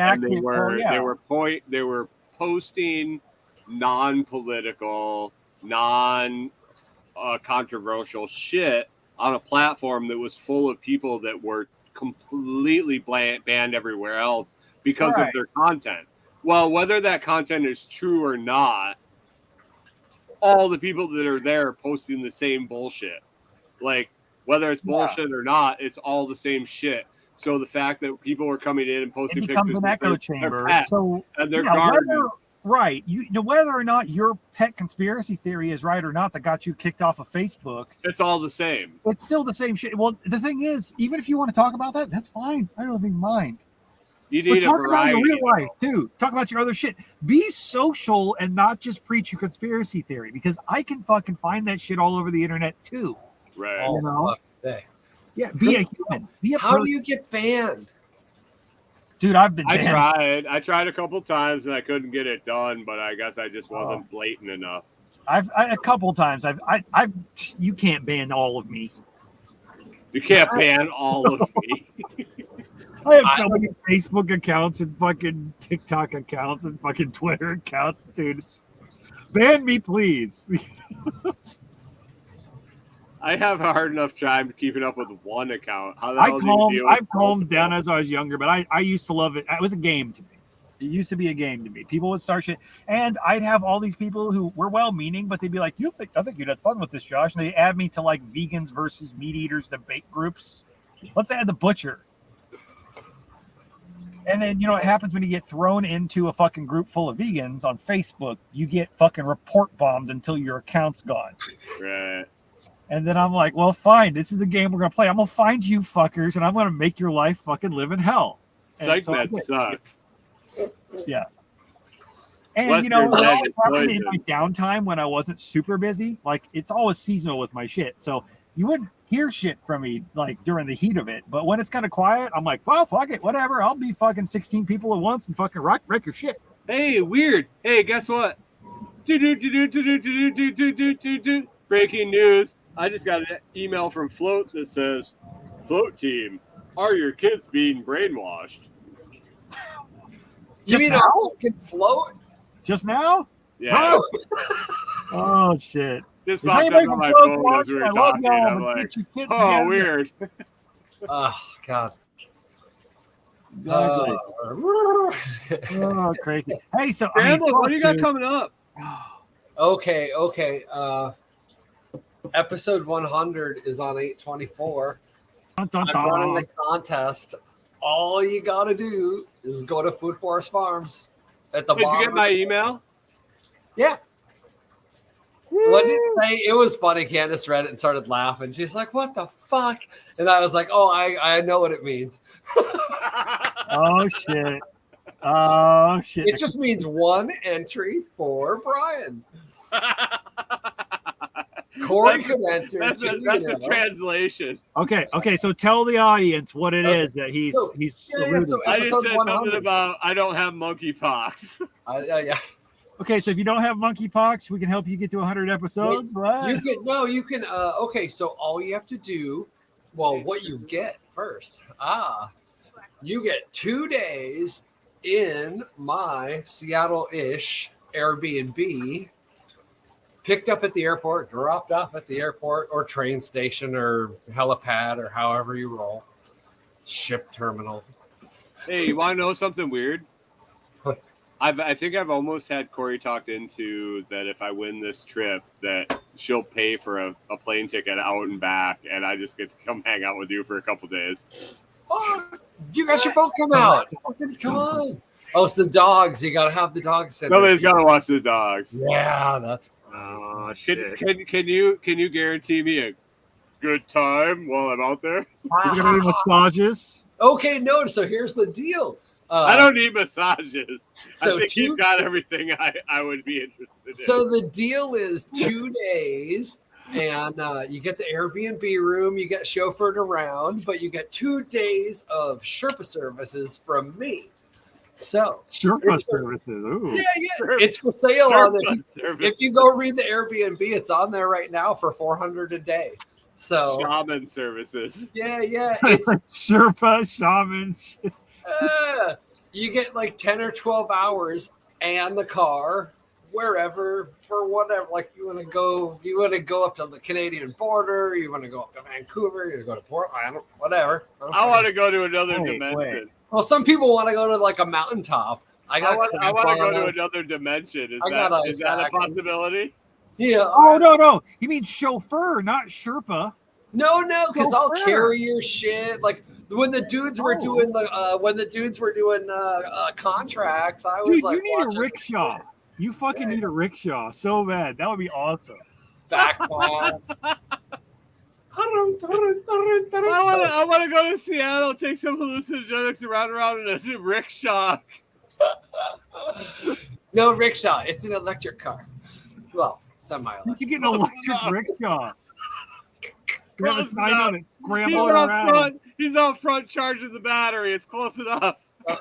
were posting non-political, non-controversial shit on a platform that was full of people that were completely banned everywhere else because Right. of their content. Well, whether that content is true or not, all the people that are there are posting the same bullshit. Like, whether it's bullshit or not, it's all the same shit. So the fact that people are coming in and posting It becomes pictures an of echo their chamber. pets So and their yeah, garden. right. Whether or not your pet conspiracy theory is right or not that got you kicked off of Facebook, It's all the same. it's still the same shit. Well, the thing is, even if you want to talk about that, that's fine. I don't even mind. You But need a talk about your variety. real life too. Talk about your other shit. Be social and not just preach your conspiracy theory, because I can fucking find that shit all over the internet too. Right. You know? fuck day. Yeah, be a human. Be a How person. do you get banned? Dude, I've been I banned. tried a couple times and I couldn't get it done, but I guess I just wasn't blatant enough. I've a couple times. You can't ban all of me. You can't ban all of me. I have so many Facebook accounts and fucking TikTok accounts and fucking Twitter accounts, dude. Ban me, please. I have a hard enough time keeping up with one account. How the hell do you deal with I've calmed down as I was younger, but I used to love it. It was a game to me. It used to be a game to me. People would start shit, and I'd have all these people who were well-meaning, but they'd be like, I think you'd have fun with this, Josh. And they add me to like vegans versus meat eaters debate groups. Let's add the butcher. And then, you know what happens when you get thrown into a fucking group full of vegans on Facebook? You get fucking report bombed until your account's gone. Right. And then I'm like, well, fine. This is the game we're going to play. I'm going to find you fuckers, and I'm going to make your life fucking live in hell. Psych meds suck. Yeah. And, Western you know, it med all is happened in poison. my downtime when I wasn't super busy. Like, it's always seasonal with my shit. So you wouldn't hear shit from me, like, during the heat of it. But when it's kind of quiet, I'm like, well, fuck it. Whatever. I'll be fucking 16 people at once and fucking wreck your shit. Hey, weird. Hey, guess what? Breaking news. I just got an email from Float that says, Float team, are your kids being brainwashed? You Just mean now? our fucking float? Just now? Yeah. Oh, shit. Just If popped anybody up on from my Float phone as watching, we were I love talking. y'all, I'm but like, get your kids oh, together. weird. Oh, God. Exactly. Oh, crazy. Hey, so Randall, what do you got dude. coming up? Okay. Episode 100 is on 8/24. Dun, dun, I'm running dun. a contest. All you gotta do is go to Food Forest Farms at the Did you bottom. get my email? Yeah. What did it say? It was funny. Candace read it and started laughing. She's like, "What the fuck?" And I was like, "Oh, I know what it means. Oh, shit. Oh, shit. It just means one entry for Brian. Corey could enter. That's too, the translation. Okay. So tell the audience what it is that he's Yeah, alluding so to. I just Episode said 100. something about I don't have monkeypox. Yeah. Okay, so if you don't have monkeypox, we can help you get to 100 episodes. What? You can. Okay, so all you have to do, well, what you get first. You get 2 days in my Seattle-ish Airbnb, picked up at the airport, dropped off at the airport or train station or helipad or however you roll. Ship terminal. Hey, you want to know something weird? I think I've almost had Corey talked into that if I win this trip, that she'll pay for a plane ticket out and back, and I just get to come hang out with you for a couple days. Oh, you guys should both come out. Fucking come on. Oh, it's the dogs. You got to have the dogs. Somebody's got to watch the dogs. Yeah, that's. Oh, shit. Can you guarantee me a good time while I'm out there? Is it going to be massages? Okay, no. So here's the deal. I don't need massages. So I think you've got everything I would be interested in. So the deal is 2 days, and you get the Airbnb room, you get chauffeured around, but you get 2 days of Sherpa services from me. So Sherpa it's for- services. Ooh. yeah, it's for sale on it. Service. If you go read the Airbnb, it's on there right now for $400 a day. So Shaman services. yeah, it's Sherpa, shaman. you get like 10 or 12 hours and the car wherever for whatever. Like you want to go up to the Canadian border. You want to go up to Vancouver. You go to Portland, whatever. I want to go to another Wait. dimension. Well, some people want to go to like a mountaintop. I want to go to another dimension. Is that a possibility? Yeah. Oh no! You mean chauffeur, not Sherpa. No, because I'll Chauffeur. carry your shit. Like when the dudes were doing contracts, I was Dude, like, you need a rickshaw. You fucking need a rickshaw so bad. That would be awesome. backpack. I want to go to Seattle, take some hallucinogenics, and ride around in a rickshaw. No rickshaw. It's an electric car. Well, semi-electric. You get an electric rickshaw. You have a sign on it, He's scrambling out around. front. He's out front charging the battery. It's close enough.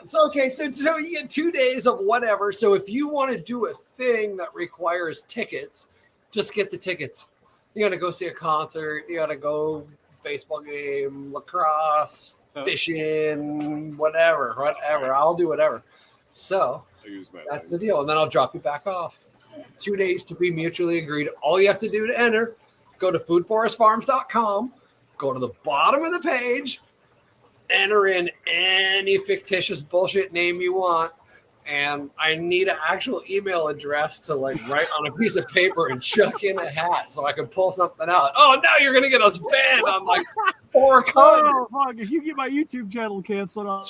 So okay, so you get 2 days of whatever. So if you want to do a thing that requires tickets, just get the tickets. You gotta go see a concert. You gotta go baseball game, lacrosse, fishing, whatever. I'll do whatever. So that's the deal, and then I'll drop you back off. 2 days to be mutually agreed. All you have to do to enter, go to foodforestfarms.com, go to the bottom of the page, enter in any fictitious bullshit name you want, and I need an actual email address to like write on a piece of paper and chuck in a hat so I can pull something out. Oh, now you're gonna get us banned on like 4 comments. Oh, fuck. If you get my YouTube channel canceled,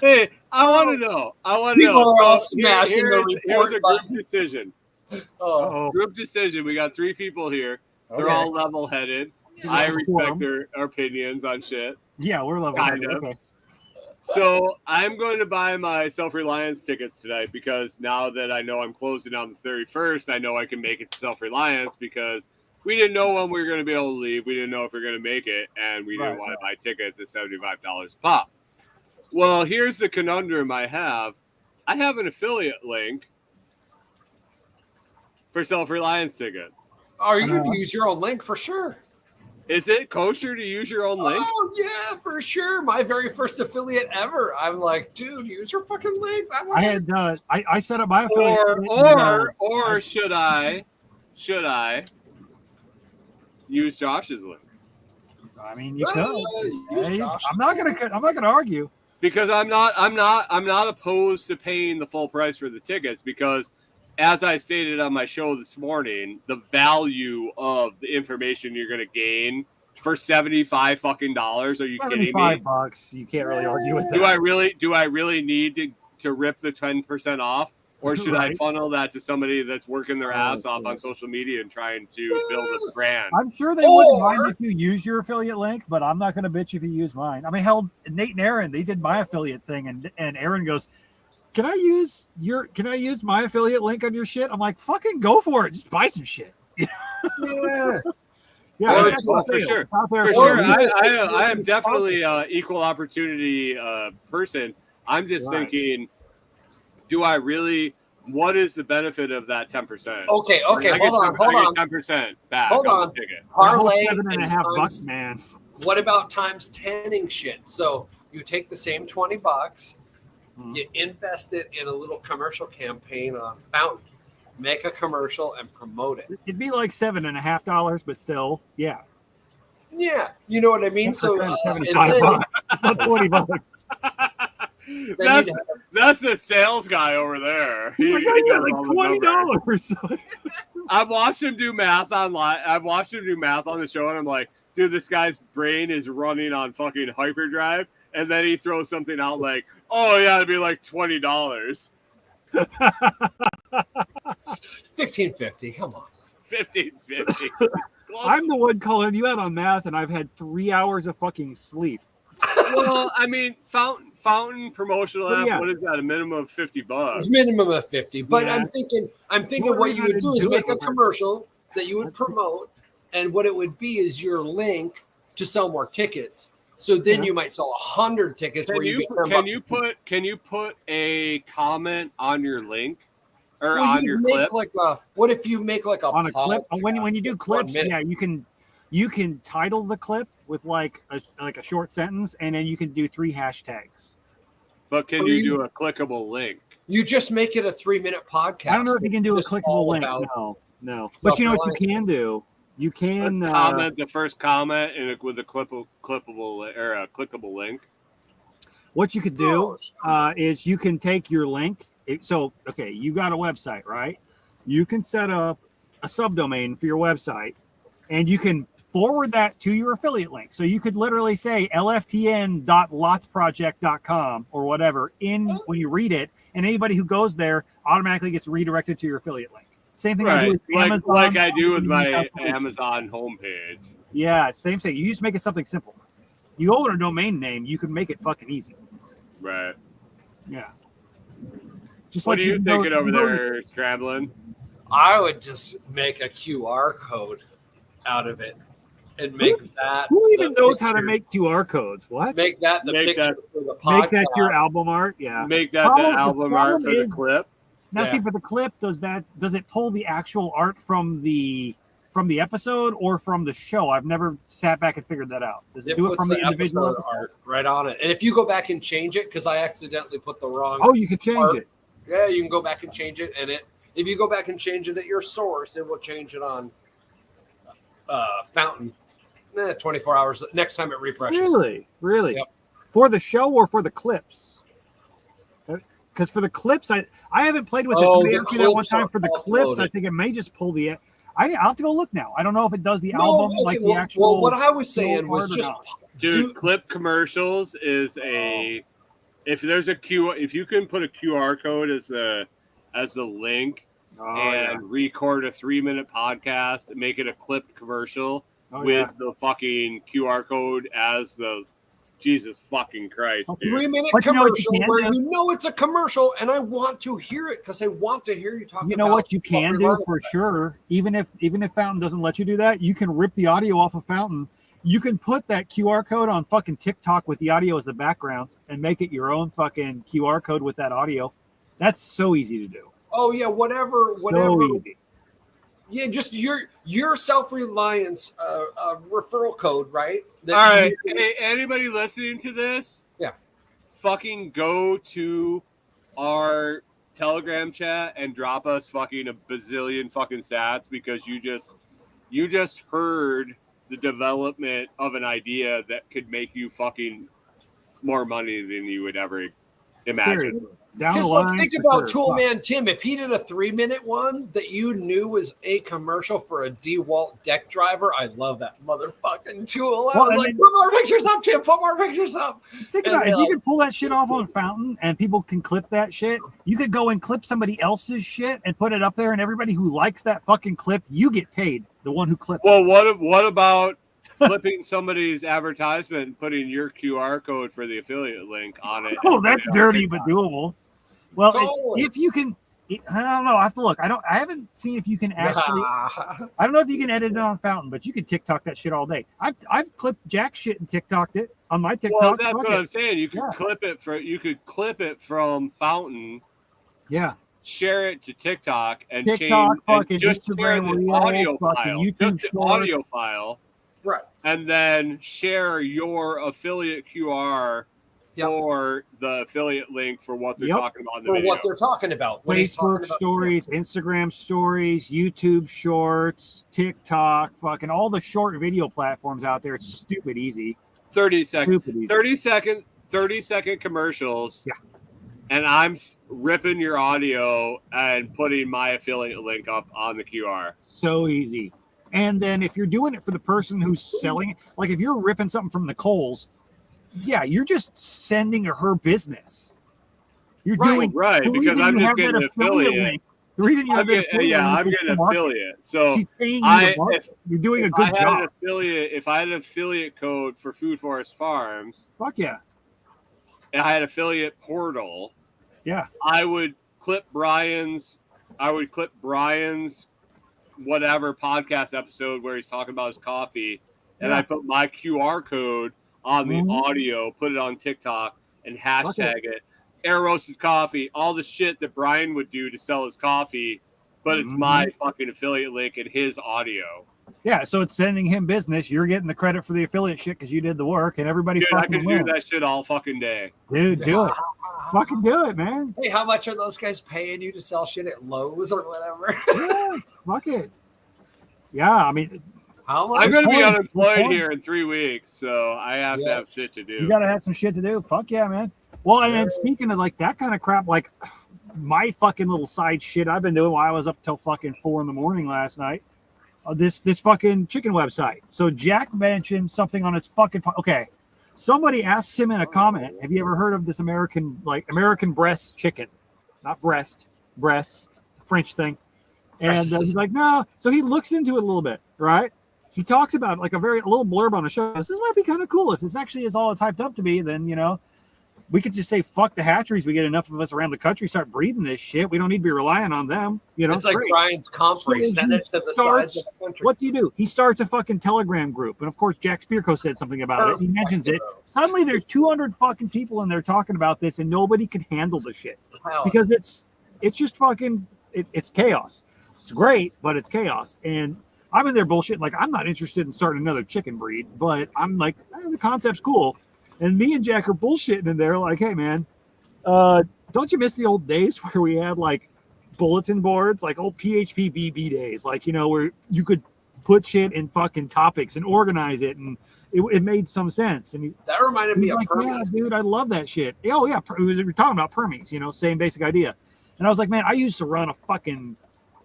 Hey, I want to know. People are all smashing the report Here's a group button. decision. Oh, Group decision. We got 3 people here. They're Okay. all level-headed. I respect their opinions on shit. Yeah, we're level. Kind of. Okay. So I'm going to buy my Self-Reliance tickets tonight because now that I know I'm closing on the 31st, I know I can make it to Self-Reliance because we didn't know when we were going to be able to leave. We didn't know if we were going to make it, and we didn't want to buy tickets at $75 a pop. Well, here's the conundrum I have. I have an affiliate link for Self-Reliance tickets. are you gonna use your own link for sure? Is it kosher to use your own link? Oh yeah, for sure. My very first affiliate ever. I'm like, dude, use your fucking link. I set up my affiliate. Or should I use Josh's link? I mean, you could. use Hey, Josh. I'm not gonna argue. Because I'm not opposed to paying the full price for the tickets because as I stated on my show this morning, the value of the information you're going to gain for $75 fucking dollars. Are you kidding me? $75. You can't really argue with that. Do I really need to rip the 10% off, or should I funnel that to somebody that's working their ass off on social media and trying to build a brand? I'm sure they wouldn't mind if you use your affiliate link, but I'm not going to bitch if you use mine. I mean, hell, Nate and Aaron, they did my affiliate thing, and Aaron goes, Can I use my affiliate link on your shit? I'm like, fucking go for it. Just buy some shit. Yeah. Yeah, it's for sure. For sure. I am definitely an equal opportunity person. I'm just thinking, what is the benefit of that 10%? Okay, hold on. 10% back Hold on on. the ticket. Parlay $7.50, man. What about times 10ing shit? So you take the same $20, you invest it in a little commercial campaign on Fountain, make a commercial and promote it. It'd be like $7.50, but still, yeah. Yeah, you know what I mean. So $75, not $20. That's the sales guy over there. He Like $20. I've watched him do math online. I've watched him do math on the show, and I'm like, dude, this guy's brain is running on fucking hyperdrive. And then he throws something out like, oh yeah, it'd be like $20. $15.50. Come on. $15.50. I'm the one calling you out on math, and I've had 3 hours of fucking sleep. Well, I mean, Fountain promotional app. What is that? A minimum of $50. It's minimum of 50. But I'm thinking what you would do is make a commercial that you would promote, and what it would be is your link to sell more tickets. So then you might sell 100 tickets. Can you put a comment on your link or on your clip? What if you make like on a clip? When you do clips, you can title the clip with like a short sentence, and then you can do 3 hashtags. But can you do a clickable link? You just make it a 3-minute podcast. I don't know if you can do a Just clickable all link. about No. But you know what you can do? You can comment the first comment with a clippable or a clickable link. What you could do is you can take your link. So, okay, you got a website, right? You can set up a subdomain for your website, and you can forward that to your affiliate link. So you could literally say lftn.lotsproject.com or whatever when you read it, and anybody who goes there automatically gets redirected to your affiliate link. Same thing I do with Amazon. Like I do with my Amazon homepage. Yeah, same thing. You just make it something simple. You own a domain name, you can make it fucking easy. Right. Yeah. Just what like are you thinking over there, Scrambling? I would just make a QR code out of it and make that. Who even knows how to make QR codes? What? Make that the picture for the podcast. Make that your album art. Yeah. Make that the album art for the clip. Now, see, for the clip, does it pull the actual art from the episode or from the show? I've never sat back and figured that out. Does it do it from the individual episode art right on it? And if you go back and change it, because I accidentally put the wrong. Oh, you can change it. Yeah, you can go back and change it, and if you go back and change it at your source, it will change it on Fountain. 24 hours next time it refreshes. Really? Yep. For the show or for the clips? Because for the clips, I haven't played with it. Somebody asked me that one time. For the clips, I think it may just pull the. I'll have to go look now. I don't know if it does the album the actual. Well, what I was saying was just clip commercials is a. If you can put a QR code as a link record a 3-minute podcast and make it a clipped commercial with the fucking QR code as the. Jesus fucking Christ, dude. 3-minute commercial where you know it's a commercial and I want to hear it because I want to hear you talk about. You know what you can do for sure? Even if Fountain doesn't let you do that, you can rip the audio off of Fountain. You can put that QR code on fucking TikTok with the audio as the background and make it your own fucking QR code with that audio. That's so easy to do. Oh yeah, whatever. So easy. Yeah, just your self-reliance referral code, right? All right. Hey, anybody listening to this? Yeah. Fucking go to our Telegram chat and drop us fucking a bazillion fucking sats because you just heard the development of an idea that could make you fucking more money than you would ever imagine. Seriously. Just think about Toolman Tim. If he did a 3-minute one that you knew was a commercial for a DeWalt deck driver, I love that motherfucking tool. I was like, put more pictures up, Tim. Put more pictures up. Think about it. If you can pull that shit off on Fountain and people can clip that shit, you could go and clip somebody else's shit and put it up there, and everybody who likes that fucking clip, you get paid. The one who clips. Well, what about clipping somebody's advertisement and putting your QR code for the affiliate link on it? Oh, that's dirty but doable. Well, if you can, I don't know. I have to look. I haven't seen if you can actually. I don't know if you can edit it on Fountain, but you can TikTok that shit all day. I've clipped jack shit and TikToked it on my TikTok. Well, that's what I'm saying. You could clip it from Fountain. Yeah. Share it to TikTok and TikTok, and just share the audio file. YouTube just the audio file. Right. And then share your affiliate QR. For the affiliate link for what they're talking about in the video. What they're talking about. Facebook stories, Instagram stories, YouTube shorts, TikTok, fucking all the short video platforms out there. It's stupid easy. 30 second commercials. Yeah. And I'm ripping your audio and putting my affiliate link up on the QR. So easy. And then if you're doing it for the person who's selling it, like if you're ripping something from Nicole's, yeah, you're just sending her business. You're doing because I'm just getting an affiliate. The reason you have that affiliate, I'm getting an affiliate. So she's paying you you're doing a good job. If I had an affiliate code for Food Forest Farms, fuck yeah, and I had affiliate portal, yeah, I would clip Brian's whatever podcast episode where he's talking about his coffee, and I put my QR code on the audio, put it on TikTok, and hashtag it. Air roasted coffee, all the shit that Brian would do to sell his coffee, but it's my fucking affiliate link and his audio. Yeah, so it's sending him business. You're getting the credit for the affiliate shit because you did the work, and everybody Dude, I fucking could wins. do that shit all fucking day. Dude, do it. Fucking do it, man. Hey, how much are those guys paying you to sell shit at Lowe's or whatever? Yeah, fuck it. Yeah, I mean, How much? I'm going to be point. unemployed Good point. here in 3 weeks, so I have to have shit to do. you got to have some shit to do. Fuck yeah, man. Well, and speaking of like that kind of crap, like my fucking little side shit I've been doing while I was up till fucking 4 a.m. last night. This fucking chicken website. So Jack mentioned something on his fucking okay. Somebody asked him in a comment, have you ever heard of this American breast chicken? Not breast, breast, French thing. And he's like, no. So he looks into it a little bit, right? He talks about like a little blurb on the show. This might be kind of cool. If this actually is all it's hyped up to be, then, you know, we could just say, fuck the hatcheries. We get enough of us around the country, start breeding this shit. We don't need to be relying on them. You know, it's like Brian's Comfrey. Send it to the sides of the country. What do you do? He starts a fucking Telegram group. And of course, Jack Spirko said something about it. He mentions it. Suddenly there's 200 fucking people in there talking about this and nobody can handle the shit because it's just fucking, it's chaos. It's great, but it's chaos. And I'm in there bullshit. Like, I'm not interested in starting another chicken breed, but I'm like, the concept's cool. And me and Jack are bullshitting in there like, hey, man, don't you miss the old days where we had like bulletin boards, like old PHP BB days, like, you know, where you could put shit in fucking topics and organize it, and it made some sense. And that reminded me of like, Permies. yeah, dude, I love that shit. Oh, yeah, we're talking about Permies, you know, same basic idea. And I was like, man, I used to run a fucking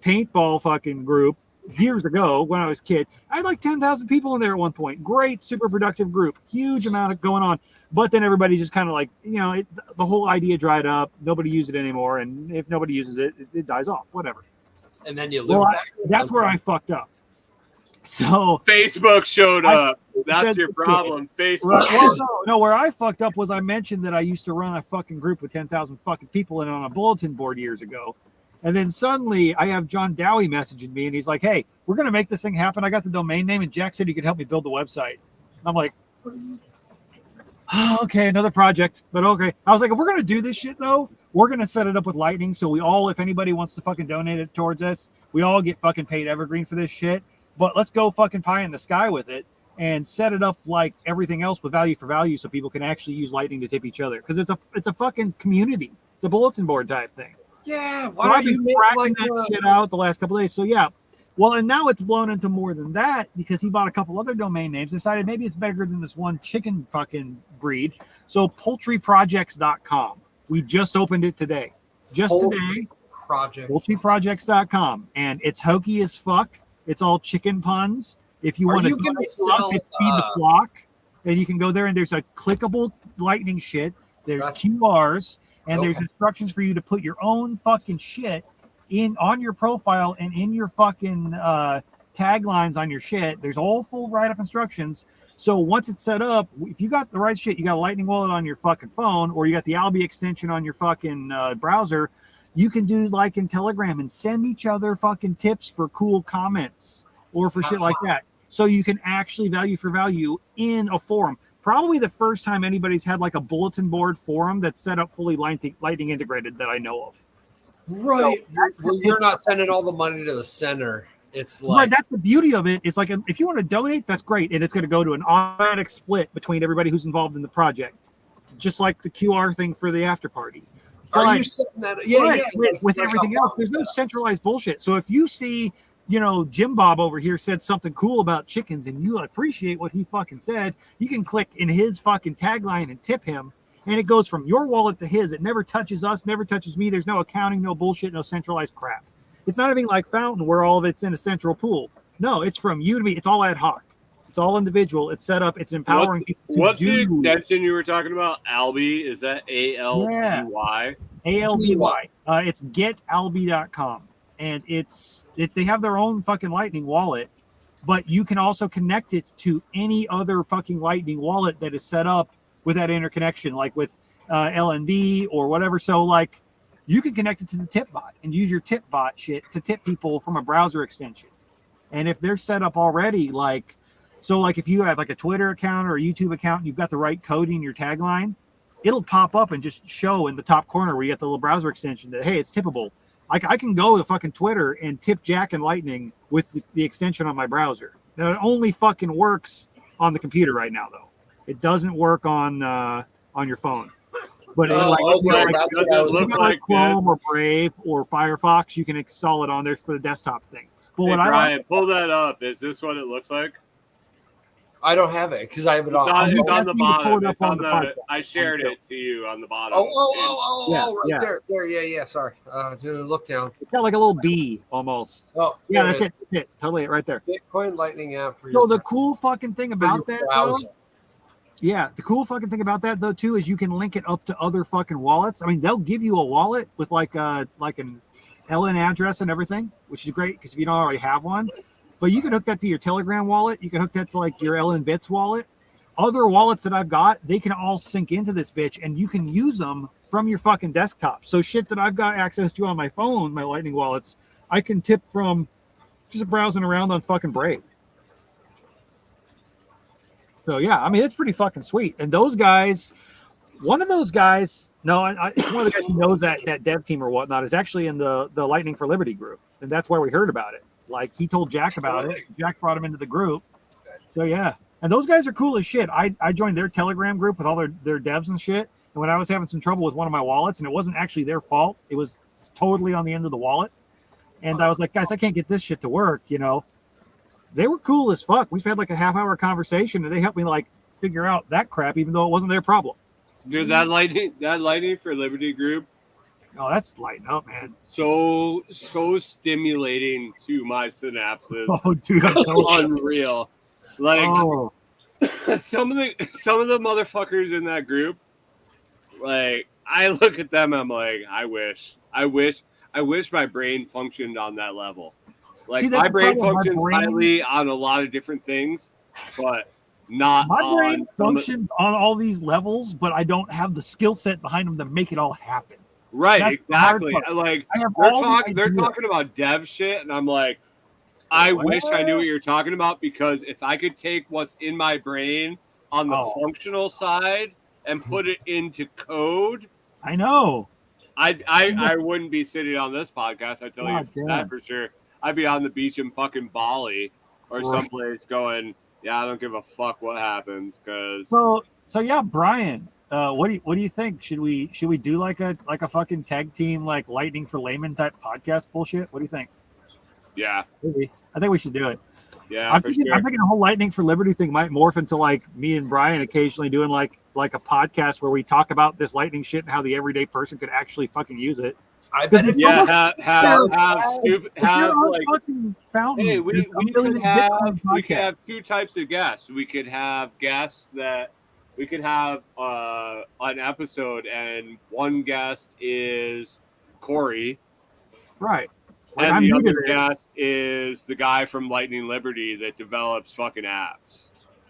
paintball fucking group years ago when I was a kid. I had like 10,000 people in there at one point. Great, super productive group. Huge amount of going on. But then everybody just kind of like, you know, the whole idea dried up. Nobody used it anymore. And if nobody uses it, it dies off. Whatever. And then you live back. That's where I fucked up. So Facebook showed up. That's your problem. Facebook. Well, no, where I fucked up was I mentioned that I used to run a fucking group with 10,000 fucking people in it on a bulletin board years ago. And then suddenly I have John Dowie messaging me and he's like, hey, we're going to make this thing happen. I got the domain name and Jack said you could help me build the website. I'm like, oh, okay, another project, but okay. I was like, if we're going to do this shit though, we're going to set it up with Lightning. So we all, if anybody wants to fucking donate it towards us, we all get fucking paid evergreen for this shit. But let's go fucking pie in the sky with it and set it up like everything else with value for value so people can actually use Lightning to tip each other. Because it's a fucking community. It's a bulletin board type thing. Yeah, why I've been cracking that shit out the last couple of days. So yeah, well, and now it's blown into more than that because he bought a couple other domain names. Decided maybe it's better than this one chicken fucking breed. So poultryprojects.com. We just opened it today. Today. Poultryprojects.com, and it's hokey as fuck. It's all chicken puns. If you want to feed the flock, then you can go there and there's a clickable Lightning shit. There's QRs. And there's instructions for you to put your own fucking shit on your profile and in your fucking taglines on your shit. There's all full write-up instructions. So once it's set up, if you got the right shit, you got a Lightning wallet on your fucking phone, or you got the Albi extension on your fucking browser, you can do like in Telegram and send each other fucking tips for cool comments or for shit like that. So you can actually value for value in a forum. Probably the first time anybody's had like a bulletin board forum that's set up fully Lightning integrated that I know of. Right. So you're not sending all the money to the center. It's like right. That's the beauty of it. It's like if you want to donate, that's great, and it's going to go to an automatic split between everybody who's involved in the project, just like the QR thing for the after party. Are you setting that? Yeah, with everything else, there's no centralized bullshit. So if you see, you know, Jim Bob over here said something cool about chickens and you appreciate what he fucking said, you can click in his fucking tagline and tip him, and it goes from your wallet to his. It never touches us, never touches me. There's no accounting, no bullshit, no centralized crap. It's not even like Fountain where all of it's in a central pool. No, it's from you to me. It's all ad hoc. It's all individual. It's set up. It's empowering people. What's the extension you were talking about? Albi? Is that ALBY? Yeah. ALBY. It's getalbi.com. And they have their own fucking Lightning wallet, but you can also connect it to any other fucking Lightning wallet that is set up with that interconnection, like with LNB or whatever. So like you can connect it to the tip bot and use your tip bot shit to tip people from a browser extension. And if they're set up already, like if you have like a Twitter account or a YouTube account and you've got the right coding in your tagline, it'll pop up and just show in the top corner where you get the little browser extension that, hey, it's tippable. I can go to fucking Twitter and tip Jack and Lightning with the extension on my browser. Now it only fucking works on the computer right now, though. It doesn't work on your phone. But Oh, okay, that's what I was look like like Chrome this. or Brave or Firefox, you can install it on there for the desktop thing. But Hey, what I Brian, like, pull that up. Is this what it looks like? I don't have it because I have it on. It's on the asking you to pull bottom. it up It's on on the the. podcast. I shared it to you on the bottom. Yeah, Right yeah. there. Yeah. Sorry. Look down. It's got like a little B almost. Oh, Yeah, that's it. That's it. Totally it right there. Bitcoin Lightning app for So your, the cool fucking thing for your about that, though, browser. yeah, the cool fucking thing about that though too is you can link it up to other fucking wallets. I mean, they'll give you a wallet with like an LN address and everything, which is great because if you don't already have one. But you can hook that to your Telegram wallet. You can hook that to like your LN Bits wallet. Other wallets that I've got, they can all sync into this bitch, and you can use them from your fucking desktop. So shit that I've got access to on my phone, my Lightning wallets, I can tip from just browsing around on fucking Brave. So yeah, I mean it's pretty fucking sweet. And those guys, one of those guys, no, it's one of the guys who knows that dev team or whatnot is actually in the Lightning for Liberty group, and that's where we heard about it. Like he told Jack about it. Jack brought him into the group. So yeah, and those guys are cool as shit. I joined their Telegram group with all their devs and shit. And when I was having some trouble with one of my wallets, and it wasn't actually their fault, it was totally on the end of the wallet. And I was like, guys, I can't get this shit to work, you know. They were cool as fuck. We've had like a half-hour conversation, and they helped me like figure out that crap, even though it wasn't their problem. Dude, that Lightning for Liberty group. Oh, that's lighting up, man. So stimulating to my synapses. Oh, dude, I'm Unreal. Like oh. some of the motherfuckers in that group, like I look at them, I'm like, I wish my brain functioned on that level. Like See, my brain my functions brain- highly on a lot of different things, but not My on brain functions on all these levels, but I don't have the skill set behind them to make it all happen. Right, That's the hard exactly. part. Like I have they're all the they're ideas. talking about dev shit, and I'm like, I wish I knew what you're talking about, because if I could take what's in my brain on the functional side and put it into code, I know. I wouldn't be sitting on this podcast. I tell God you damn. that for sure. I'd be on the beach in fucking Bali or Right. someplace going, yeah, I don't give a fuck what happens, because So yeah, Brian, what do you think? Should we do like a fucking tag team like Lightning for Layman type podcast bullshit? What do you think? yeah, Maybe. I think we should do it. yeah, I'm for thinking sure. the whole Lightning for Liberty thing might morph into like me and Brian occasionally doing like a podcast where we talk about this Lightning shit and how the everyday person could actually fucking use it. I bet if Yeah, If have you're on like, fucking Fountain, hey, there's we a million could have podcasts. two types of guests. We could have guests that we could have an episode, and one guest is Corey, Right. Like and I'm the new to other this. guest is the guy from Lightning Liberty that develops fucking apps.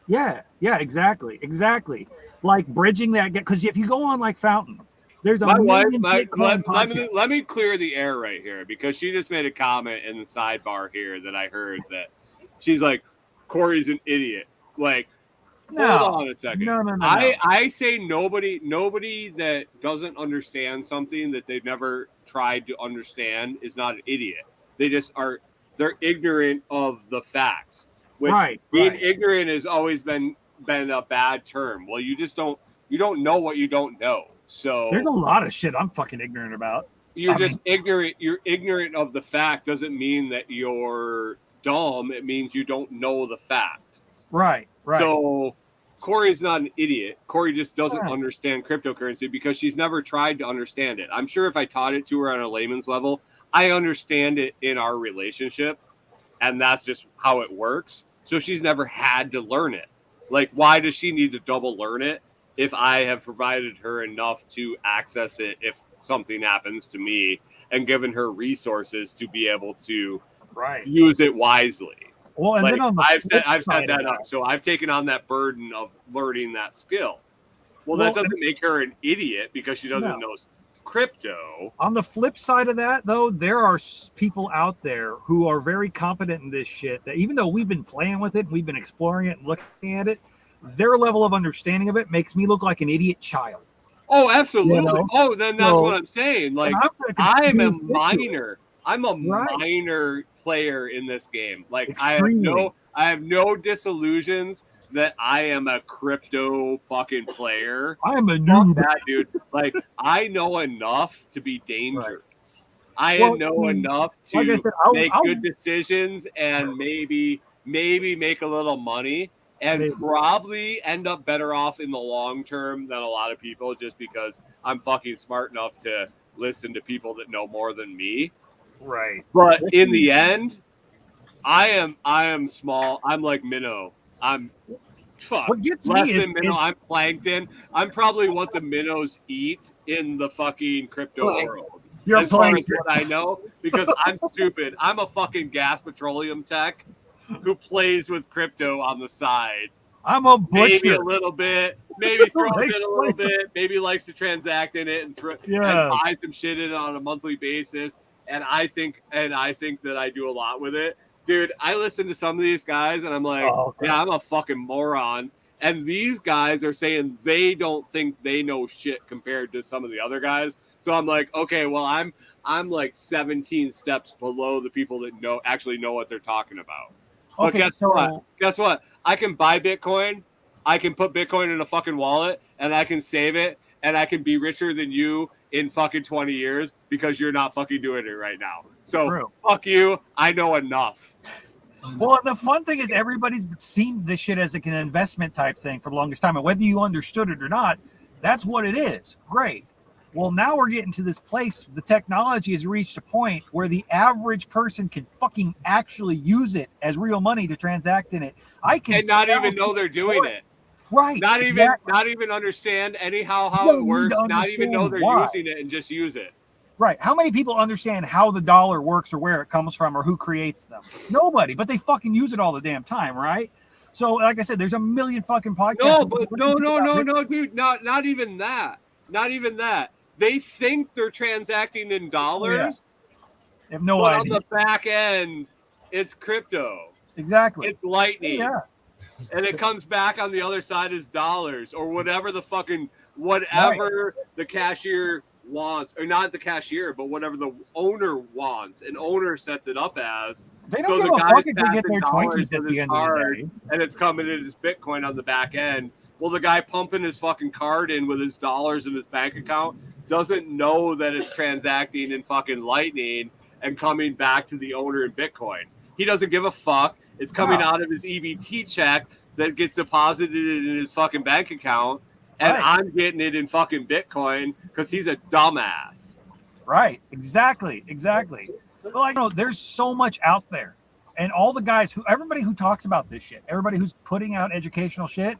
Yeah, exactly. Like bridging that because if you go on like Fountain, there's a My wife, million Bitcoin podcasts. let me clear the air right here, because she just made a comment in the sidebar here that I heard that she's like, Corey's an idiot. Like, hold on a second. No. I say nobody that doesn't understand something that they've never tried to understand is not an idiot. They just they're ignorant of the facts. Which being ignorant has always been a bad term. Well, you don't know what you don't know. So There's a lot of shit I'm fucking ignorant about. you're ignorant. You're ignorant of the fact doesn't mean that you're dumb. It means you don't know the fact. Right. So Corey's not an idiot. Corey just doesn't understand cryptocurrency because she's never tried to understand it. I'm sure if I taught it to her on a layman's level, I understand it in our relationship, and that's just how it works. So she's never had to learn it. Like, why does she need to double learn it if I have provided her enough to access it if something happens to me, and given her resources to be able to use it wisely? Well, and like, then on the I've set that up. So I've taken on that burden of learning that skill. Well, that doesn't make her an idiot because she doesn't know crypto. On the flip side of that, though, there are people out there who are very competent in this shit that even though we've been playing with it and we've been exploring it and looking at it, their level of understanding of it makes me look like an idiot child. Oh, absolutely. You know? Oh, then that's So- what I'm saying. Like, And I'm I'm a gonna continue to minor. I'm a Right. minor player in this game. Like, Extremely. I have no disillusions that I am a crypto fucking player. I am a Fuck noob. that, dude. Like, I know enough to be dangerous. I Well, know I mean, enough to like I said, make I'll good decisions and maybe make a little money and Maybe. probably end up better off in the long term than a lot of people just because I'm fucking smart enough to listen to people that know more than me. Right. But in the end, I am small. I'm like minnow. I'm What gets less me than is minnow. I'm plankton. I'm probably what the minnows eat in the fucking crypto world. you're As far playing. as what I know, because I'm stupid. I'm a fucking gas petroleum tech who plays with crypto on the side. I'm a Maybe butcher. a little bit, maybe throws Like, in a little bit, maybe likes to transact in it and Yeah. buy some shit in it on a monthly basis. And I think that I do a lot with it. Dude, I listen to some of these guys and I'm like, Oh, okay. yeah, I'm a fucking moron. And these guys are saying they don't think they know shit compared to some of the other guys. So I'm like, okay, well, I'm like 17 steps below the people that actually know what they're talking about. But Okay, guess so what? Guess what? I can buy Bitcoin. I can put Bitcoin in a fucking wallet and I can save it and I can be richer than you in fucking 20 years because you're not fucking doing it right now. So True. fuck you. I know enough. Well, the fun thing is everybody's seen this shit as like an investment type thing for the longest time. And whether you understood it or not, that's what it is. Great. Well, now we're getting to this place. The technology has reached a point where the average person can fucking actually use it as real money to transact in it. I can And not sell even know they're doing it. Right. Not even understand anyhow how it works. Not even know they're using it and just use it. Right. How many people understand how the dollar works or where it comes from or who creates them? Nobody, but they fucking use it all the damn time, right? So, like I said, there's a million fucking podcasts. No, but no, dude. Not even that. Not even that. They think they're transacting in dollars. I have no but idea. On the back end, it's crypto. Exactly. It's lightning. Yeah. And it comes back on the other side as dollars or whatever the cashier wants, or not the cashier, but whatever the owner wants. An owner sets it up as. They don't so give the a guy's fuck if they get passing their dollars Twinkies at with the his end of the card, day. and it's coming in his Bitcoin on the back end. Well, the guy pumping his fucking card in with his dollars in his bank account doesn't know that it's transacting in fucking lightning and coming back to the owner in Bitcoin. He doesn't give a fuck. It's coming out of his EBT check that gets deposited in his fucking bank account, and I'm getting it in fucking Bitcoin because he's a dumbass. Right. Exactly. But like, no, there's so much out there. And all the guys everybody who talks about this shit, everybody who's putting out educational shit,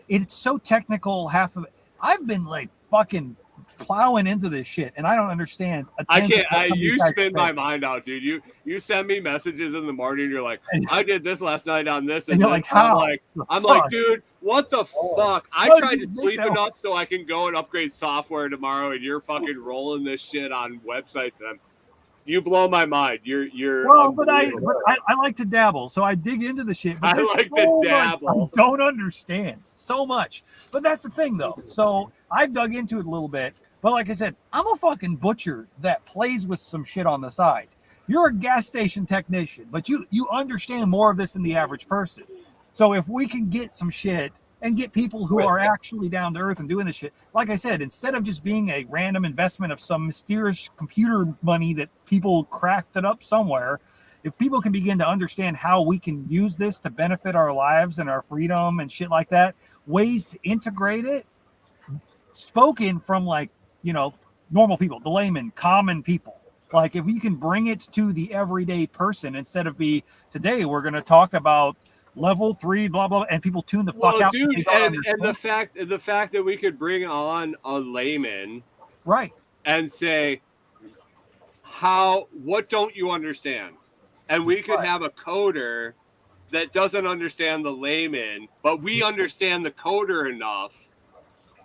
it's so technical. Half of it. I've been like fucking plowing into this shit, and I don't understand. I can't. You spin my mind out, dude. You send me messages in the morning. You're like, I did this last night on this, and you're this. like, how? I'm like, dude, what the fuck? I tried to sleep enough so I can go and upgrade software tomorrow, and you're fucking rolling this shit on websites. And you blow my mind. You're well, but I like to dabble, so I dig into the shit. But I like to dabble. I don't understand so much, but that's the thing, though. So I've dug into it a little bit, but like I said, I'm a fucking butcher that plays with some shit on the side. You're a gas station technician, but you understand more of this than the average person. So if we can get some shit and get people who are actually down to earth and doing this shit, like I said, instead of just being a random investment of some mysterious computer money that people crafted up somewhere, if people can begin to understand how we can use this to benefit our lives and our freedom and shit like that, ways to integrate it, spoken from like, normal people, the layman, common people. Like if we can bring it to the everyday person instead of today we're going to talk about level 3, blah blah, and people tune the fuck out. Dude, and the fact that we could bring on a layman, right, and say, what don't you understand? And we could have a coder that doesn't understand the layman, but we understand the coder enough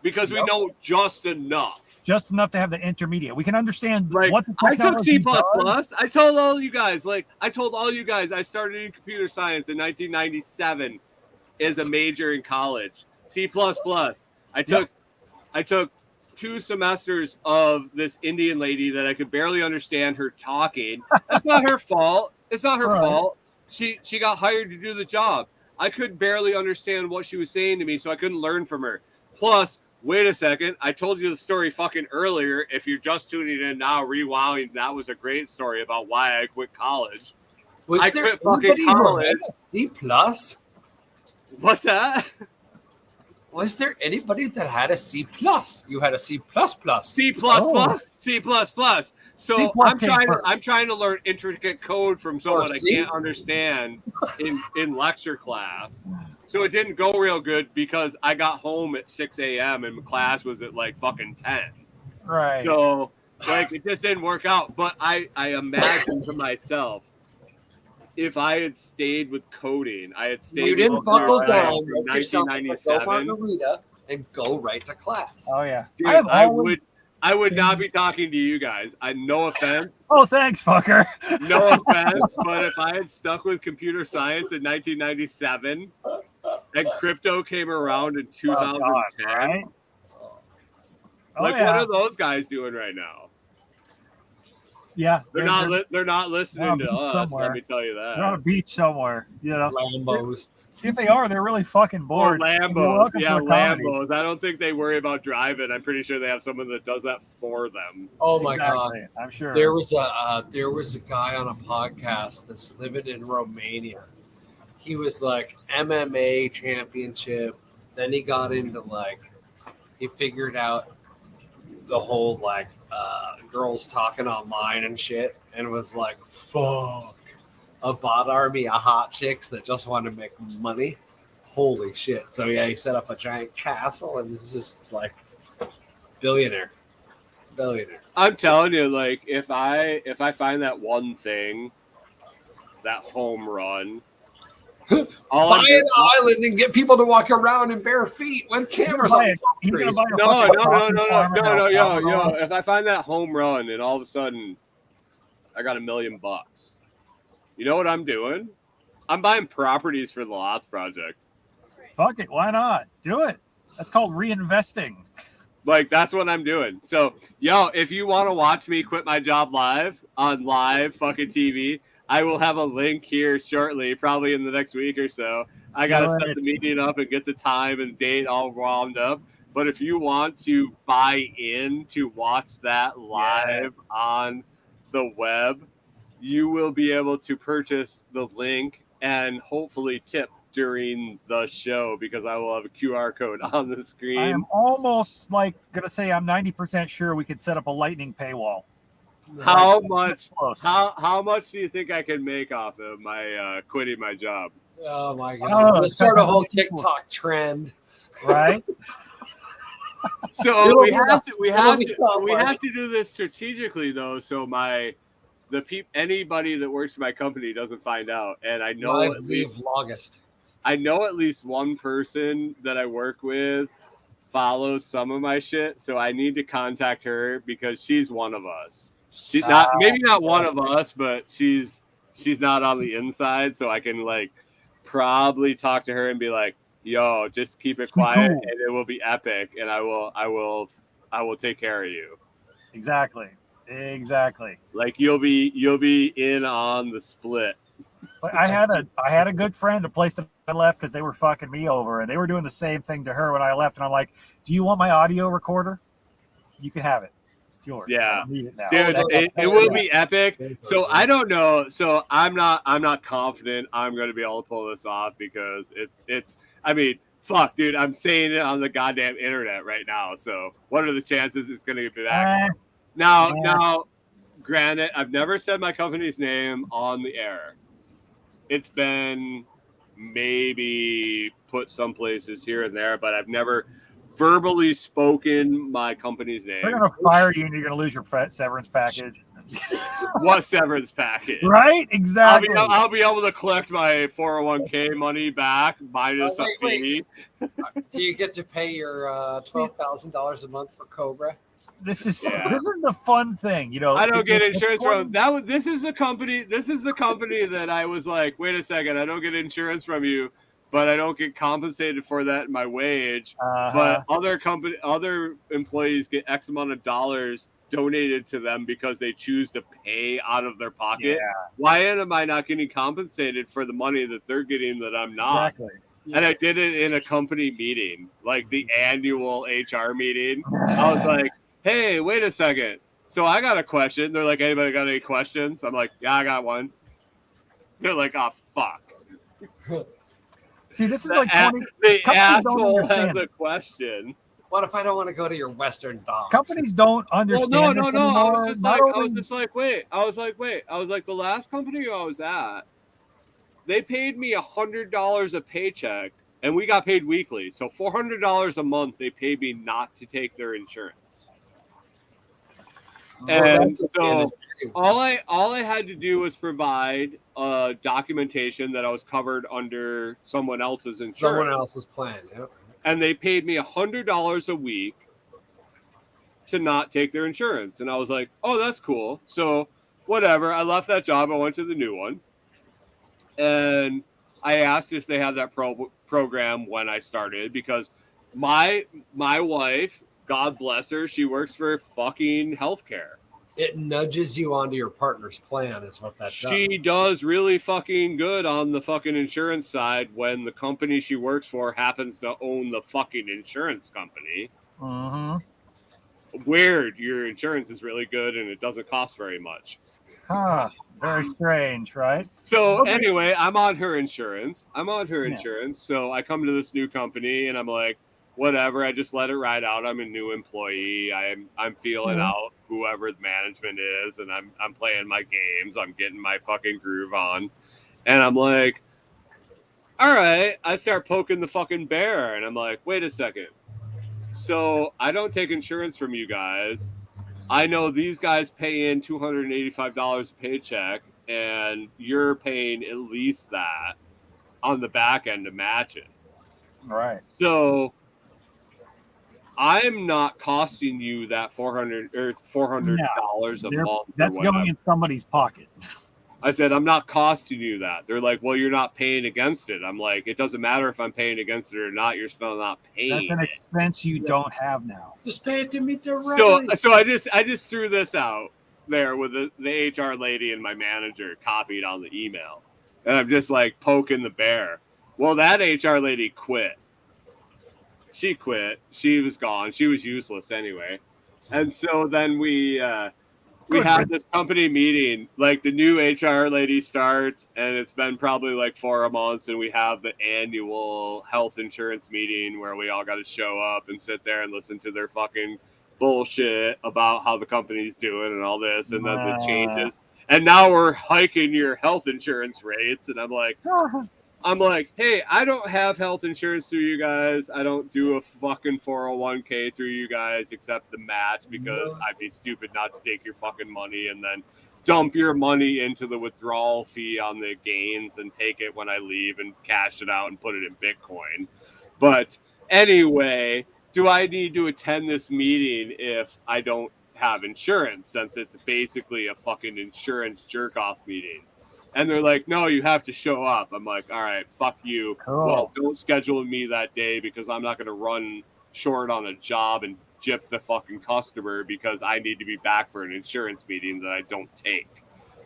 because we know just enough to have the intermediate. We can understand what the I took C++. does. I told all you guys, I started in computer science in 1997 as a major in college. C++. I took 2 semesters of this Indian lady that I could barely understand her talking. That's not her fault. It's not her fault. She got hired to do the job. I could barely understand what she was saying to me, so I couldn't learn from her. Plus, wait a second. I told you the story fucking earlier. If you're just tuning in now, rewinding, that was a great story about why I quit college. Was there anybody who had a C plus? What's that? Was there anybody that had a C plus? You had a C plus plus. C plus plus. C plus plus. So I'm trying to learn intricate code from someone I can't understand in lecture class. So it didn't go real good because I got home at 6 a.m. and class was at like fucking 10. Right. So like it just didn't work out. But I imagine to myself, if I had stayed with coding, You didn't buckle down from 1997. Margarita and go right to class. Oh yeah. Dude, I would not be talking to you guys. No offense. Oh, thanks, fucker. No offense, but if I had stuck with computer science in 1997 and crypto came around in 2010, right? What are those guys doing right now? Yeah, they're not listening to us. Somewhere. Let me tell you that. They're on a beach somewhere. You know, Lambos. If they are, they're really fucking bored. Oh, Lambos. Yeah, Lambos. I don't think they worry about driving. I'm pretty sure they have someone that does that for them. Oh my God. I'm sure. There was a guy on a podcast that's living in Romania. He was like MMA championship. Then he got into he figured out the whole girls talking online and shit, and was like, fuck. A bot army of hot chicks that just want to make money. Holy shit. So yeah, he set up a giant castle and is just like billionaire. I'm telling you, if I find that one thing, that home run, buy an island and get people to walk around in bare feet with cameras on. No, yo. If I find that home run and all of a sudden I got $1 million, you know what I'm doing? I'm buying properties for the Lots Project. Fuck it, why not? Do it. That's called reinvesting. That's what I'm doing. So, if you want to watch me quit my job live on live fucking TV, I will have a link here shortly, probably in the next week or so. I got to set the meeting up and get the time and date all wound up. But if you want to buy in to watch that live on the web, you will be able to purchase the link and hopefully tip during the show because I will have a QR code on the screen. I am almost gonna say I'm 90% sure we could set up a lightning paywall. How much do you think I can make off of my quitting my job? Oh my God. Let's start a whole TikTok trend. Right? So we have to do this strategically though, so anybody that works for my company doesn't find out. And I know I know at least one person that I work with follows some of my shit, so I need to contact her because she's one of us. She's maybe not one of us, but she's not on the inside, so I can probably talk to her and be like, yo, just keep it quiet and it will be epic and I will take care of you. Exactly. You'll be in on the split. I had a good friend, a place that I left because they were fucking me over, and they were doing the same thing to her when I left. And I'm like, "Do you want my audio recorder? You can have it. It's yours." Yeah, dude, it will be epic. So I don't know. So I'm not confident I'm going to be able to pull this off because it's. I mean, fuck, dude. I'm saying it on the goddamn internet right now. So what are the chances it's going to be back? Now, granted, I've never said my company's name on the air. It's been maybe put some places here and there, but I've never verbally spoken my company's name. They're going to fire you and you're going to lose your severance package. What severance package? Right? Exactly. I'll be able to collect my 401k money back minus a fee. Do you get to pay your $12,000 a month for Cobra? This is the fun thing, I don't get insurance from that. This is the company that I was like, wait a second, I don't get insurance from you. but I don't get compensated for that in my wage. Uh-huh. But other employees get X amount of dollars donated to them because they choose to pay out of their pocket. Yeah. Why am I not getting compensated for the money that they're getting that I'm not? Exactly. And I did it in a company meeting, like the annual HR meeting. I was like, hey, wait a second. So I got a question. They're like, anybody got any questions? I'm like, yeah, I got one. They're like, oh, fuck. See, this is like The don't asshole understand has a it. question. What if I don't want to go to your Western Dogs? Companies don't Well, understand. no. this I anymore. was just Not like, only- I was like, the last company I was at, they paid me $100 a paycheck, and we got paid weekly. So $400 a month, they paid me not to take their insurance. And so all I had to do was provide documentation that I was covered under someone else's insurance. Someone else's plan. Yep. And they paid me $100 a week to not take their insurance. And I was like, oh, that's cool. So whatever. I left that job. I went to the new one. And I asked if they had that program when I started, because my wife, God bless her, she works for fucking healthcare. It nudges you onto your partner's plan is what that does. She does really fucking good on the fucking insurance side when the company she works for happens to own the fucking insurance company. Mhm. Weird. Your insurance is really good and it doesn't cost very much. Huh. Very strange, right? So Okay. anyway, I'm on her insurance. Yeah. So I come to this new company and I'm like, whatever. I just let it ride out. I'm a new employee. I'm feeling out whoever the management is, and I'm playing my games. I'm getting my fucking groove on, and I'm like, all right. I start poking the fucking bear, and I'm like, wait a second. So I don't take insurance from you guys. I know these guys pay in $285 a paycheck, and you're paying at least that on the back end to match it. Right. So I'm not costing you that $400 a month. That's going in somebody's pocket. I said, I'm not costing you that. They're like, well, you're not paying against it. I'm like, it doesn't matter if I'm paying against it or not. You're still not paying. That's an expense you don't have now. Just pay it to me directly. So I just threw this out there with the HR lady and my manager copied on the email. And I'm just like poking the bear. Well, that HR lady quit. She quit. She was gone. She was useless anyway. And so then we had this company meeting. Like the new HR lady starts, and it's been probably like 4 months, and we have the annual health insurance meeting where we all got to show up and sit there and listen to their fucking bullshit about how the company's doing and all this, and then the changes. And now we're hiking your health insurance rates, and I'm like, hey, I don't have health insurance through you guys. I don't do a fucking 401k through you guys except the match, because I'd be stupid not to take your fucking money and then dump your money into the withdrawal fee on the gains and take it when I leave and cash it out and put it in Bitcoin. But anyway, do I need to attend this meeting if I don't have insurance, since it's basically a fucking insurance jerk-off meeting? And they're like, no, you have to show up. I'm like, all right, fuck you. Cool. Well, don't schedule me that day, because I'm not going to run short on a job and gyp the fucking customer because I need to be back for an insurance meeting that I don't take.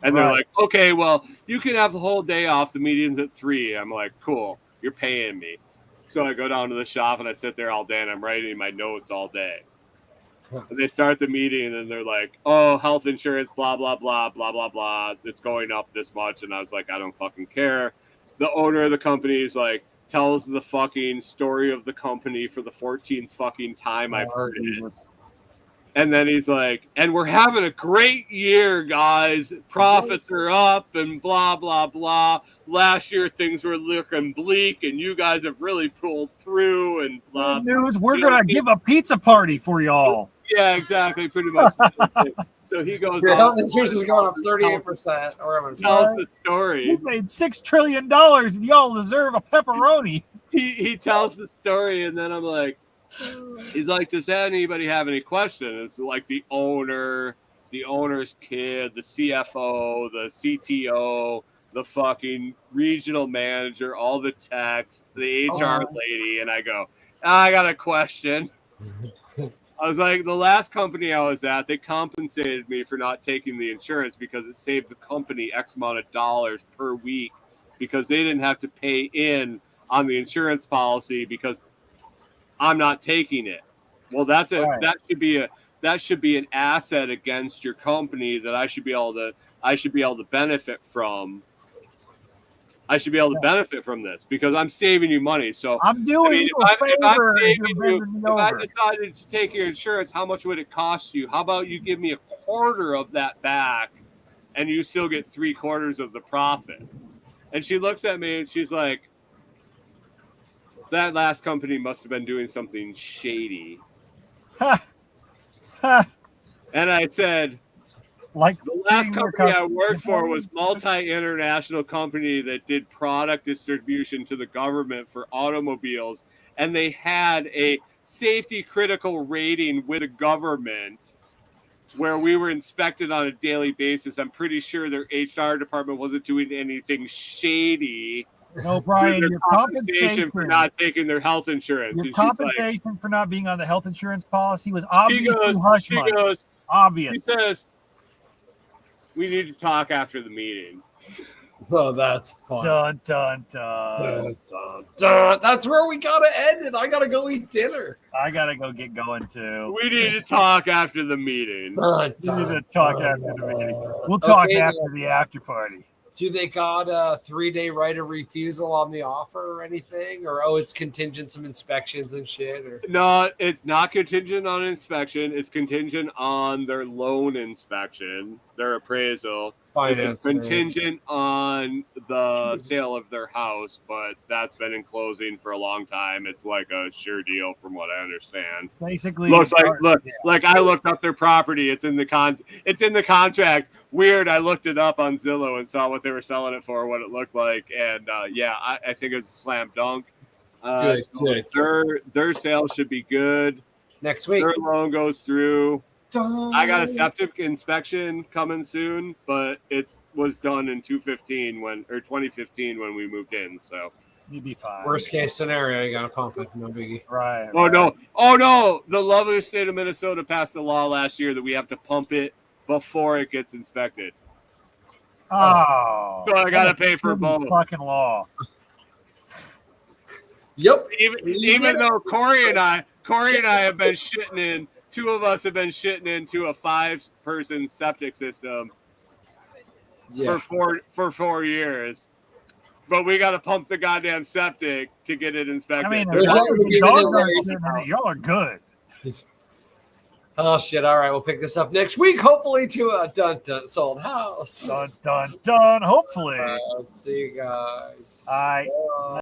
And they're like, okay, well, you can have the whole day off. The meeting's at 3. I'm like, cool, you're paying me. So I go down to the shop and I sit there all day and I'm writing my notes all day. And they start the meeting and they're like, oh, health insurance, blah, blah, blah, blah, blah, blah. It's going up this much. And I was like, I don't fucking care. The owner of the company is like, tells the fucking story of the company for the 14th fucking time I've heard it. And then he's like, and we're having a great year, guys. Profits are up and blah, blah, blah. Last year, things were looking bleak, and you guys have really pulled through and blah. Good news, we're going to give a pizza party for y'all. Yeah, exactly. Pretty much. So he goes Your on. health insurance is going up 38%. Or tells the story. We made $6 trillion, and y'all deserve a pepperoni. He tells the story, and then I'm like, he's like, does anybody have any questions? It's like the owner, the owner's kid, the CFO, the CTO, the fucking regional manager, all the techs, the HR lady, and I go, I got a question. I was like, the last company I was at, they compensated me for not taking the insurance because it saved the company X amount of dollars per week because they didn't have to pay in on the insurance policy because I'm not taking it. Well, that should be an asset against your company that I should be able to benefit from. I should be able to benefit from this because I'm saving you money. So I'm doing you a favor. If I decided to take your insurance, how much would it cost you? How about you give me a quarter of that back and you still get 3/4 of the profit? And she looks at me and she's like, that last company must have been doing something shady. And I said, like the last company I worked for was multi-international company that did product distribution to the government for automobiles, and they had a safety critical rating with the government where we were inspected on a daily basis. I'm pretty sure their HR department wasn't doing anything shady. No, Brian, your compensation for not taking their health insurance. Your compensation for not being on the health insurance policy was obvious. Obvious. She says, we need to talk after the meeting. Oh, that's fun. Dun, dun, dun. Dun, dun, dun. That's where we gotta end it. I gotta go eat dinner. I gotta go get going too. We need to talk after the meeting. We need to talk after the meeting. We'll talk after the after party. Do they got a 3-day right of refusal on the offer or anything? Or it's contingent some inspections and shit? Or no, it's not contingent on inspection. It's contingent on their loan inspection, their appraisal. It's contingent on the sale of their house, but that's been in closing for a long time. It's like a sure deal, from what I understand. Basically, like I looked up their property. It's in the contract. Weird. I looked it up on Zillow and saw what they were selling it for, what it looked like, and I think it's a slam dunk. Their sale should be good next week. Their loan goes through. I got a septic inspection coming soon, but it was done in 2015 when we moved in. So you'd be fine. Worst case scenario, you gotta pump it. No biggie. Right. Oh no! The lovely state of Minnesota passed a law last year that we have to pump it before it gets inspected. Oh. So I gotta pay for both. Fucking law. Yep. Even though Corey and I have been shitting in. 2 of us have been shitting into a 5-person septic system for 4 years, but we got to pump the goddamn septic to get it inspected. I mean, y'all are good. Oh shit! All right, we'll pick this up next week. Hopefully, to a sold house. Dun. Hopefully. Let's see you guys. All right.